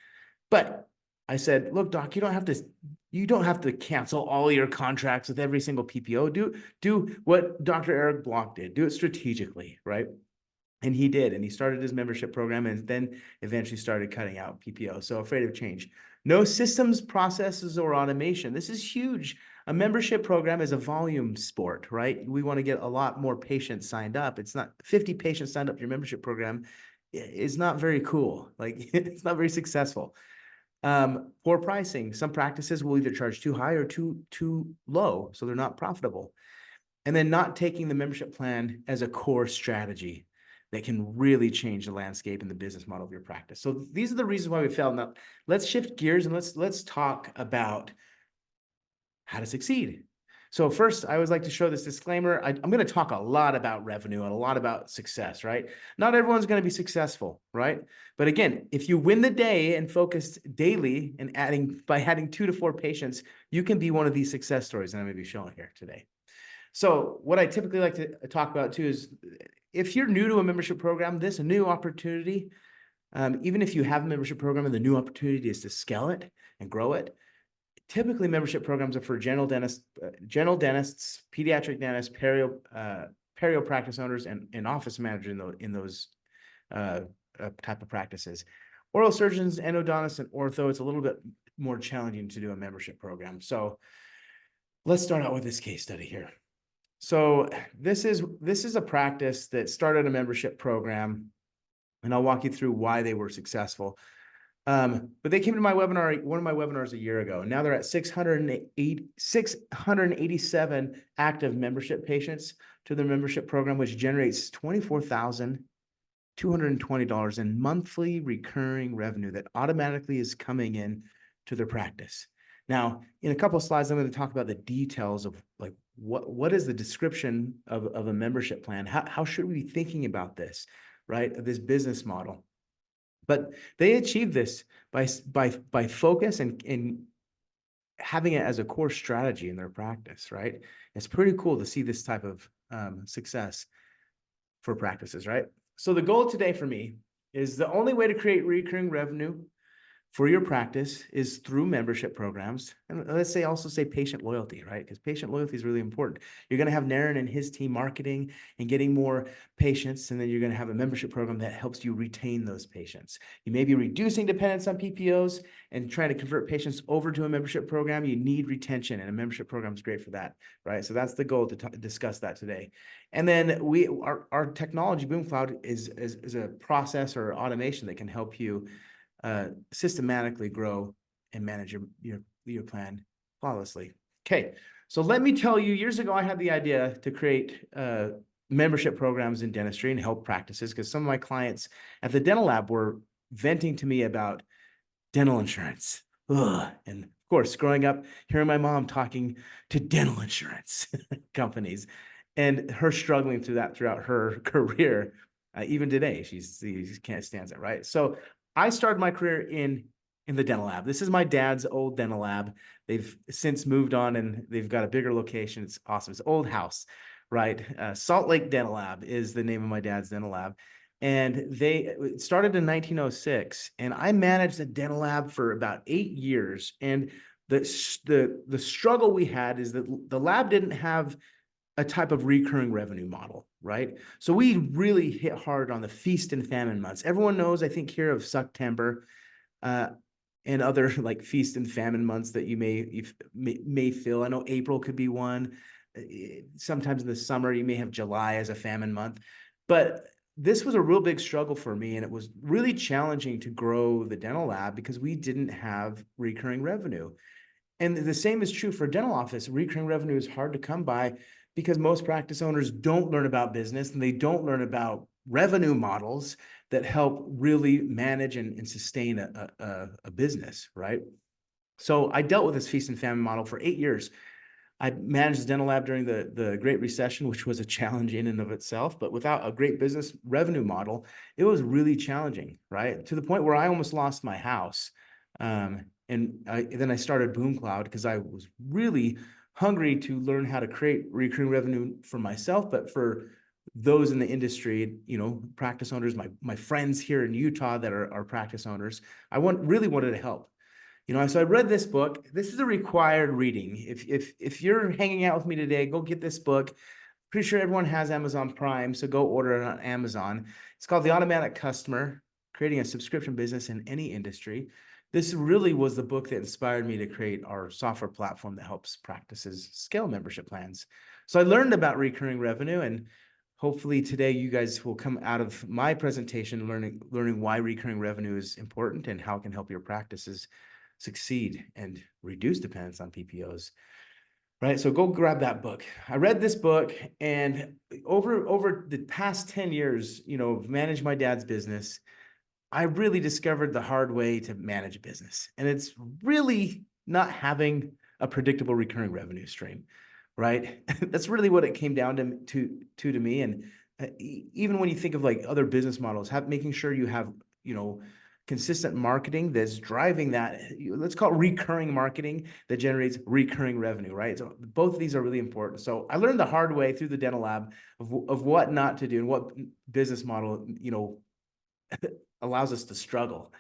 But I said, look, doc, you don't have to cancel all your contracts with every single PPO. Do what Dr. Eric Block did. Do it strategically, right? And he did, and he started his membership program and then eventually started cutting out PPO. So afraid of change. No systems, processes, or automation. This is huge. A membership program is a volume sport, right? We want to get a lot more patients signed up. It's not 50 patients signed up to your membership program. It's not very cool. Like it's not very successful. Poor pricing. Some practices will either charge too high or too low, so they're not profitable. And then not taking the membership plan as a core strategy that can really change the landscape and the business model of your practice. So these are the reasons why we failed. Now, let's shift gears and let's talk about how to succeed. So first, I always like to show this disclaimer. I'm going to talk a lot about revenue and a lot about success, right? Not everyone's going to be successful, right? But again, if you win the day and focus daily and by adding 2 to 4 patients, you can be one of these success stories that I'm going to be showing here today. So what I typically like to talk about too is if you're new to a membership program, this new opportunity, even if you have a membership program and the new opportunity is to scale it and grow it, typically membership programs are for general dentists, pediatric dentists, perio practice owners, and office managers in those type of practices. Oral surgeons, endodontists, and ortho, it's a little bit more challenging to do a membership program. So let's start out with this case study here. So this is a practice that started a membership program, and I'll walk you through why they were successful. But they came to my webinar, one of my webinars a year ago, and now they're at 687 active membership patients to their membership program, which generates $24,220 in monthly recurring revenue that automatically is coming in to their practice. Now, in a couple of slides, I'm going to talk about the details of like what is the description of a membership plan? How should we be thinking about this, right? This business model. But they achieve this by focus and having it as a core strategy in their practice, right? It's pretty cool to see this type of success for practices, right? So the goal today for me is the only way to create recurring revenue for your practice is through membership programs. And let's say also say patient loyalty, right? Because patient loyalty is really important. You're going to have Naren and his team marketing and getting more patients, and then you're going to have a membership program that helps you retain those patients. You may be reducing dependence on PPOs and trying to convert patients over to a membership program. You need retention, and a membership program is great for that, right? So that's the goal to discuss that today. And then our technology, Boom Cloud, is a process or automation that can help you systematically grow and manage your plan flawlessly. Okay, so let me tell you, years ago, I had the idea to create membership programs in dentistry and help practices because some of my clients at the dental lab were venting to me about dental insurance. Ugh. And of course, growing up, hearing my mom talking to dental insurance companies and her struggling through that throughout her career. Even today, she can't stand it, right? So I started my career in the dental lab. This is my dad's old dental lab. They've since moved on and they've got a bigger location. It's awesome. It's an old house, right? Salt Lake Dental Lab is the name of my dad's dental lab. And it started in 1906. And I managed the dental lab for about 8 years. And the struggle we had is that the lab didn't have a type of recurring revenue model, right? So we really hit hard on the feast and famine months. Everyone knows, I think, here of September and other like feast and famine months that you may feel. I know April could be one. Sometimes in the summer, you may have July as a famine month. But this was a real big struggle for me, and it was really challenging to grow the dental lab because we didn't have recurring revenue. And the same is true for dental office. Recurring revenue is hard to come by because most practice owners don't learn about business and they don't learn about revenue models that help really manage and sustain a business, right? So I dealt with this feast and famine model for 8 years. I managed the dental lab during the Great Recession, which was a challenge in and of itself, but without a great business revenue model, it was really challenging, right? To the point where I almost lost my house. And then I started Boom Cloud because I was really hungry to learn how to create recurring revenue for myself, but for those in the industry, practice owners, my friends here in Utah that are practice owners. I really wanted to help. So I read this book. This is a required reading. If you're hanging out with me today, go get this book. Pretty sure everyone has Amazon Prime, so go order it on Amazon. It's called The Automatic Customer: Creating a Subscription Business in Any Industry. This really was the book that inspired me to create our software platform that helps practices scale membership plans. So I learned about recurring revenue, and hopefully today you guys will come out of my presentation learning why recurring revenue is important and how it can help your practices succeed and reduce dependence on PPOs. Right, so go grab that book. I read this book, and over the past 10 years, managed my dad's business. I really discovered the hard way to manage a business, and it's really not having a predictable recurring revenue stream, right? That's really what it came down to me. And even when you think of like other business models, making sure you have consistent marketing that's driving that, let's call it recurring marketing that generates recurring revenue, right? So both of these are really important. So I learned the hard way through the dental lab of what not to do and what business model allows us to struggle.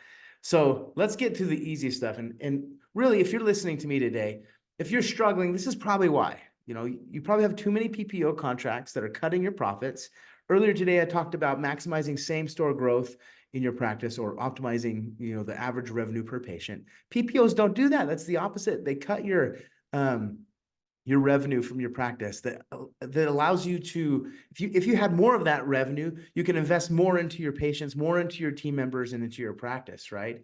So let's get to the easy stuff. And really, if you're listening to me today, if you're struggling, this is probably why. You probably have too many PPO contracts that are cutting your profits. Earlier today, I talked about maximizing same-store growth in your practice or optimizing, the average revenue per patient. PPOs don't do that. That's the opposite. They cut your revenue from your practice that allows you to, if you had more of that revenue, you can invest more into your patients, more into your team members, and into your practice, right?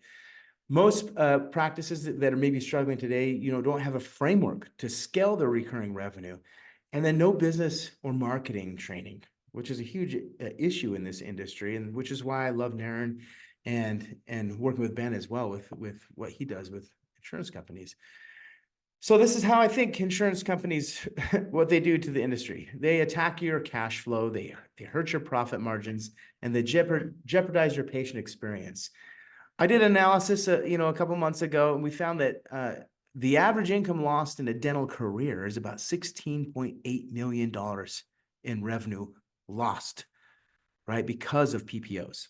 Most practices that are maybe struggling today, you know, don't have a framework to scale their recurring revenue, and then no business or marketing training, which is a huge issue in this industry, and which is why I love Naren and working with Ben as well with what he does with insurance companies. So this is how I think insurance companies, what they do to the industry. They attack your cash flow, they hurt your profit margins, and they jeopardize your patient experience. I did analysis, you know, a couple months ago, and we found that the average income lost in a dental career is about $16.8 million in revenue lost, right, because of PPOs.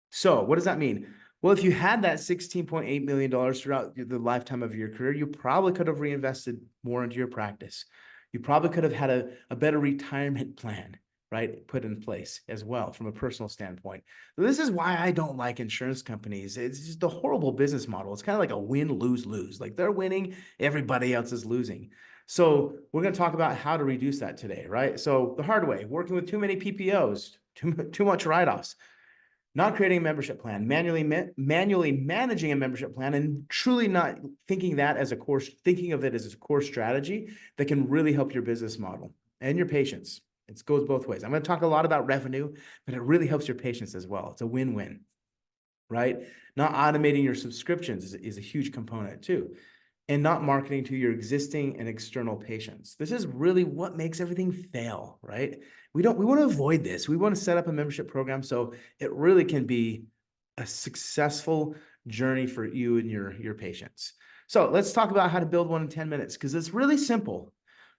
So what does that mean? Well, if you had that $16.8 million throughout the lifetime of your career, you probably could have reinvested more into your practice. You probably could have had a better retirement plan, right, put in place as well from a personal standpoint. So this is why I don't like insurance companies. It's just a horrible business model. It's kind of like a win, lose, lose. Like they're winning, everybody else is losing. So we're going to talk about how to reduce that today, right? So the hard way, working with too many PPOs, too much write-offs, not creating a membership plan, manually managing a membership plan, and truly not thinking that as a core, thinking of it as a core strategy that can really help your business model and your patients. It goes both ways. I'm going to talk a lot about revenue, but it really helps your patients as well. It's a win-win, right? Not automating your subscriptions is a huge component too. And not marketing to your existing and external patients. This is really what makes everything fail, right? We want to avoid this. We want to set up a membership program so it really can be a successful journey for you and your patients. So let's talk about how to build one in 10 minutes, because it's really simple,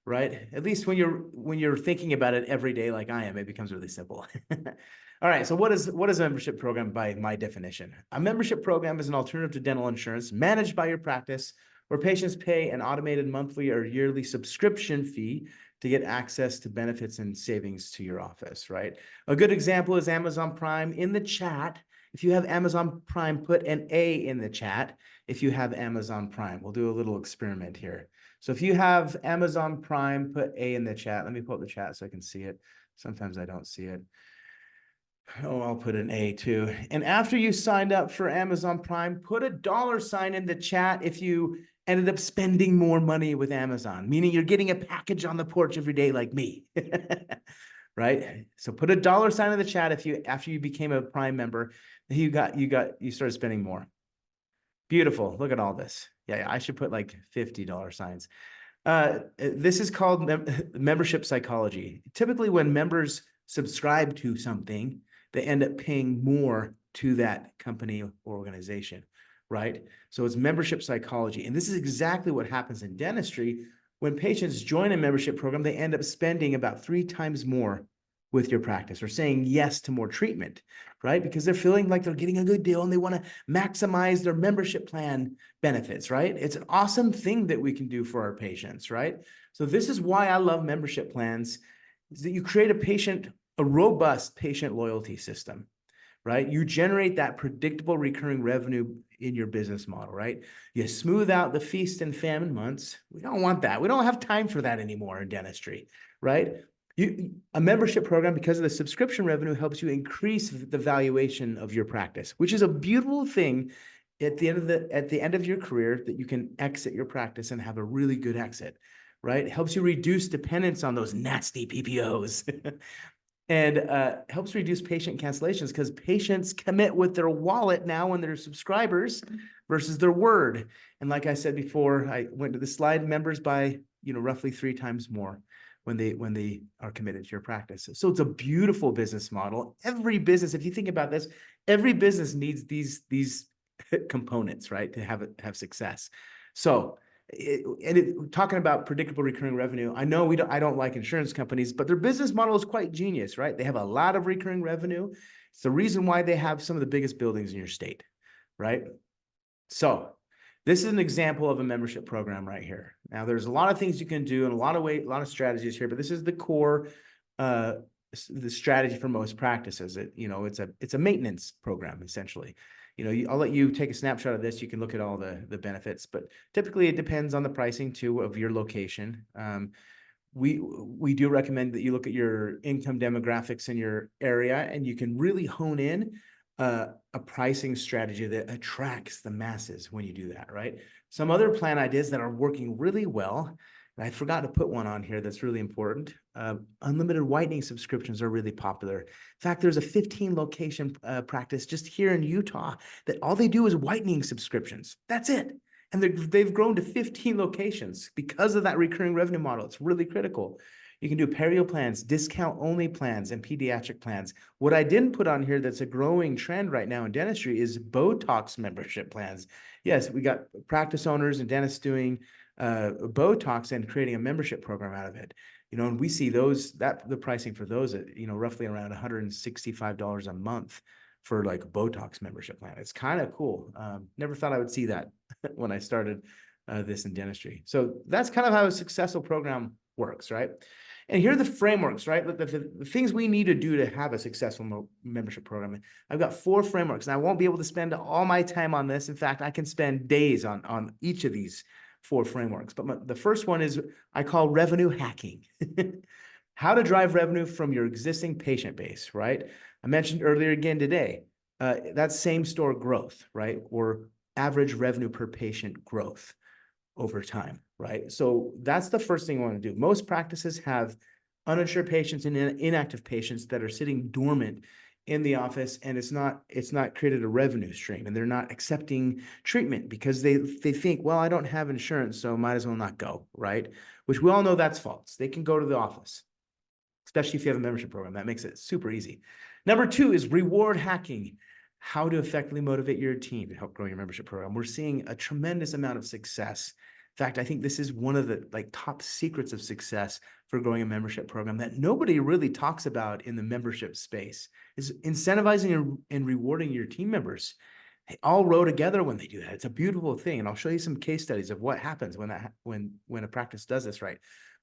right? At least when you're thinking about it every day like I am, it becomes really simple. All right, so what is a membership program by my definition? A membership program is an alternative to dental insurance managed by your practice, where patients pay an automated monthly or yearly subscription fee to get access to benefits and savings to your office, right? A good example is Amazon Prime. In the chat, if you have Amazon Prime, put an A in the chat if you have Amazon Prime. We'll do a little experiment here. So if you have Amazon Prime, put A in the chat. Let me pull up the chat so I can see it. Sometimes I don't see it. Oh, I'll put an A too. And after you signed up for Amazon Prime, put a $ in the chat if you ended up spending more money with Amazon, meaning you're getting a package on the porch every day like me, right? So put a $ in the chat if after you became a Prime member, you started spending more. Beautiful. Look at all this. Yeah, I should put like $50 signs. This is called membership psychology. Typically, when members subscribe to something, they end up paying more to that company or organization, right? So it's membership psychology. And this is exactly what happens in dentistry. When patients join a membership program, they end up spending about 3 times more with your practice or saying yes to more treatment, right? Because they're feeling like they're getting a good deal and they want to maximize their membership plan benefits, right? It's an awesome thing that we can do for our patients, right? So this is why I love membership plans, is that you create a robust patient loyalty system, right? You generate that predictable recurring revenue in your business model, right? You smooth out the feast and famine months. We don't want that. We don't have time for that anymore in dentistry, right? A membership program, because of the subscription revenue, helps you increase the valuation of your practice, which is a beautiful thing at the end of your career, that you can exit your practice and have a really good exit, right? It helps you reduce dependence on those nasty PPOs. And helps reduce patient cancellations, because patients commit with their wallet now when they're subscribers versus their word. And like I said before, I went to the slide, members buy, roughly 3 times more when they are committed to your practice. So it's a beautiful business model. Every business, if you think about this, every business needs these components, right, to have success. So talking about predictable recurring revenue, I know I don't like insurance companies, but their business model is quite genius, right? They have a lot of recurring revenue. It's the reason why they have some of the biggest buildings in your state, right? So this is an example of a membership program right here. Now, there's a lot of things you can do and a lot of strategies here, but this is the core, the strategy for most practices. It's a maintenance program essentially. I'll let you take a snapshot of this. You can look at all the benefits, but typically it depends on the pricing too of your location. We do recommend that you look at your income demographics in your area, and you can really hone in a pricing strategy that attracts the masses when you do that, right? Some other plan ideas that are working really well, and I forgot to put one on here that's really important. Unlimited whitening subscriptions are really popular. In fact, there's a 15 location practice just here in Utah that all they do is whitening subscriptions. That's it. And they've grown to 15 locations because of that recurring revenue model. It's really critical. You can do perio plans, discount only plans, and pediatric plans. What I didn't put on here that's a growing trend right now in dentistry is Botox membership plans. Yes, we got practice owners and dentists doing Botox and creating a membership program out of it. You know, and we see the pricing for those at, you know, roughly around $165 a month for like a Botox membership plan. It's kind of cool. Never thought I would see that when I started this in dentistry. So that's kind of how a successful program works, right? And here are the frameworks, right? The things we need to do to have a successful membership program. I've got 4 frameworks, and I won't be able to spend all my time on this. In fact, I can spend days on each of these 4 frameworks. But the first one is I call revenue hacking. How to drive revenue from your existing patient base, right? I mentioned earlier again today, that's same store growth, right? Or average revenue per patient growth over time, right? So that's the first thing I want to do. Most practices have uninsured patients and inactive patients that are sitting dormant in the office, and it's not created a revenue stream, and they're not accepting treatment because they think, well, I don't have insurance, so might as well not go, right? Which we all know that's false. They can go to the office, especially if you have a membership program. That makes it super easy. Number 2 is reward hacking. How to effectively motivate your team to help grow your membership program. We're seeing a tremendous amount of success. In fact, I think this is one of the top secrets of success for growing a membership program that nobody really talks about in the membership space is incentivizing and rewarding your team members. They all row together when they do that. It's a beautiful thing. And I'll show you some case studies of what happens when a practice does this right.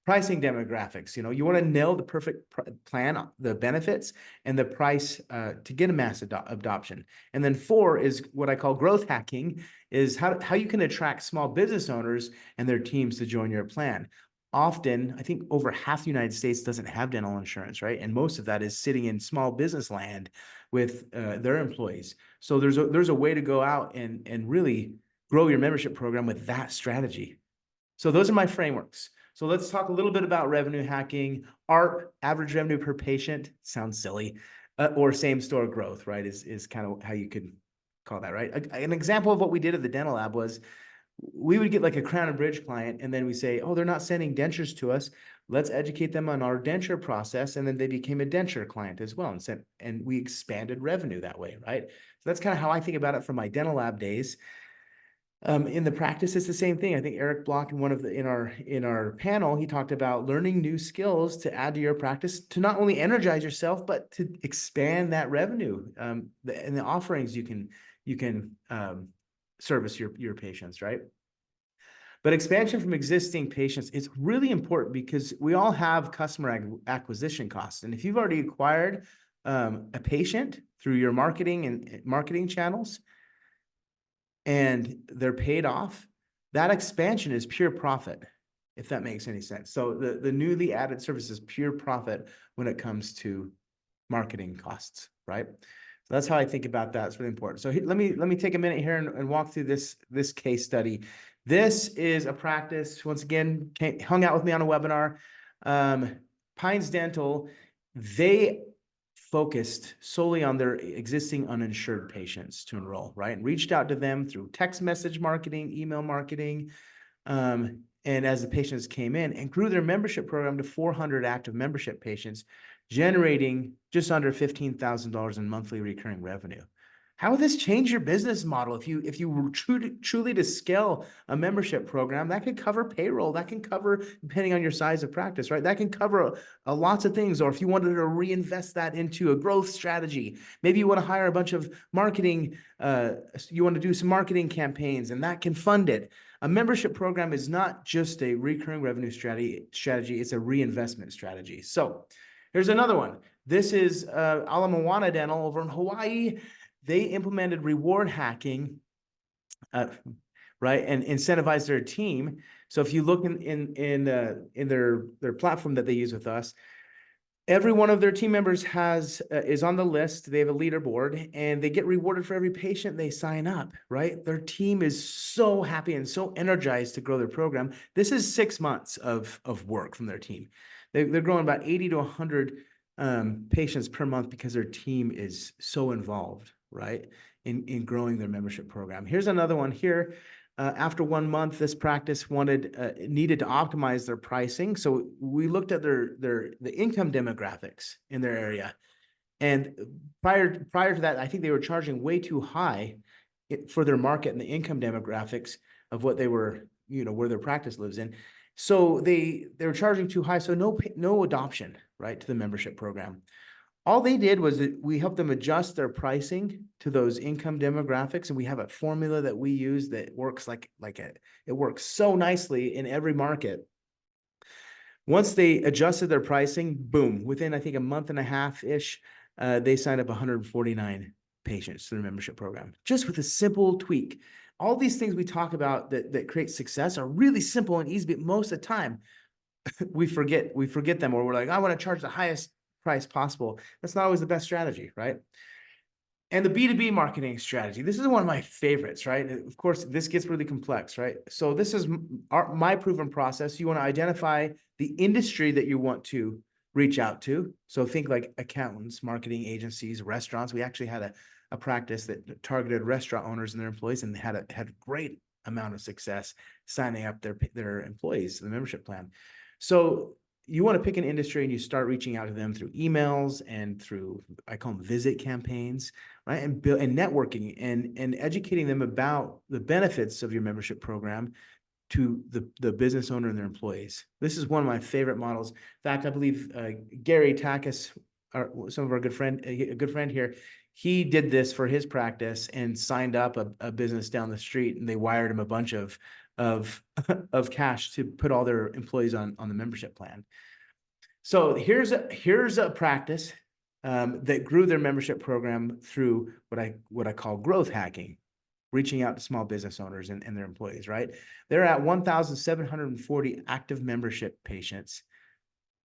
Pricing demographics, you know, you want to nail the perfect plan, the benefits, and the price to get a mass adoption. And then 4 is what I call growth hacking, is how you can attract small business owners and their teams to join your plan. Often, I think over half the United States doesn't have dental insurance, right? And most of that is sitting in small business land with their employees. So there's a way to go out and really grow your membership program with that strategy. So those are my frameworks. So let's talk a little bit about revenue hacking. ARP, average revenue per patient, sounds silly, or same store growth, right, is kind of how you could call that, right? An example of what we did at the dental lab was we would get like a Crown and Bridge client, and then we say, oh, they're not sending dentures to us. Let's educate them on our denture process. And then they became a denture client as well. And we expanded revenue that way, right? So that's kind of how I think about it from my dental lab days. In the practice, it's the same thing. I think Eric Block in our panel, he talked about learning new skills to add to your practice to not only energize yourself, but to expand that revenue and the offerings you can service your patients, right? But expansion from existing patients is really important because we all have customer acquisition costs. And if you've already acquired a patient through your marketing channels, and they're paid off, that expansion is pure profit, if that makes any sense. So the newly added service is pure profit when it comes to marketing costs, right? So that's how I think about that. It's really important. So let me take a minute here and walk through this case study. This is a practice, once again, hung out with me on a webinar. Pines Dental, they focused solely on their existing uninsured patients to enroll, right? And reached out to them through text message marketing, email marketing, and as the patients came in, and grew their membership program to 400 active membership patients, generating just under $15,000 in monthly recurring revenue. How would this change your business model if you were truly to scale a membership program? That could cover payroll, that can cover, depending on your size of practice, right? That can cover lots of things. Or if you wanted to reinvest that into a growth strategy, maybe you want to hire a bunch of marketing, you want to do some marketing campaigns, and that can fund it. A membership program is not just a recurring revenue strategy, it's a reinvestment strategy. So here's another one. This is Ala Moana Dental over in Hawaii. They implemented reward hacking, right, and incentivized their team. So if you look in their platform that they use with us, Every one of their team members is on the list. They have a leaderboard, and they get rewarded for every patient they sign up, right? Their team is so happy and so energized to grow their program. This is 6 months of work from their team. They're growing about 80 to 100 patients per month because their team is so involved, right, in growing their membership program. Here's another one here. After 1 month, this practice needed to optimize their pricing. So we looked at the income demographics in their area. And prior to that, I think they were charging way too high for their market and the income demographics of what they were, where their practice lives in. So they were charging too high. So no adoption, right, to the membership program. All they did was that we helped them adjust their pricing to those income demographics, and we have a formula that we use that works it works so nicely in every market. Once they adjusted their pricing, boom, within I think a month and a half-ish, they signed up 149 patients to their membership program, just with a simple tweak. All these things we talk about that create success are really simple and easy, but most of the time we forget them, or we're like, I want to charge the highest price possible. That's not always the best strategy, right? And the B2B marketing strategy, this is one of my favorites, right? Of course, this gets really complex, right? So this is my proven process. You want to identify the industry that you want to reach out to. So think like accountants, marketing agencies, restaurants. We actually had a practice that targeted restaurant owners and their employees, and had a great amount of success signing up their employees to the membership plan. So you want to pick an industry, and you start reaching out to them through emails and through, I call them visit campaigns, right? And networking and educating them about the benefits of your membership program to the business owner and their employees. This is one of my favorite models. In fact, I believe Gary Takis, some of our a good friend here, he did this for his practice and signed up a business down the street, and they wired him a bunch of cash to put all their employees on the membership plan. So here's a practice that grew their membership program through what I call growth hacking, reaching out to small business owners and their employees, right? They're at 1,740 active membership patients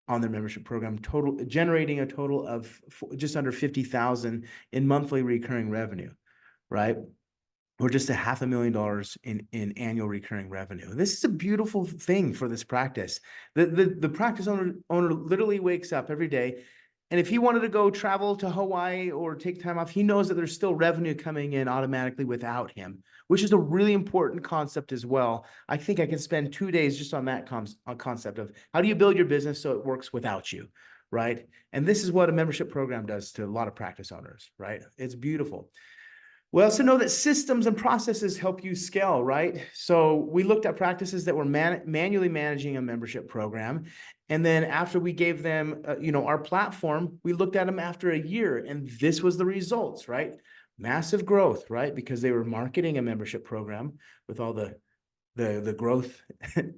on their membership program, generating a total of just under 50,000 in monthly recurring revenue, right? Or just $500,000 in annual recurring revenue. This is a beautiful thing for this practice. The practice owner literally wakes up every day, and if he wanted to go travel to Hawaii or take time off, he knows that there's still revenue coming in automatically without him, which is a really important concept as well. I think I can spend 2 days just on that concept of how do you build your business so it works without you, right? And this is what a membership program does to a lot of practice owners, right? It's beautiful. We also know that systems and processes help you scale, right? So we looked at practices that were manually managing a membership program. And then after we gave them, our platform, we looked at them after a year, and this was the results, right? Massive growth, right? Because they were marketing a membership program with all the growth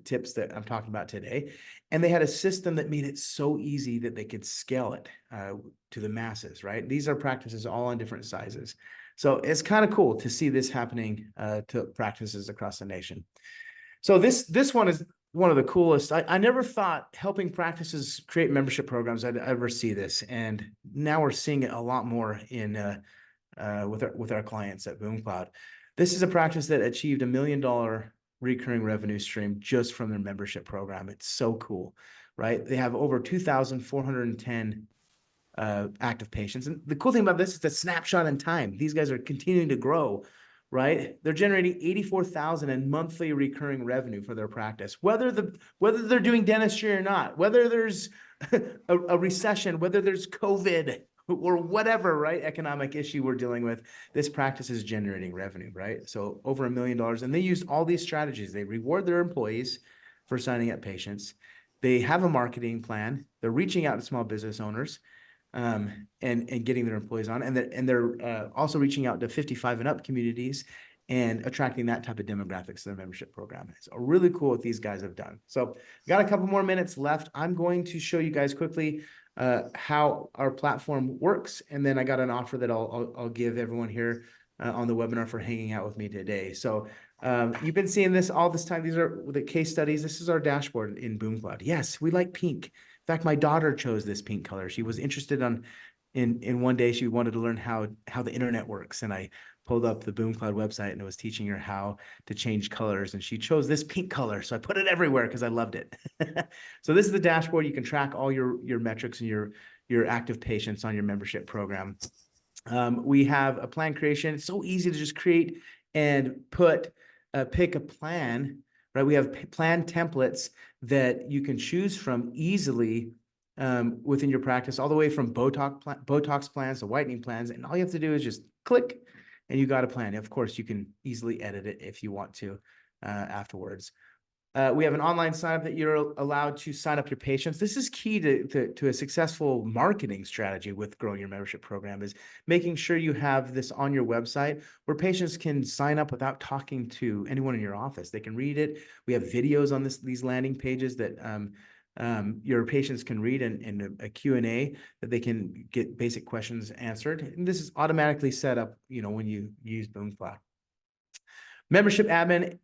tips that I'm talking about today. And they had a system that made it so easy that they could scale it to the masses, right? These are practices all on different sizes. So it's kind of cool to see this happening to practices across the nation. So this one is one of the coolest. I never thought helping practices create membership programs I'd ever see this, and now we're seeing it a lot more in with our clients at BoomCloud. This is a practice that achieved $1 million recurring revenue stream just from their membership program. It's so cool, right? They have over 2,410 active patients. And the cool thing about this is the snapshot in time. These guys are continuing to grow, right? They're generating 84,000 in monthly recurring revenue for their practice, whether they're doing dentistry or not, whether there's a recession, whether there's COVID or whatever, right, economic issue we're dealing with, this practice is generating revenue, right? So over $1 million. And they use all these strategies. They reward their employees for signing up patients. They have a marketing plan. They're reaching out to small business owners and getting their employees on, and they're also reaching out to 55 and up communities and attracting that type of demographics to their membership program. It's really cool what these guys have done. So we've got a couple more minutes left. I'm going to show you guys quickly how our platform works, and then I got an offer that I'll give everyone here on the webinar for hanging out with me today. So you've been seeing this all this time. These are the case studies. This is our dashboard in BoomCloud. Yes, we like pink. In fact, my daughter chose this pink color. She was interested in one day she wanted to learn how the internet works, and I pulled up the BoomCloud website and it was teaching her how to change colors, and she chose this pink color, so I put it everywhere because I loved it. So this is the dashboard. You can track all your metrics and your active patients on your membership program. We have a plan creation. It's so easy to just create and pick a plan, right? We have plan templates that you can choose from easily within your practice, all the way from Botox plans to whitening plans. And all you have to do is just click and you got a plan. Of course, you can easily edit it if you want to afterwards. We have an online sign up that you're allowed to sign up your patients. This is key to a successful marketing strategy with growing your membership program, is making sure you have this on your website where patients can sign up without talking to anyone in your office. They can read it. We have videos on these landing pages that your patients can read, and a Q&A that they can get basic questions answered. And this is automatically set up, when you use BoomCloud. Membership admin.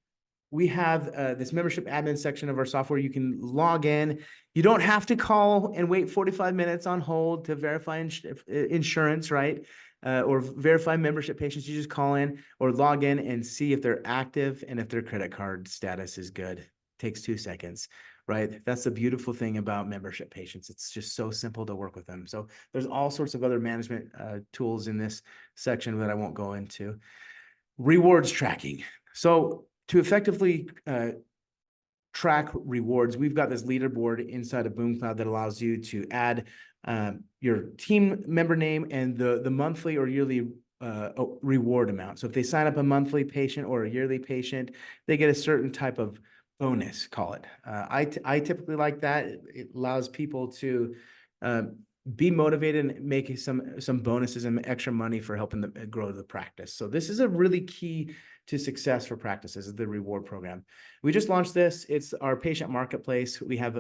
We have this membership admin section of our software. You can log in. You don't have to call and wait 45 minutes on hold to verify insurance, right? Or verify membership patients. You just call in or log in and see if they're active and if their credit card status is good. Takes 2 seconds, right? That's the beautiful thing about membership patients. It's just so simple to work with them. So there's all sorts of other management tools in this section that I won't go into. Rewards tracking. So to effectively track rewards, we've got this leaderboard inside of BoomCloud that allows you to add your team member name and the monthly or yearly reward amount. So if they sign up a monthly patient or a yearly patient, they get a certain type of bonus, call it. I typically like that. It allows people to be motivated and make some bonuses and extra money for helping them grow the practice. So this is a really key to success for practices, is the reward program. We just launched this. It's our patient marketplace. We have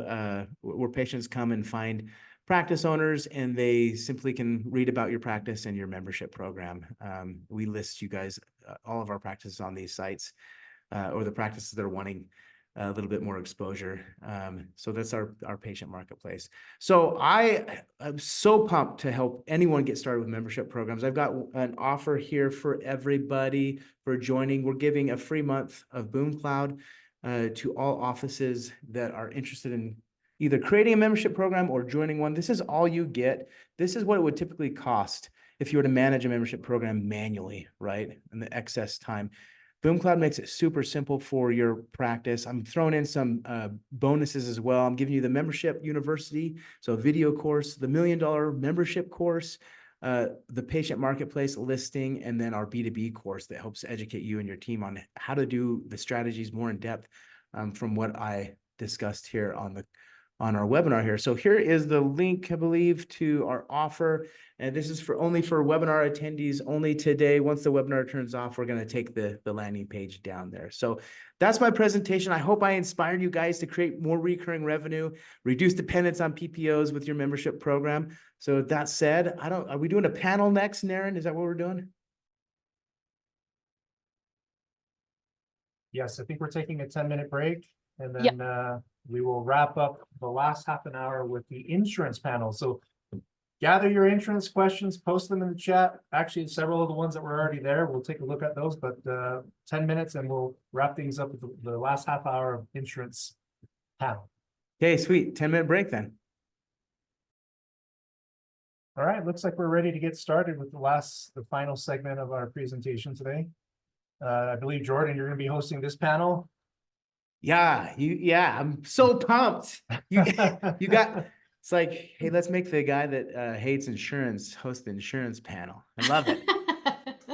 where patients come and find practice owners, and they simply can read about your practice and your membership program. We list you guys, all of our practices on these sites, or the practices that are wanting a little bit more exposure. So that's our patient marketplace. So I'm so pumped to help anyone get started with membership programs. I've got an offer here for everybody for joining. We're giving a free month of BoomCloud to all offices that are interested in either creating a membership program or joining one. This is all you get. This is what it would typically cost if you were to manage a membership program manually, right? And the excess time. BoomCloud makes it super simple for your practice. I'm throwing in some bonuses as well. I'm giving you the membership university, so a video course, the $1 Million membership course, the patient marketplace listing, and then our B2B course that helps educate you and your team on how to do the strategies more in depth from what I discussed here on our webinar here. So here is the link, I believe, to our offer. And this is only for webinar attendees only today. Once the webinar turns off, we're going to take the landing page down there. So that's my presentation. I hope I inspired you guys to create more recurring revenue, reduce dependence on PPOs with your membership program. So that said, are we doing a panel next, Naren? Is that what we're doing? Yes, I think we're taking a 10-minute break, and then we will wrap up the last half an hour with the insurance panel. So gather your insurance questions, post them in the chat. Actually, several of the ones that were already there, we'll take a look at those, but 10 minutes and we'll wrap things up with the last half hour of insurance panel. Okay, sweet. 10-minute break then. All right, looks like we're ready to get started with the final segment of our presentation today. I believe, Jordan, you're going to be hosting this panel. Yeah, I'm so pumped. You got, it's like, hey, let's make the guy that hates insurance host the insurance panel. I love it.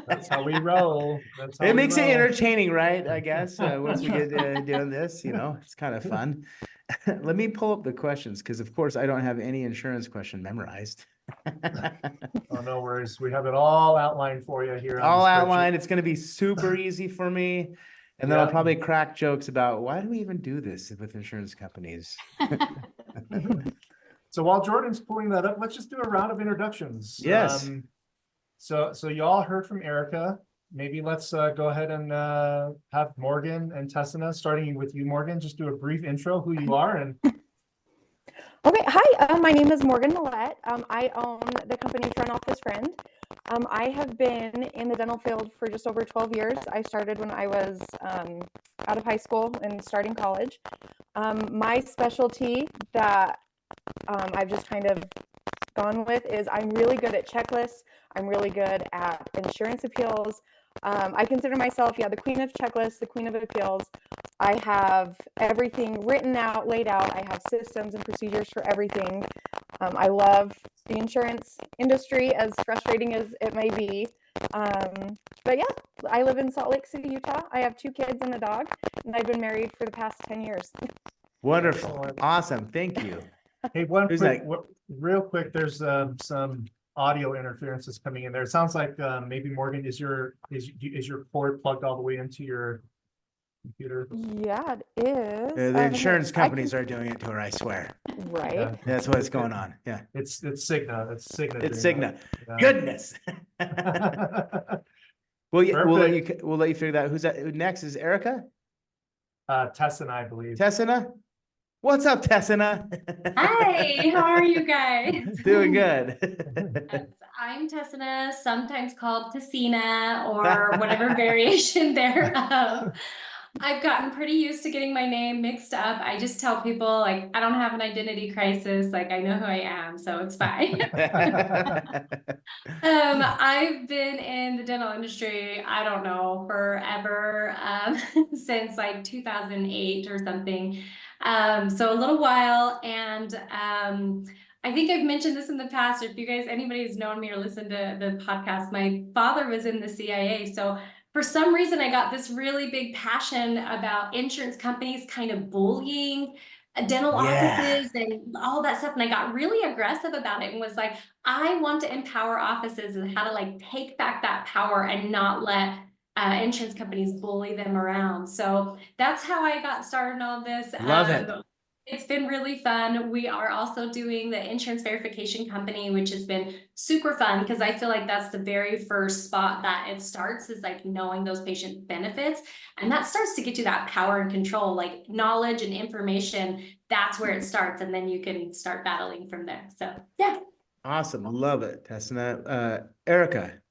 That's how we roll. It makes it entertaining, right? I guess once we get doing this, it's kind of fun. Let me pull up the questions, because of course I don't have any insurance question memorized. Oh, no worries. We have it all outlined for you here. All outlined. It's going to be super easy for me. And then I'll probably crack jokes about, why do we even do this with insurance companies? So while Jordan's pulling that up, let's just do a round of introductions. Yes. So you all heard from Erica. Maybe let's go ahead and have Morgan and Tessina, starting with you, Morgan, just do a brief intro, who you are. And Okay, hi, my name is Morgan Millette. I own the company Front Office Friend. I have been in the dental field for just over 12 years. I started when I was out of high school and starting college. My specialty that I've just kind of gone with is I'm really good at checklists. I'm really good at insurance appeals. I consider myself, the queen of checklists, the queen of appeals. I have everything written out, laid out. I have systems and procedures for everything. I love the insurance industry, as frustrating as it may be. But yeah, I live in Salt Lake City, Utah. I have 2 kids and a dog, and I've been married for the past 10 years. Wonderful. Excellent. Awesome. Thank you. Hey, one Who's quick, that? real quick, there's some audio interferences coming in there. It sounds like maybe Morgan, is your cord plugged all the way into your computer? Yeah, it is. The insurance Here, I companies are doing it to her, I swear. can- right. Yeah. That's what's going on. Yeah. It's Cigna. It's Cigna. It's doing Cigna. that. Goodness. Yeah. We'll let you figure that out. Who's that? Who next is Erica? Tessa and I believe. Tessina? What's up, Tessina? Hi, how are you guys? Doing good. Yes, I'm Tessina, sometimes called Tessina or whatever variation thereof. I've gotten pretty used to getting my name mixed up. I just tell people like I don't have an identity crisis, like I know who I am, so it's fine. I've been in the dental industry, I don't know, forever, since like 2008 or something. So a little while, and I think I've mentioned this in the past. If you guys, anybody's known me or listened to the podcast, my father was in the CIA. So for some reason, I got this really big passion about insurance companies kind of bullying dental offices and all that stuff. And I got really aggressive about it and was like, I want to empower offices and how to like take back that power and not let insurance companies bully them around. So that's how I got started on this. Love it. It's been really fun. We are also doing the insurance verification company, which has been super fun because I feel like that's the very first spot that it starts is like knowing those patient benefits. And that starts to get you that power and control, like knowledge and information. That's where it starts. And then you can start battling from there. So yeah. Awesome. Love it, Tessina. Erica,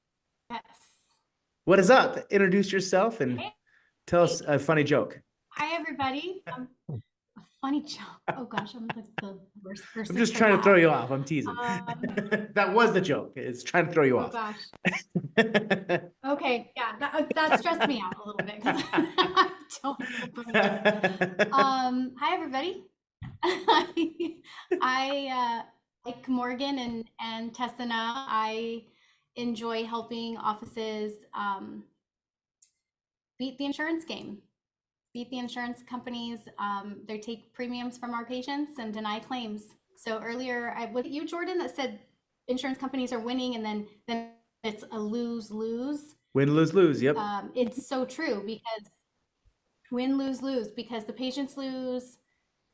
Yes. what is up? Introduce yourself and Hey. tell us a funny joke. Hi, everybody. A funny joke. Oh gosh, I'm like the worst person. I'm just for trying to that. throw you off. I'm teasing. That was the joke. It's trying to throw you Oh off. gosh. Okay, yeah, that stressed me out a little bit because I don't know. Hi everybody. I like Morgan and Tessina. I enjoy helping offices beat the insurance game. Beat the insurance companies. They take premiums from our patients and deny claims. So earlier, was it you, Jordan, that said insurance companies are winning and then it's a lose-lose? Win, lose, lose. Yep. It's so true because win, lose, lose, because the patients lose.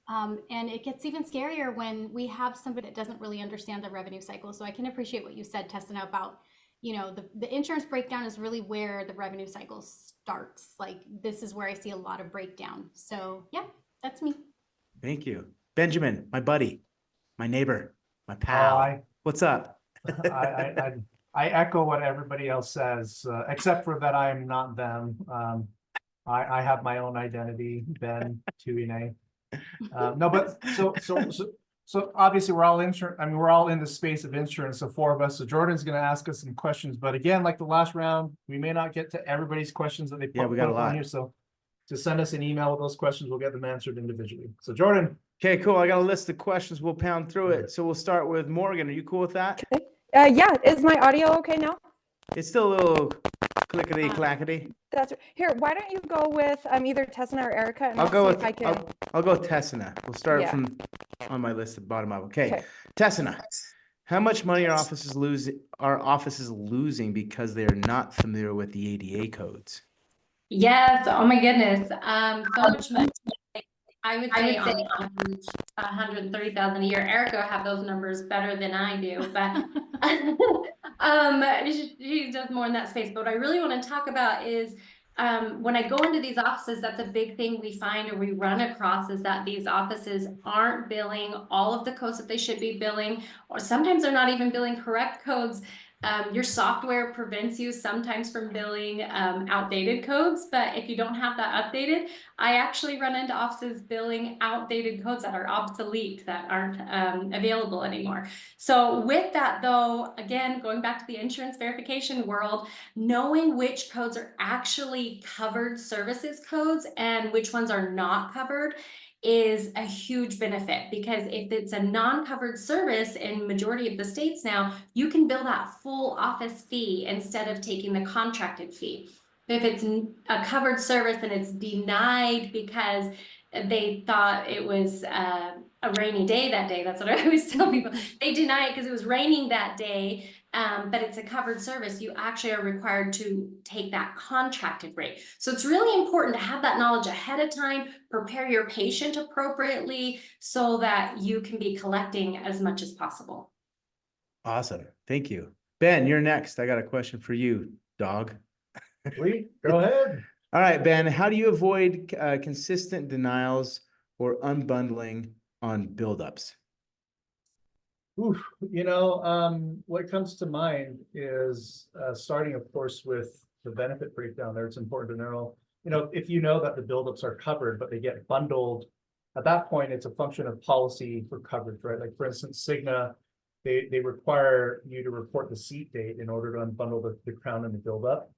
And it gets even scarier when we have somebody that doesn't really understand the revenue cycle. So I can appreciate what you said, Tessina, about, you know, the insurance breakdown is really where the revenue cycle starts. Like this is where I see a lot of breakdown. So yeah, that's me. Thank you. Benjamin, my buddy, my neighbor, my pal. What's up? I echo what everybody else says, except for that I am not them. I have my own identity, Ben Tuine. No, but so obviously we're all insurance. I mean, we're all in the space of insurance. So 4 of us. So Jordan's going to ask us some questions, but again, like the last round, we may not get to everybody's questions that they put, we got a lot on here. So just send us an email with those questions. We'll get them answered individually. So Jordan. Okay, cool. I got a list of questions. We'll pound through it. So we'll start with Morgan. Are you cool with that? Okay. Yeah, is my audio okay now? It's still a little clickety clackety. That's here. Why don't you go with either Tessina or Erica? And I'll go see with if I can. I'll go with Tessina. We'll start Yeah. from on my list at the bottom up. Okay. Tessina, how much money are offices losing because they're not familiar with the ADA codes? Yes. Oh my goodness. So much money. I would say on average 130,000 a year. Erica will have those numbers better than I do, but she does more in that space. But what I really want to talk about is when I go into these offices, that's a big thing we find or we run across, is that these offices aren't billing all of the codes that they should be billing, or sometimes they're not even billing correct codes. Your software prevents you sometimes from billing outdated codes, but if you don't have that updated, I actually run into offices billing outdated codes that are obsolete, that aren't available anymore. So with that though, again, going back to the insurance verification world, knowing which codes are actually covered services codes and which ones are not covered is a huge benefit, because if it's a non-covered service in majority of the states now, you can bill that full office fee instead of taking the contracted fee. If it's a covered service and it's denied because they thought it was a rainy day that day, that's what I always tell people. They deny it because it was raining that day, but it's a covered service. You actually are required to take that contracted rate. So it's really important to have that knowledge ahead of time, prepare your patient appropriately so that you can be collecting as much as possible. Awesome. Thank you. Ben, you're next. I got a question for you, dog. Sweet, go ahead. All right, Ben, how do you avoid consistent denials or unbundling on buildups? Oof, what comes to mind is starting, of course, with the benefit breakdown there. It's important to know, if you know that the buildups are covered, but they get bundled, at that point, it's a function of policy for coverage, right? Like for instance, Cigna, they require you to report the seat date in order to unbundle the crown and the buildup.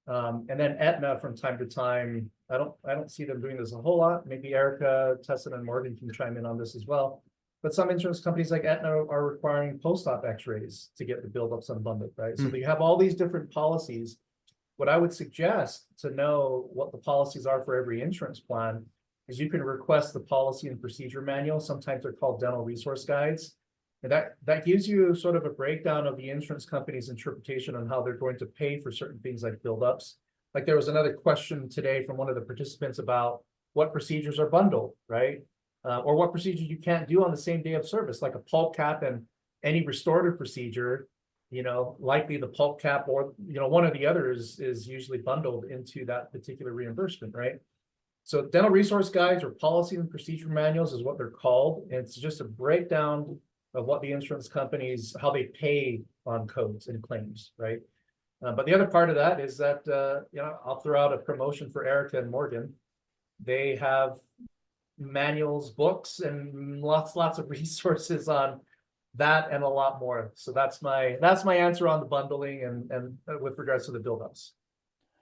And then Aetna, from time to time, I don't see them doing this a whole lot. Maybe Erica, Tessa, and Morgan can chime in on this as well. But some insurance companies like Aetna are requiring post-op x-rays to get the buildups unbundled, right? So you have all these different policies. What I would suggest to know what the policies are for every insurance plan is you can request the policy and procedure manual. Sometimes they're called dental resource guides. And that gives you sort of a breakdown of the insurance company's interpretation on how they're going to pay for certain things like buildups. Like there was another question today from one of the participants about what procedures are bundled, right? Or what procedures you can't do on the same day of service, like a pulp cap and any restorative procedure, likely the pulp cap or, one or the other is usually bundled into that particular reimbursement, right? So dental resource guides or policy and procedure manuals is what they're called. And it's just a breakdown of what the insurance companies, how they pay on codes and claims, right? But the other part of that is that, I'll throw out a promotion for Erica and Morgan. They have manuals, books, and lots of resources on that and a lot more. So that's my answer on the bundling and with regards to the buildups.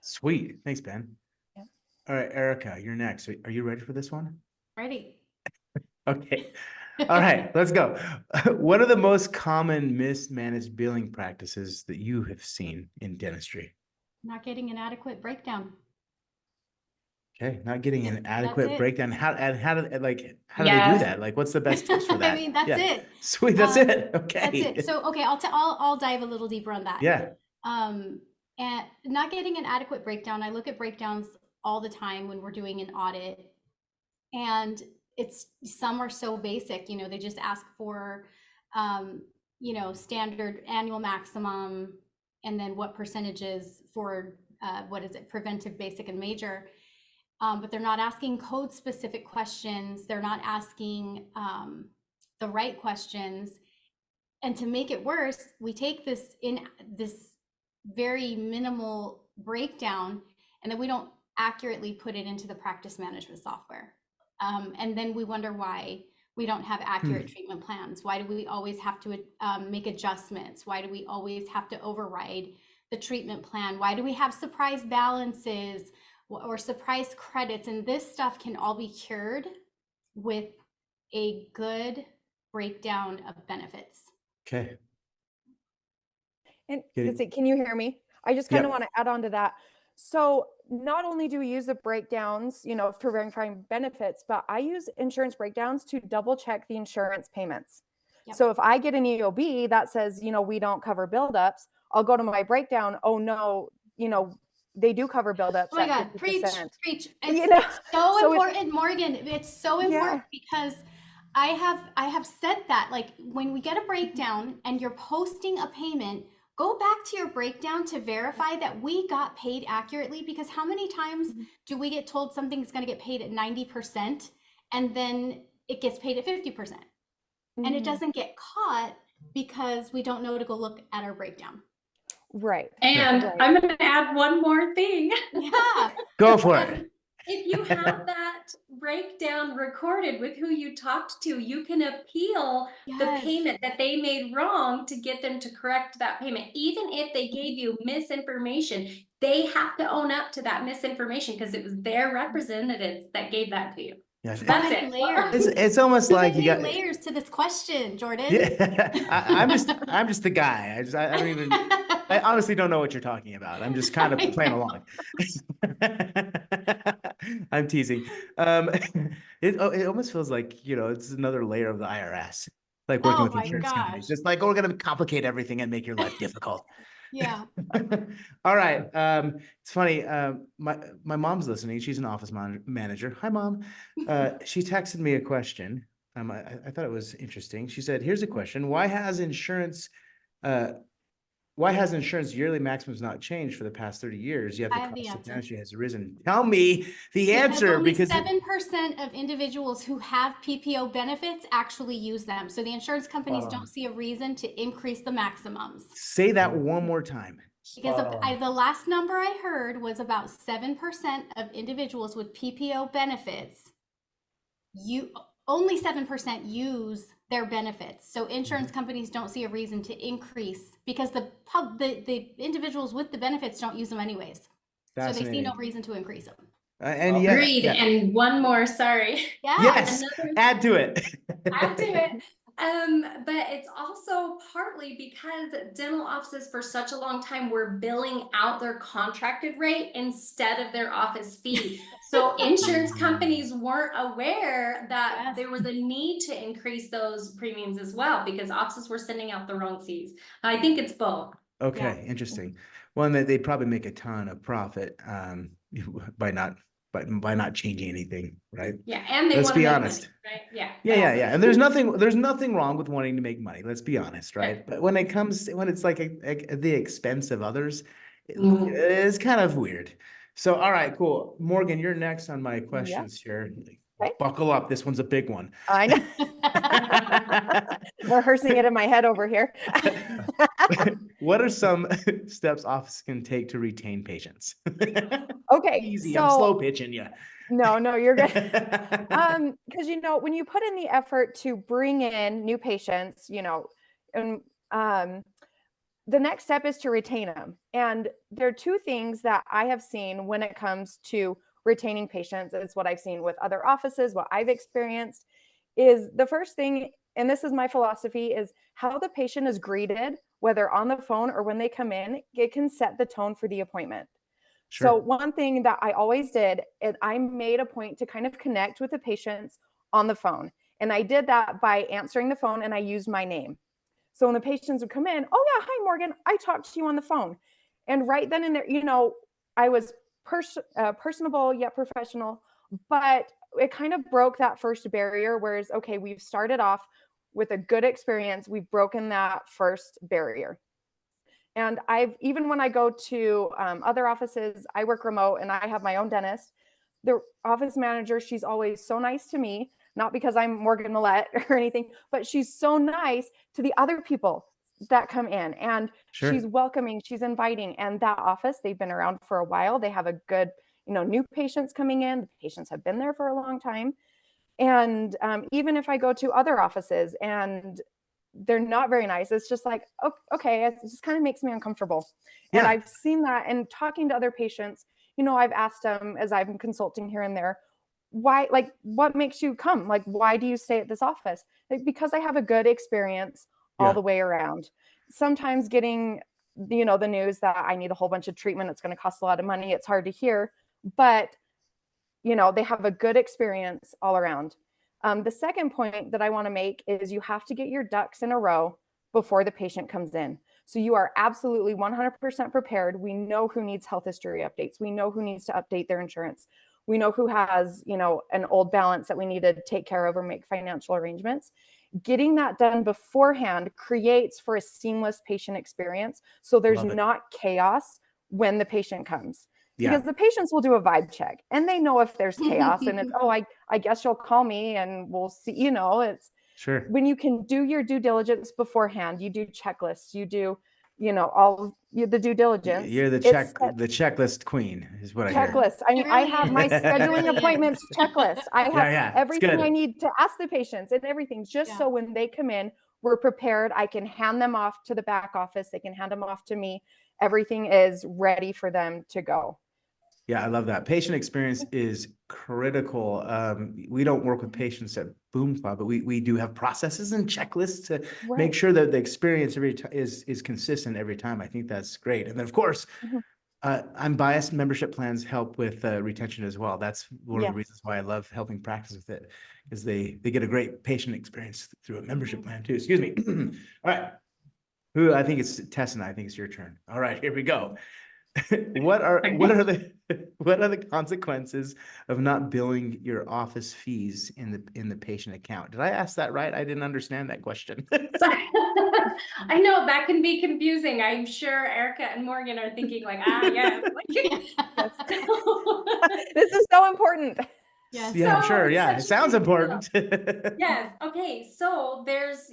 Sweet. Thanks, Ben. Yeah. All right, Erica, you're next. Are you ready for this one? Ready. Okay. All right, let's go. What are the most common mismanaged billing practices that you have seen in dentistry? Not getting an adequate breakdown. Okay, not getting an adequate it. breakdown. How do they do Yes. that? Like, what's the best tips for that? I mean, that's Yeah. it. Sweet, that's it. Okay. That's it. So, okay, I'll dive a little deeper on that. Yeah. And not getting an adequate breakdown. I look at breakdowns all the time when we're doing an audit, and some are so basic, they just ask for, standard annual maximum, and then what percentages for, preventive, basic, and major. But they're not asking code specific questions. They're not asking the right questions. And to make it worse, we take this very minimal breakdown, and then we don't accurately put it into the practice management software. And then we wonder why we don't have accurate treatment plans. Why do we always have to make adjustments? Why do we always have to override the treatment plan? Why do we have surprise balances or surprise credits? And this stuff can all be cured with a good breakdown of benefits. Okay. And can you hear me? I just kind of want to add on to that. So not only do we use the breakdowns, for verifying benefits, but I use insurance breakdowns to double check the insurance payments. Yep. So if I get an EOB that says, we don't cover buildups, I'll go to my breakdown. Oh no, they do cover buildups. Oh my God, 50%. preach. It's so important, Morgan. It's so important because I have said that, like, when we get a breakdown and you're posting a payment, go back to your breakdown to verify that we got paid accurately, because how many times do we get told something's going to get paid at 90% and then it gets paid at 50%? And it doesn't get caught because we don't know to go look at our breakdown. Right. And Right. I'm going to add one more thing. Yeah. Go for it. If you have that breakdown recorded with who you talked to, you can appeal the Yes. payment that they made wrong to get them to correct that payment. Even if they gave you misinformation, they have to own up to that misinformation because it was their representatives that gave that to you. Yeah. That's many it. layers. It's almost Too like you many got layers to this question, Jordan. Yeah, I'm just the guy. I don't even. I honestly don't know what you're talking about. I'm just kind of playing along. I'm teasing. It almost feels like, you know, it's another layer of the IRS, like working Oh with my insurance companies. gosh. Just like, oh, we're gonna complicate everything and make your life difficult. Yeah. All right. It's funny. My mom's listening. She's an office manager. Hi, Mom. She texted me a question. I thought it was interesting. She said, "Here's a question: Why has insurance yearly maximums not changed for the past 30 years? Yet the I have the cost of answer. dentistry has risen." Tell me the answer, only because 7% of individuals who have PPO benefits actually use them. So the insurance companies don't see a reason to increase the maximums. say that one more time. Because the last number I heard was about 7% of individuals with PPO benefits, only 7% use their benefits. So insurance companies don't see a reason to increase, because the individuals with the benefits don't use them anyways. So they see no reason to increase them. And yeah, Agreed. yeah. And one more, sorry. Yeah. Yes, Another- add to it. Add to it. But it's also partly because dental offices for such a long time were billing out their contracted rate instead of their office fee. So insurance companies weren't aware that Yes. there was a need to increase those premiums as well, because offices were sending out the wrong fees. I think it's both. Okay, interesting. Well, and they probably make a ton of profit by not changing anything, right? Yeah, and they Let's want to be make honest. money, right? Yeah. Yeah. And there's nothing wrong with wanting to make money. Let's be honest, right? Right. But when it's like at the expense of others, Mhm. it's kind of weird. So, all right, cool. Morgan, you're next on my questions here. Okay. Buckle up. This one's a big one. I know. Rehearsing it in my head over here. What are some steps office can take to retain patients? Okay. Easy. So I'm slow pitching you. no, you're good. Because when you put in the effort to bring in new patients, and the next step is to retain them. And there are two things that I have seen when it comes to retaining patients. It's what I've seen with other offices, what I've experienced is the first thing, and this is my philosophy, is how the patient is greeted, whether on the phone or when they come in, it can set the tone for the appointment. Sure. So one thing that I always did is I made a point to kind of connect with the patients on the phone. And I did that by answering the phone, and I used my name. So when the patients would come in, "Oh yeah, hi Morgan, I talked to you on the phone." And right then and there, I was personable yet professional, but it kind of broke that first barrier. Whereas, okay, we've started off with a good experience, we've broken that first barrier. And even when I go to other offices, I work remote and I have my own dentist. The office manager, she's always so nice to me, not because I'm Morgan Millette or anything, but she's so nice to the other people that come in, and Sure. she's welcoming, she's inviting. And that office, they've been around for a while. They have a good, new patients coming in. The patients have been there for a long time. And even if I go to other offices and they're not very nice, it's just like, okay, it just kind of makes me uncomfortable. And Yeah. I've seen that, and talking to other patients, I've asked them as I'm consulting here and there, why, like, what makes you come? Like, why do you stay at this office? Like, because I have a good experience all the way around. Sometimes getting, the news that I need a whole bunch of treatment, it's going to cost a lot of money, it's hard to hear, but they have a good experience all around. The second point that I want to make is you have to get your ducks in a row before the patient comes in. So you are absolutely 100% prepared. We know who needs health history updates. We know who needs to update their insurance. We know who has, an old balance that we need to take care of or make financial arrangements. getting that done beforehand creates for a seamless patient experience. So there's Love it. not chaos when the patient comes. Yeah. Because the patients will do a vibe check and they know if there's chaos and it's, oh, I guess you'll call me and we'll see, you know, it's Sure. when you can do your due diligence beforehand, you do checklists, you do, you know, all the due diligence. You're the checklist queen is what I hear. Checklist. I mean, I really have my is. It scheduling really is. appointments checklist. I have Yeah, it's everything good. I need to ask the patients and everything, just Yeah. so when they come in, we're prepared. I can hand them off to the back office. They can hand them off to me. Everything is ready for them to go. Yeah, I love that. Patient experience is critical. We don't work with patients at Boom Club, but we do have processes and checklists to make Right. sure that the experience every time is consistent every time. I think that's great. And then of course, Mhm. I'm biased. Membership plans help with retention as well. That's one of the Yes. reasons why I love helping practice with it, is they get a great patient experience through a membership plan too. Excuse me. All right. Who I think it's Tess and I think it's your turn. All right, here we go. What are the consequences of not billing your office fees in the patient account? Did I ask that right? I didn't understand that question. Sorry. I know that can be confusing. I'm sure Erica and Morgan are thinking like, yes. Yes. This is so important. Yes. Yeah, I'm So sure. it's Yeah, such it a sounds big deal. important. Yes. Okay. So there's,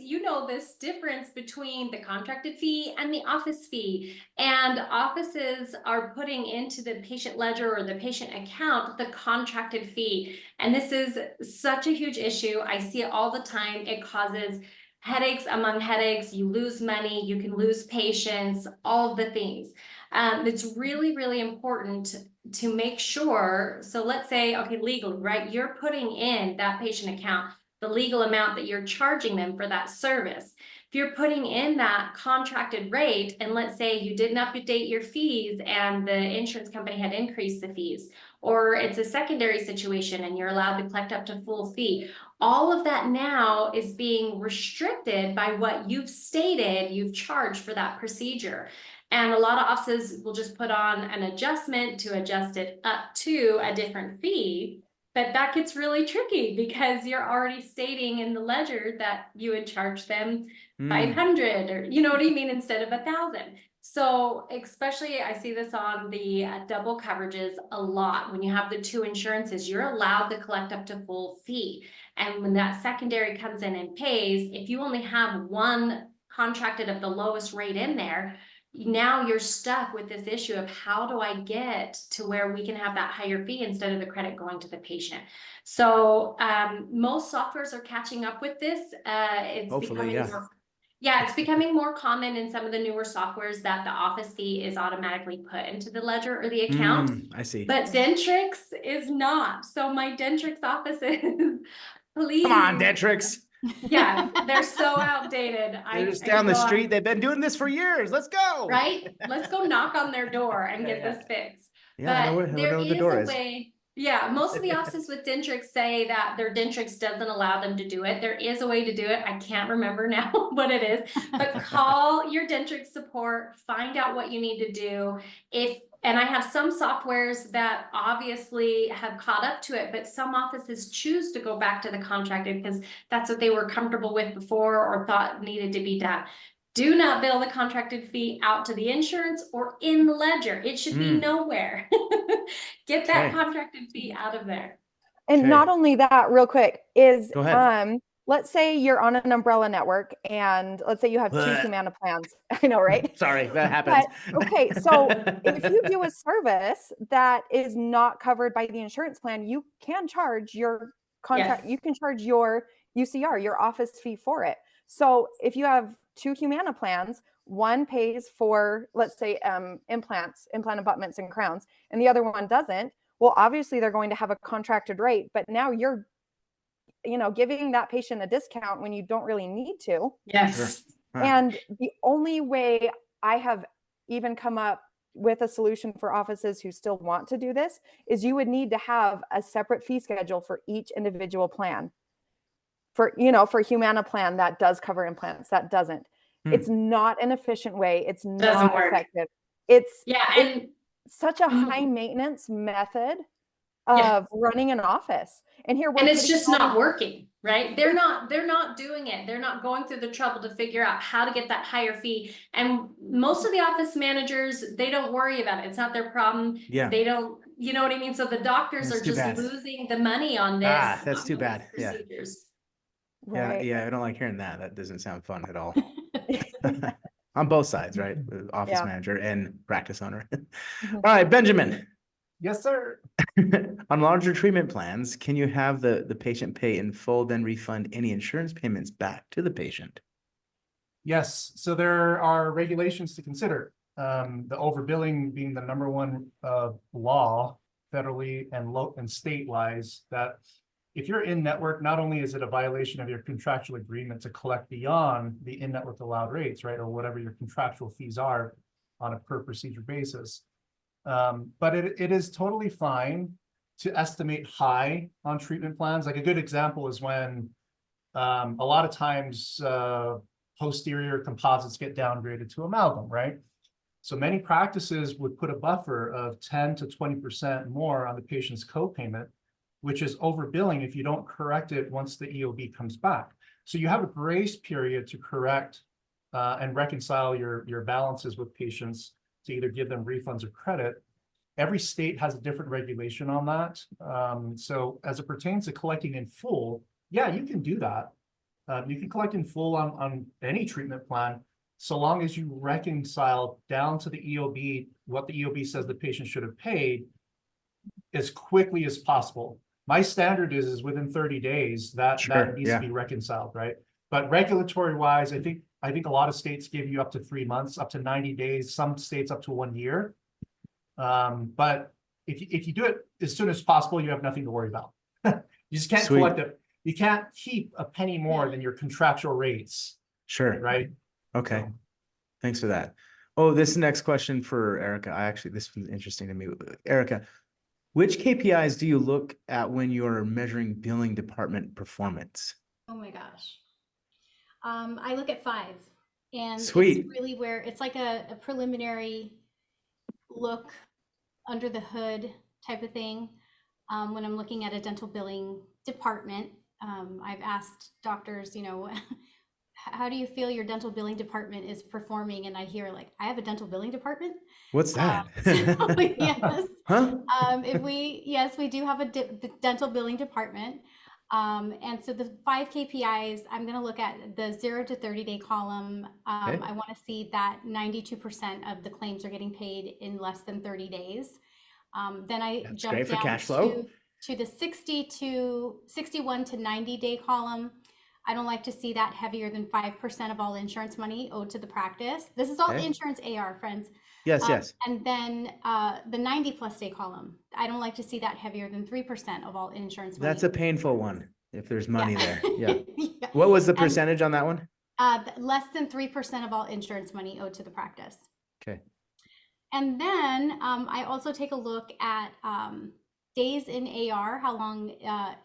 this difference between the contracted fee and the office fee. And offices are putting into the patient ledger or the patient account the contracted fee. And this is such a huge issue. I see it all the time. It causes headaches among headaches. You lose money, you can lose patients, all of the things. It's really, really important to make sure. So let's say, okay, legally, right? You're putting in that patient account the legal amount that you're charging them for that service. If you're putting in that contracted rate, and let's say you didn't update your fees and the insurance company had increased the fees, or it's a secondary situation and you're allowed to collect up to full fee, all of that now is being restricted by what you've stated you've charged for that procedure. And a lot of offices will just put on an adjustment to adjust it up to a different fee. But that gets really tricky because you're already stating in the ledger that you would charge them 500, or you know what I mean, instead of 1,000. So especially I see this on the double coverages a lot. When you have the two insurances, you're allowed to collect up to full fee. And when that secondary comes in and pays, if you only have one contracted of the lowest rate in there, now you're stuck with this issue of how do I get to where we can have that higher fee instead of the credit going to the patient. So most softwares are catching up with this. It's Hopefully, becoming it's becoming more common in some of the newer softwares that the office fee is automatically put into the ledger or the account. I see. But Dentrix is not. So my Dentrix offices, please. Come on, Dentrix. Yeah, they're so outdated. They're just down the street. They've been doing this for years. Let's go. Right? Let's go knock on their door and get this fixed. Yeah, I know where the door is. Yeah, most of the offices with Dentrix say that their Dentrix doesn't allow them to do it. There is a way to do it. I can't remember now what it is, but call your Dentrix support, find out what you need to do. And I have some softwares that obviously have caught up to it, but some offices choose to go back to the contracted because that's what they were comfortable with before or thought needed to be done. Do not bill the contracted fee out to the insurance or in the ledger. It should be nowhere. Get that contracted fee out of there. And not only that, real quick, is Go ahead. let's say you're on an umbrella network and let's say you have two Humana plans. I know, right? Sorry, that happens. But, okay, so if you do a service that is not covered by the insurance plan, you can charge your contract, you can charge your UCR, your office fee for it. So if you have two Humana plans, one pays for, let's say, implant abutments and crowns, and the other one doesn't. Well, obviously they're going to have a contracted rate, but now you're, giving that patient a discount when you don't really need to. Yes. Sure. And the only way I have even come up with a solution for offices who still want to do this is you would need to have a separate fee schedule for each individual plan. For Humana plan that does cover implants, that doesn't. It's not an efficient way. It's not effective. It's such a high maintenance method Yeah. of running an office. And here we're And it's putting just all- not working, right? They're not doing it. They're not going through the trouble to figure out how to get that higher fee. And most of the office managers, they don't worry about it. It's not their problem. Yeah. They don't, you know what I mean? So the doctors That's are too just bad. losing the money on this. Ah, that's too on these bad. Yeah. procedures. Right. Yeah, I don't like hearing that. That doesn't sound fun at all. On both sides, right? Office Yeah. manager and practice owner. Mhm. All right, Benjamin. Yes, sir. On larger treatment plans, can you have the patient pay in full, then refund any insurance payments back to the patient? Yes, so there are regulations to consider. The overbilling being the number one law federally and state wise, that if you're in network, not only is it a violation of your contractual agreement to collect beyond the in-network allowed rates, right, or whatever your contractual fees are on a per procedure basis, but it is totally fine to estimate high on treatment plans. Like a good example is when a lot of times posterior composites get downgraded to amalgam, right? So many practices would put a buffer of 10 to 20% more on the patient's co-payment, which is overbilling if you don't correct it once the EOB comes back. So you have a grace period to correct and reconcile your balances with patients to either give them refunds or credit. Every state has a different regulation on that. So as it pertains to collecting in full, yeah, you can do that. You can collect in full on any treatment plan, so long as you reconcile down to the EOB, what the EOB says the patient should have paid as quickly as possible. My standard is within 30 days that needs to be reconciled, right? But regulatory wise, I think a lot of states give you up to 3 months, up to 90 days, some states up to 1 year. But if you do it as soon as possible, you have nothing to worry about. You just can't collect it. You can't keep a penny more than your contractual rates. Sure. Right. Okay. So. Thanks for that. Oh, this next question for Erica. This was interesting to me. Erica, which KPIs do you look at when you're measuring billing department performance? Oh my gosh. I look at 5, and Sweet. it's really where it's like a preliminary look under the hood type of thing. When I'm looking at a dental billing department, I've asked doctors, how do you feel your dental billing department is performing? And I hear like, I have a dental billing department. What's that? Yes. Huh? Yes, we do have a dental billing department. And so the 5 KPIs, I'm going to look at the 0 to 30 day column. Okay. I want to see that 92% of the claims are getting paid in less than 30 days. Then I That's jump great for down cash flow. to the 61 to 90 day column. I don't like to see that heavier than 5% of all insurance money owed to the practice. This is all Okay. insurance AR, friends. Yes. And then the 90 plus day column, I don't like to see that heavier than 3% of all insurance money. That's a painful one if there's money there. Yeah. Yeah. What was the percentage on that one? Less than 3% of all insurance money owed to the practice. Okay. And then I also take a look at days in AR, how long,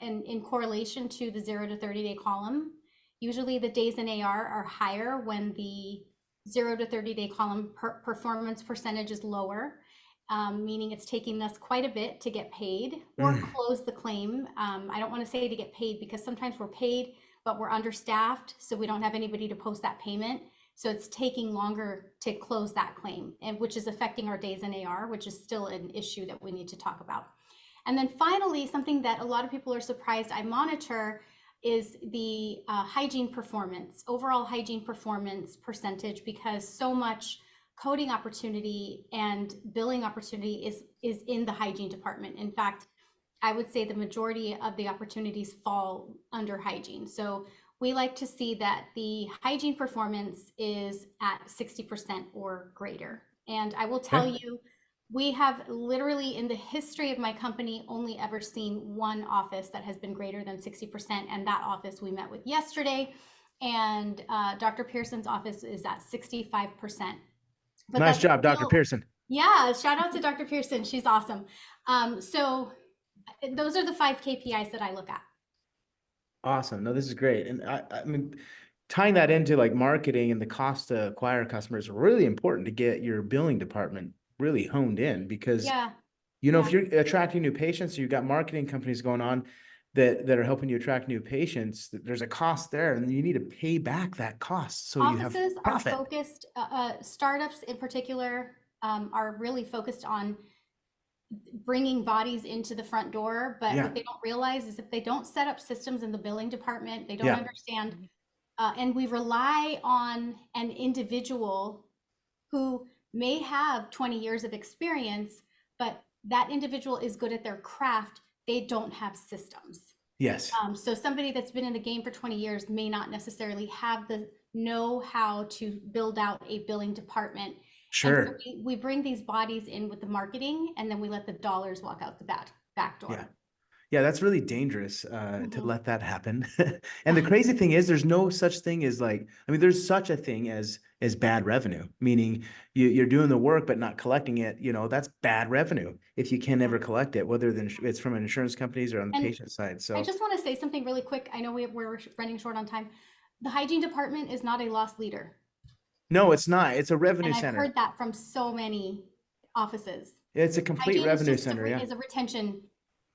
and in correlation to the 0 to 30 day column. Usually the days in AR are higher when the 0 to 30 day column performance percentage is lower, meaning it's taking us quite a bit to get paid or close the claim. I don't want to say to get paid because sometimes we're paid, but we're understaffed, so we don't have anybody to post that payment. So it's taking longer to close that claim, and which is affecting our days in AR, which is still an issue that we need to talk about. And then finally, something that a lot of people are surprised I monitor is the hygiene performance, overall hygiene performance percentage, because so much coding opportunity and billing opportunity is in the hygiene department. In fact, I would say the majority of the opportunities fall under hygiene. So we like to see that the hygiene performance is at 60% or greater. And I will tell you, we have literally in the history of my company only ever seen one office that has been greater than 60%. And that office we met with yesterday. And Dr. Pearson's office is at 65%. But nice job, Dr. Pearson. Yeah, shout out to Dr. Pearson. She's awesome. So those are the 5 KPIs that I look at. Awesome. No, this is great. And I mean, tying that into like marketing and the cost to acquire customers are really important to get your billing department really honed in, because You know, if Yeah. you're attracting new patients, you've got marketing companies going on that are helping you attract new patients, there's a cost there and you need to pay back that cost. So you have Offices are profit. focused, startups in particular, are really focused on bringing bodies into the front door. But Yeah. what they don't realize is if they don't set up systems in the billing department, they don't Yeah. understand. And we rely on an individual who may have 20 years of experience, but that individual is good at their craft. They don't have systems. Yes. So somebody that's been in the game for 20 years may not necessarily have the know-how to build out a billing department. Sure. And so we bring these bodies in with the marketing, and then we let the dollars walk out the back door. Yeah. Yeah, that's really dangerous to Mhm. let that happen. And the crazy thing is there's no such thing as like, I mean, there's such a thing as bad revenue, meaning you're doing the work but not collecting it. You know, that's bad revenue if you can never collect it, whether it's from insurance companies or on the And patient side. So I just want to say something really quick. I know we're running short on time. The hygiene department is not a loss leader. no, it's not. It's a revenue And I've center. heard that from so many offices. It's a complete Hygiene is revenue just center. Yeah. is a retention.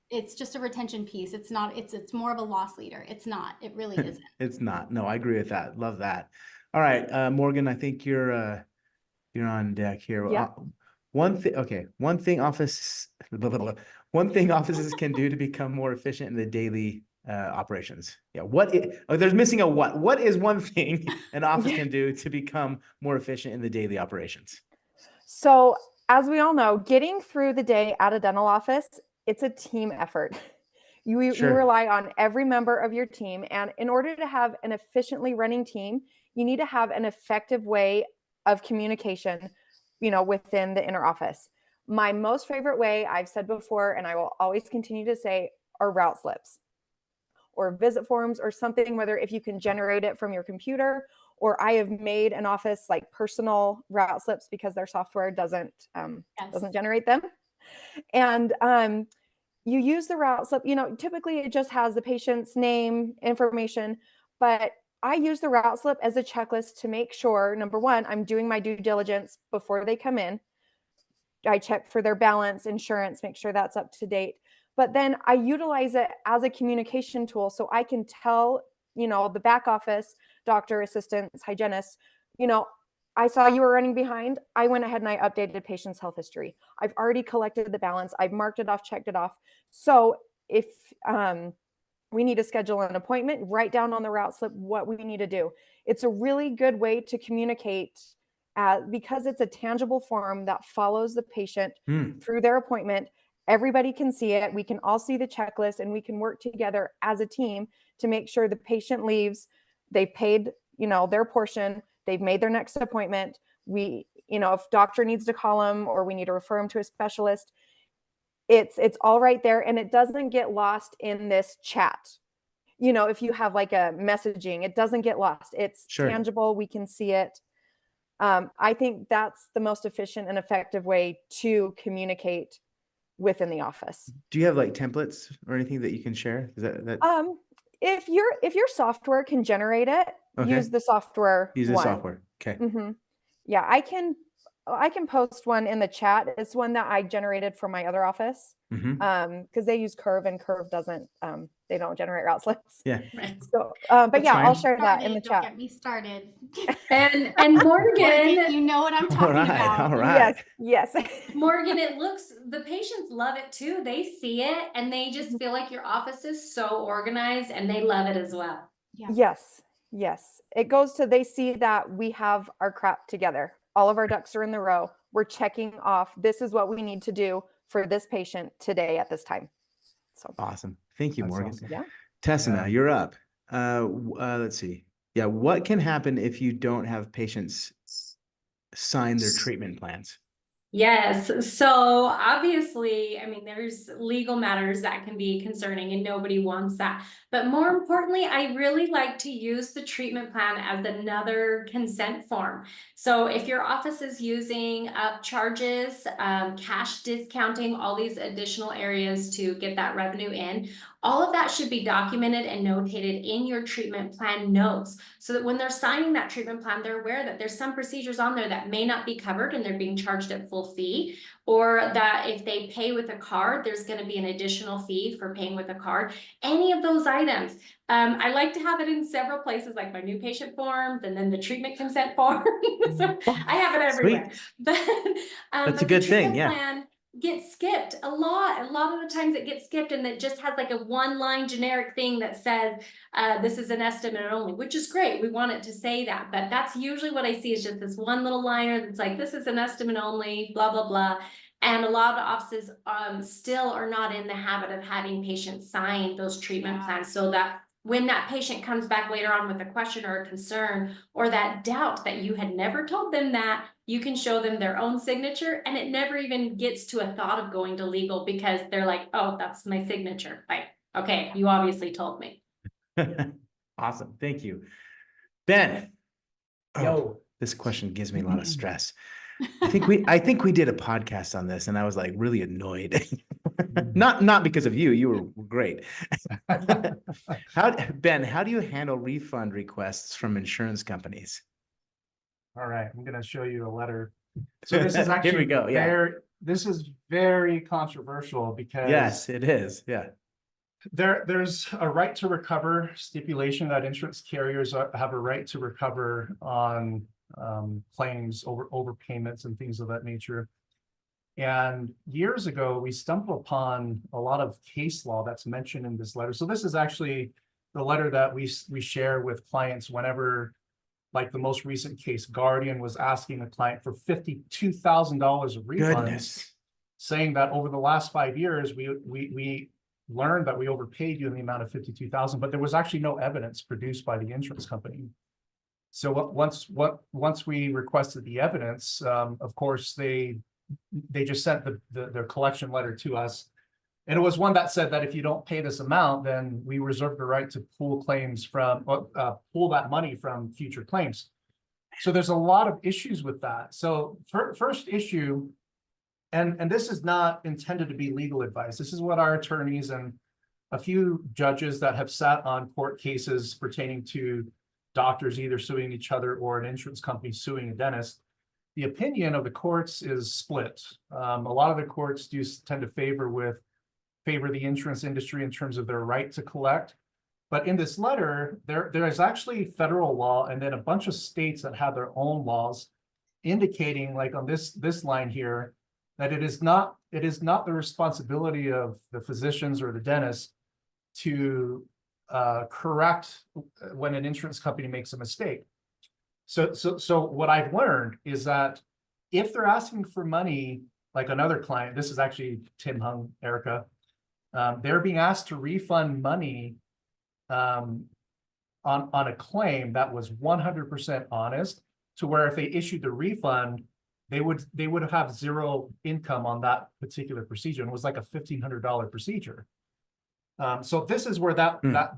It's just a retention piece. It's not, it's more of a loss leader. It's not, it really isn't. It's not. No, I agree with that. Love that. All right, Morgan, I think you're on deck here. Yeah. One thing, okay. One thing one thing offices can do to become more efficient in the daily operations. Yeah. There's missing a what? What is one thing an office can do to become more efficient in the daily operations? So, as we all know, getting through the day at a dental office, it's a team effort. You Sure. rely on every member of your team. And in order to have an efficiently running team, you need to have an effective way of communication, within the inner office. My most favorite way, I've said before, and I will always continue to say, are route slips or visit forms or something, whether if you can generate it from your computer, or I have made an office like personal route slips because their software doesn't generate them. And you use the route slip, typically it just has the patient's name, information, but I use the route slip as a checklist to make sure, number one, I'm doing my due diligence before they come in. I check for their balance, insurance, make sure that's up to date. But then I utilize it as a communication tool so I can tell, the back office, doctor, assistants, hygienists, I saw you were running behind. I went ahead and I updated patient's health history. I've already collected the balance. I've marked it off, checked it off. So if we need to schedule an appointment, write down on the route slip what we need to do. It's a really good way to communicate because it's a tangible form that follows the patient through their appointment. Everybody can see it. We can all see the checklist and we can work together as a team to make sure the patient leaves. They've paid, their portion. They've made their next appointment. If doctor needs to call them or we need to refer them to a specialist, it's all right there. And it doesn't get lost in this chat. If you have like a messaging, it doesn't get lost. It's tangible. We can see it. I think that's the most efficient and effective way to communicate within the office. Do you have like templates or anything that you can share? Is that if your software can generate it, use the software. Use the software. Okay. Mm-hmm. Yeah, I can post one in the chat. It's one that I generated from my other office. Because they use Curve and Curve doesn't they don't generate route slips. Yeah. So but That's yeah, fine. I'll share that in the Don't chat. get me started. And Morgan, you know what I'm talking about. All right. Yes. Morgan, the patients love it too. They see it and they just feel like your office is so organized and they love it as well. Yeah. Yes. It goes to, they see that we have our crap together. All of our ducks are in the row. We're checking off. This is what we need to do for this patient today at this time. So awesome. Thank you, Morgan. Awesome. Yeah. Tessina, you're up. Let's see. Yeah. What can happen if you don't have patients sign their treatment plans? Yes. So obviously, I mean, there's legal matters that can be concerning and nobody wants that. But more importantly, I really like to use the treatment plan as another consent form. So if your office is using charges, cash discounting, all these additional areas to get that revenue in, All of that should be documented and notated in your treatment plan notes, so that when they're signing that treatment plan, they're aware that there's some procedures on there that may not be covered and they're being charged at full fee, or that if they pay with a card, there's going to be an additional fee for paying with a card. Any of those items. I like to have it in several places, like my new patient forms and then the treatment consent form. So I have it everywhere. Sweet. But That's a the good thing, treatment yeah. plan gets skipped a lot. A lot of the times it gets skipped, and it just has like a one-line generic thing that says, this is an estimate only, which is great. We want it to say that, but that's usually what I see, is just this one little liner that's like, this is an estimate only, blah, blah, blah. And a lot of offices still are not in the habit of having patients sign those treatment plans, so that when that patient comes back later on with a question or a concern, or that doubt that you had never told them that, you can show them their own signature, and it never even gets to a thought of going to legal, because they're like, oh, that's my signature. Like, okay, you obviously told me. Awesome. Thank you. Ben. Oh, Yo. this question gives me a lot of stress. I think we did a podcast on this, and I was like really annoyed. Not because of you. You were great. Ben, how do you handle refund requests from insurance companies? All right, I'm gonna show you a letter. So this is actually Here we go. Yeah. This is very controversial, because Yes, it is. Yeah. there's a right to recover stipulation that insurance carriers have a right to recover on claims over overpayments and things of that nature. And years ago, we stumbled upon a lot of case law that's mentioned in this letter. So this is actually the letter that we share with clients whenever, like the most recent case, Guardian was asking a client for $52,000 of refunds, Goodness. saying that over the last 5 years, we learned that we overpaid you in the amount of $52,000, but there was actually no evidence produced by the insurance company. So once we requested the evidence, of course, they just sent their collection letter to us. And it was one that said that if you don't pay this amount, then we reserve the right to pull claims from, pull that money from future claims. So there's a lot of issues with that. So first issue, and this is not intended to be legal advice. This is what our attorneys and a few judges that have sat on court cases pertaining to doctors either suing each other or an insurance company suing a dentist. The opinion of the courts is split. A lot of the courts do tend to favor the insurance industry in terms of their right to collect. But in this letter, there is actually federal law and then a bunch of states that have their own laws indicating, like on this line here, that it is not the responsibility of the physicians or the dentists to correct when an insurance company makes a mistake. So what I've learned is that if they're asking for money, like another client, this is actually Tim Hung, Erica, they're being asked to refund money on a claim that was 100% honest, to where if they issued the refund, they would have zero income on that particular procedure. And it was like a $1,500 procedure. So this is where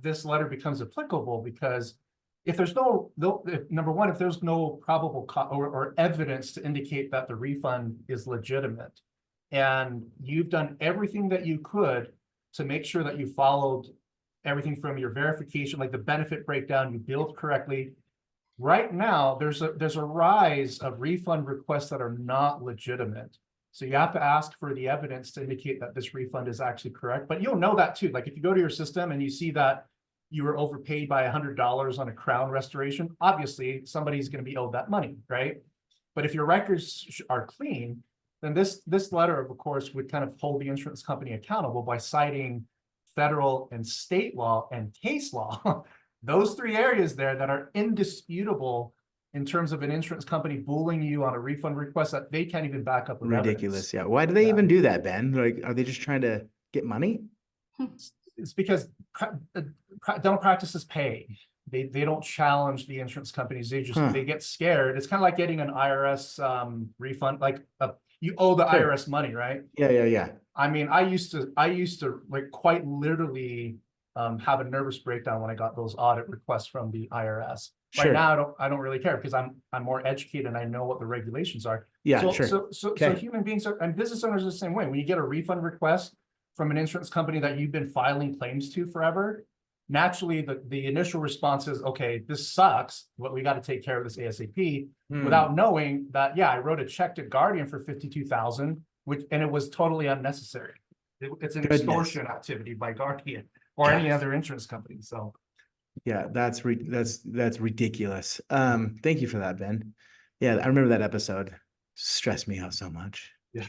this letter becomes applicable, because if there's number one, if there's no probable or evidence to indicate that the refund is legitimate, and you've done everything that you could to make sure that you followed everything from your verification, like the benefit breakdown, you billed correctly. Right now, there's a rise of refund requests that are not legitimate. So you have to ask for the evidence to indicate that this refund is actually correct. But you'll know that too. Like if you go to your system and you see that you were overpaid by $100 on a crown restoration, obviously somebody's going to be owed that money, right? But if your records are clean, then this letter, of course, would kind of hold the insurance company accountable by citing federal and state law and case law, those three areas there that are indisputable in terms of an insurance company bullying you on a refund request that they can't even back up with Ridiculous. evidence. Yeah. Why do they even do that, Ben? Like, are they just trying to get money? It's because dental practices pay. They don't challenge the insurance companies. They get scared. It's kind of like getting an IRS refund. Like you owe the IRS money, right? Yeah. I mean, I used to like quite literally have a nervous breakdown when I got those audit requests from the IRS. Sure. Right now, I don't really care because I'm more educated and I know what the regulations are. Yeah, So, sure. So human beings and business owners are the same way. When you get a refund request from an insurance company that you've been filing claims to forever, naturally the initial response is, okay, this sucks, but we got to take care of this ASAP, without knowing that, yeah, I wrote a check to Guardian for 52,000, and it was totally unnecessary. It's an extortion activity by Guardian or any other insurance company. So yeah, that's ridiculous. Thank you for that, Ben. Yeah, I remember that episode. Stressed me out so much. Yeah.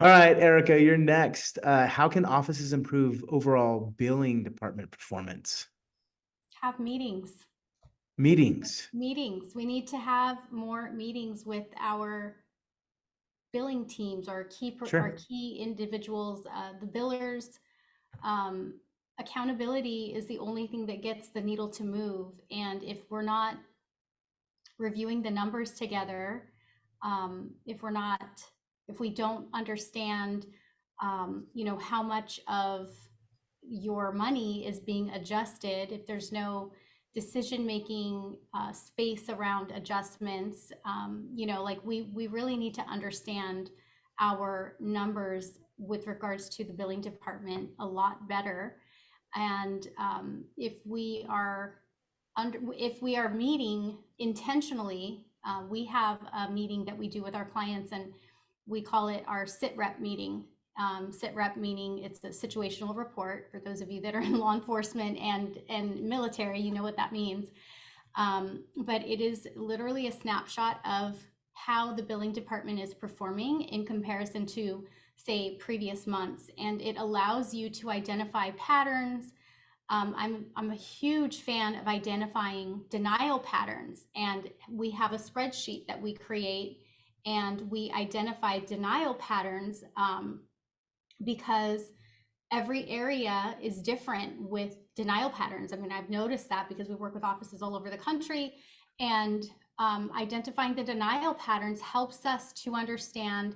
All right, Erica, you're next. How can offices improve overall billing department performance? Have meetings. Meetings. We need to have more meetings with our billing teams, our key individuals, the billers. Accountability is the only thing that gets the needle to move. And if we're not reviewing the numbers together, if we don't understand, how much of your money is being adjusted, if there's no decision-making space around adjustments, we really need to understand our numbers with regards to the billing department a lot better. And if we are meeting intentionally, we have a meeting that we do with our clients, and we call it our sit rep meeting. Sit rep meaning it's a situational report. For those of you that are in law enforcement and military, you know what that means. But it is literally a snapshot of how the billing department is performing in comparison to, say, previous months. And it allows you to identify patterns. I'm a huge fan of identifying denial patterns, and we have a spreadsheet that we create, and we identify denial patterns because every area is different with denial patterns. I mean, I've noticed that because we work with offices all over the country, and identifying the denial patterns helps us to understand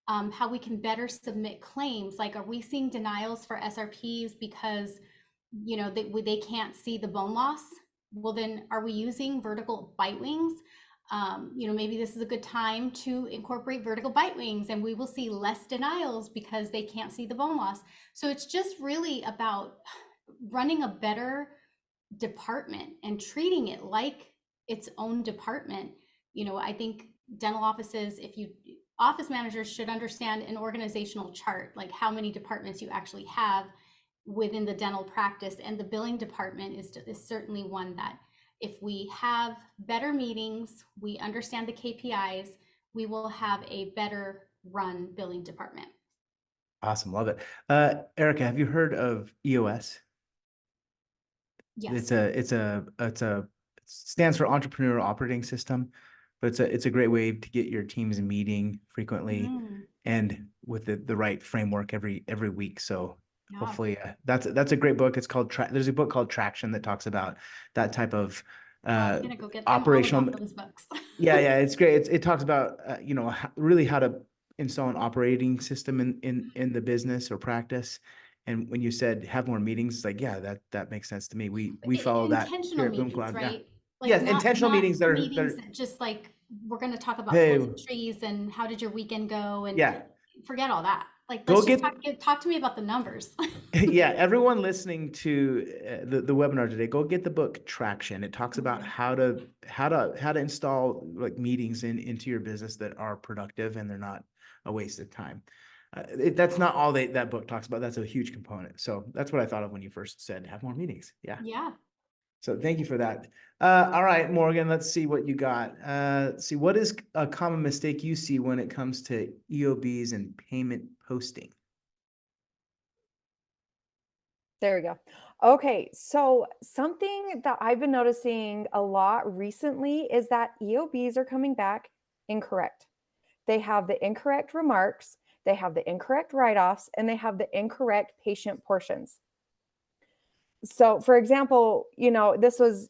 how we can better submit claims. Like, are we seeing denials for SRPs because they can't see the bone loss? Well, then are we using vertical bite wings? Maybe this is a good time to incorporate vertical bite wings, and we will see less denials because they can't see the bone loss. So it's just really about running a better department and treating it like its own department. I think dental offices, office managers should understand an organizational chart, like how many departments you actually have within the dental practice, and the billing department is certainly one that, if we have better meetings, we understand the KPIs, we will have a better run billing department. Awesome. Love it. Erica, have you heard of EOS? Yes. It stands for Entrepreneurial Operating System, but it's a great way to get your teams meeting frequently and with the right framework every week. So hopefully that's a great book. It's called there's a book called Traction that talks about that type of I'm gonna go get operational those books. yeah, it's great. It talks about really how to install an operating system in the business or practice. And when you said have more meetings, it's like, yeah, that makes sense to me. We follow that intentional here at Boom meetings, Cloud. right? Yeah. Yes, intentional meetings that are that just like, we're going to talk about Hey. pleasantries and how did your weekend go, and yeah. forget all that. Like, Go let's just talk to me about the numbers. Yeah, everyone listening to the webinar today, go get the book Traction. It talks about how to install like meetings into your business that are productive and they're not a waste of time. That's not all that book talks about. That's a huge component. So that's what I thought of when you first said have more meetings. Yeah. Yeah. So thank you for that. All right, Morgan, let's see what you got. Let's see, what is a common mistake you see when it comes to EOBs and payment posting? There we go. Okay, so something that I've been noticing a lot recently is that EOBs are coming back incorrect. They have the incorrect remarks, they have the incorrect write-offs, and they have the incorrect patient portions. So for example, this was,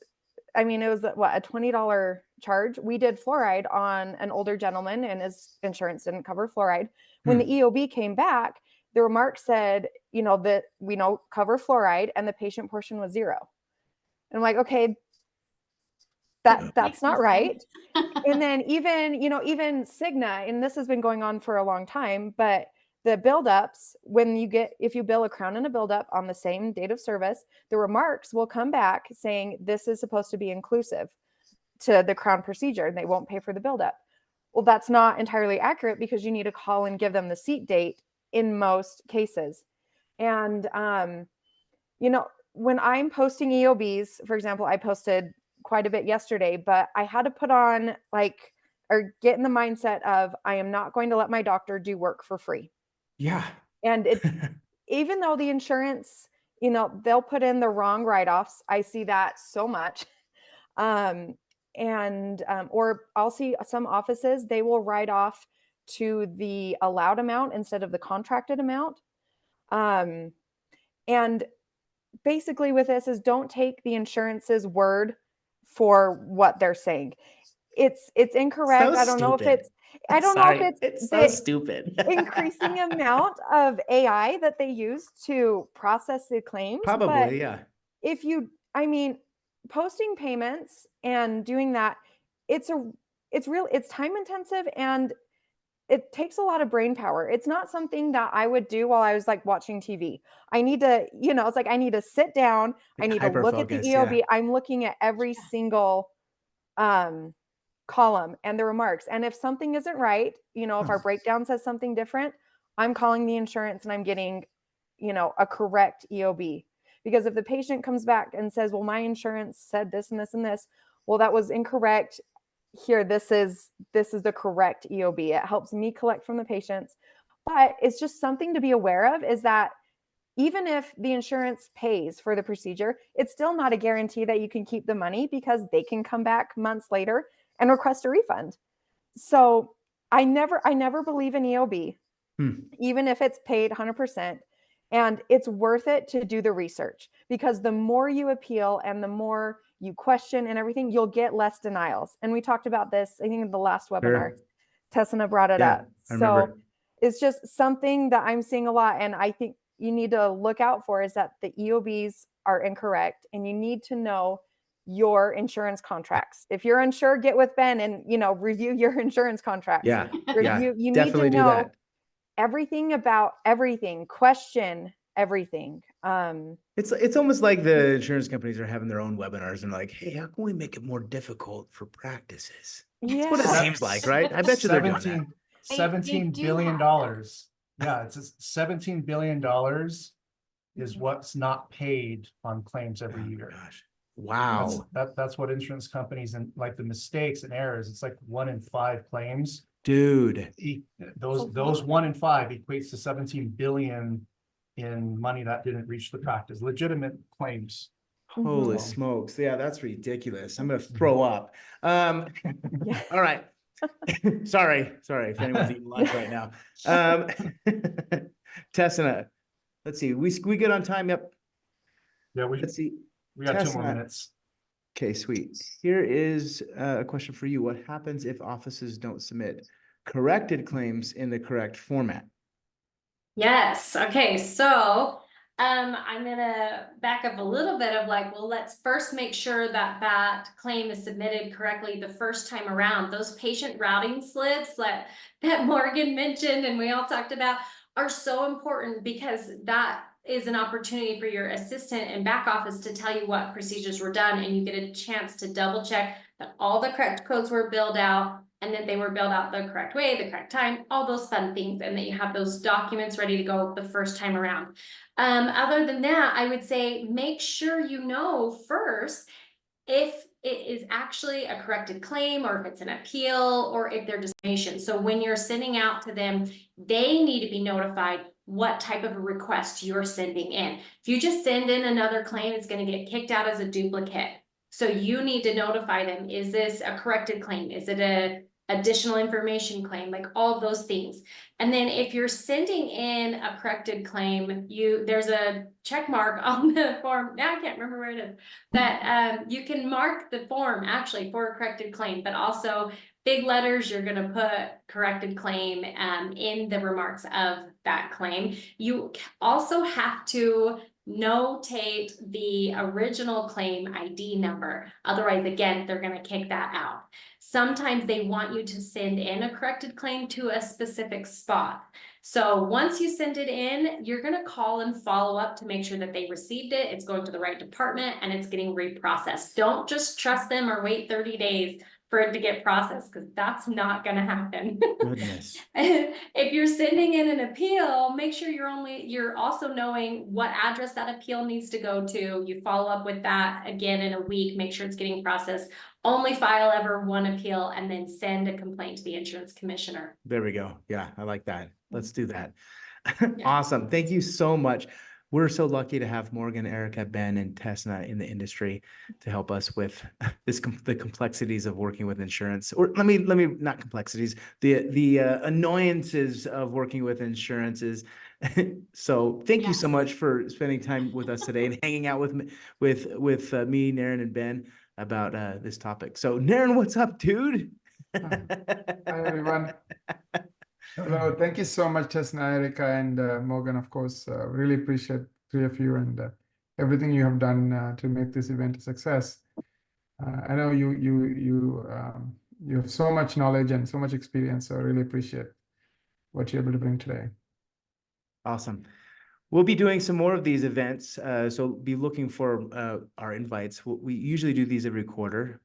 it was what, a $20 charge. We did fluoride on an older gentleman and his insurance didn't cover fluoride. When the EOB came back, the remark said, that we cover fluoride and the patient portion was 0. And I'm like, okay, that's not right. And then even Cigna, and this has been going on for a long time, but the buildups, if you bill a crown and a buildup on the same date of service, the remarks will come back saying this is supposed to be inclusive to the crown procedure and they won't pay for the buildup. Well, that's not entirely accurate because you need to call and give them the seat date in most cases. And, when I'm posting EOBs, for example, I posted quite a bit yesterday, but I had to put on or get in the mindset of, I am not going to let my doctor do work for free. Yeah. And even though the insurance, they'll put in the wrong write-offs. I see that so much. Or I'll see some offices, they will write off to the allowed amount instead of the contracted amount. And basically with this is don't take the insurance's word for what they're saying. It's incorrect. So I don't know if stupid. it's, I don't Sorry, know if it's the so stupid. increasing amount of AI that they use to process the claims. But Probably, yeah. if posting payments and doing that, it's time intensive and it takes a lot of brain power. It's not something that I would do while I was watching TV. I need to, it's I need to sit down. I need to look at the EOB. Yeah. I'm looking at every single column and the remarks. And if something isn't right, if our breakdown says something different, I'm calling the insurance and I'm getting, a correct EOB. Because if the patient comes back and says, well, my insurance said this and this and this, well, that was incorrect. Here, this is the correct EOB. It helps me collect from the patients. But it's just something to be aware of, is that even if the insurance pays for the procedure, it's still not a guarantee that you can keep the money, because they can come back months later and request a refund. So I never believe in EOB, even if it's paid 100%. And it's worth it to do the research, because the more you appeal and the more you question and everything, you'll get less denials. And we talked about this, I think, in the last webinar. Sure. Tessina brought it up. So it's just something that I'm seeing a lot. And I think you need to look out for is that the EOBs are incorrect, and you need to know your insurance contracts. If you're unsure, get with Ben and, review your insurance contracts. Yeah. You definitely need to know everything about everything, question everything. It's almost like the insurance companies are having their own webinars and like, hey, how can we make it more difficult for practices? That's what it seems like, right? I bet you they're doing that. $17 billion. Yeah, it's $17 billion is what's not paid on claims every year. Gosh. Wow. That's what insurance companies, and the mistakes and errors, it's 1 in 5 claims. Dude, those 1 in 5 equates to 17 billion in money that didn't reach the practice, legitimate claims. Holy smokes. Yeah, that's ridiculous. I'm going to throw up. All right. Sorry if anyone's eating lunch right now. Tessina, let's see. We good on time? Yep. Yeah, let's see. We got 2 more minutes. Okay, sweet. Here is a question for you. What happens if offices don't submit corrected claims in the correct format? Yes. Okay. So I'm gonna back up a little bit of let's first make sure that that claim is submitted correctly the first time around. Those patient routing slips that Morgan mentioned and we all talked about are so important, because that is an opportunity for your assistant and back office to tell you what procedures were done, and you get a chance to double check that all the correct codes were billed out, and that they were billed out the correct way, the correct time, all those fun things, and that you have those documents ready to go the first time around. Other than that, I would say make sure you know first if it is actually a corrected claim, or if it's an appeal, or if they're discrimination. So when you're sending out to them, they need to be notified what type of a request you're sending in. If you just send in another claim, it's going to get kicked out as a duplicate. So you need to notify them, is this a corrected claim? Is it a additional information claim? All of those things. And then if you're sending in a corrected claim, there's a check mark on the form. Now I can't remember where it is, that you can mark the form actually for a corrected claim, but also big letters, you're going to put corrected claim in the remarks of that claim. You also have to notate the original claim ID number. Otherwise, again, they're going to kick that out. Sometimes they want you to send in a corrected claim to a specific spot. So once you send it in, you're gonna call and follow up to make sure that they received it, it's going to the right department, and it's getting reprocessed. Don't just trust them or wait 30 days for it to get processed, because that's not gonna happen. Goodness. If you're sending in an appeal, make sure you're also knowing what address that appeal needs to go to. You follow up with that again in a week, make sure it's getting processed. Only file ever one appeal and then send a complaint to the insurance commissioner. There we go. Yeah, I like that. Let's do that. Yeah. Awesome. Thank you so much. We're so lucky to have Morgan, Erica, Ben, and Tessna in the industry to help us with the complexities of working with insurance. Or let me not complexities, the annoyances of working with insurances. So thank you so Yes. much for spending time with us today and hanging out with me, with me, Naren, and Ben about this topic. So Naren, what's up, dude? Hi, everyone. Hello, thank you so much, Tessna, Erica, and Morgan, of course. Really appreciate three of you and everything you have done to make this event a success. I know you have so much knowledge and so much experience, so I really appreciate what you're able to bring today. Awesome. We'll be doing some more of these events, so be looking for our invites. We usually do these every quarter.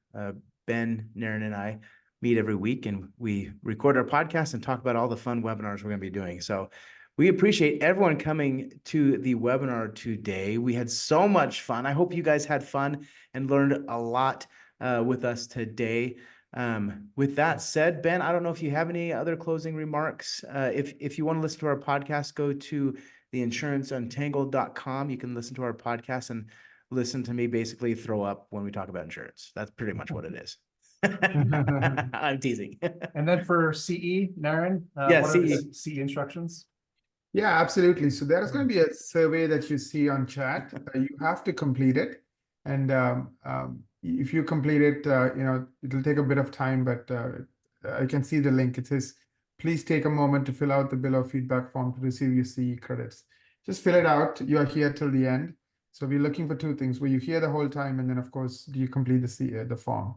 Ben, Naren, and I meet every week, and we record our podcast and talk about all the fun webinars we're going to be doing. So we appreciate everyone coming to the webinar today. We had so much fun. I hope you guys had fun and learned a lot with us today. With that said, Ben, I don't know if you have any other closing remarks. If you want to listen to our podcast, go to theinsuranceuntangled.com. You can listen to our podcast and listen to me basically throw up when we talk about insurance. That's pretty much what it is. I'm teasing. And then for CE, Naren, Yeah, what are the CE. CE instructions? Yeah, absolutely. So there's going to be a survey that you see on chat. You have to complete it. And if you complete it, it'll take a bit of time, but I can see the link. It says, please take a moment to fill out the bill of feedback form to receive your CE credits. Just fill it out. You are here till the end. So we're looking for two things, where you hear the whole time, and then, of course, do you complete the form.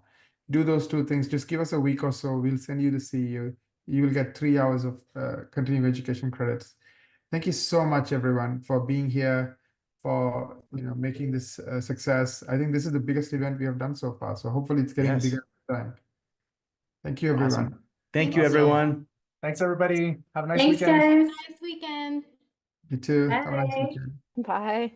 Do those two things. Just give us a week or so. We'll send you the CE. You will get 3 hours of continuing education credits. Thank you so much, everyone, for being here, for making this a success. I think this is the biggest event we have done so far. So hopefully it's getting Yes. bigger every time. Thank you, everyone. Awesome. Thank you, Thank you. everyone. Thanks, everybody. Have a nice Thanks, weekend. guys. Nice weekend. You too. Have a nice Bye. weekend. Bye.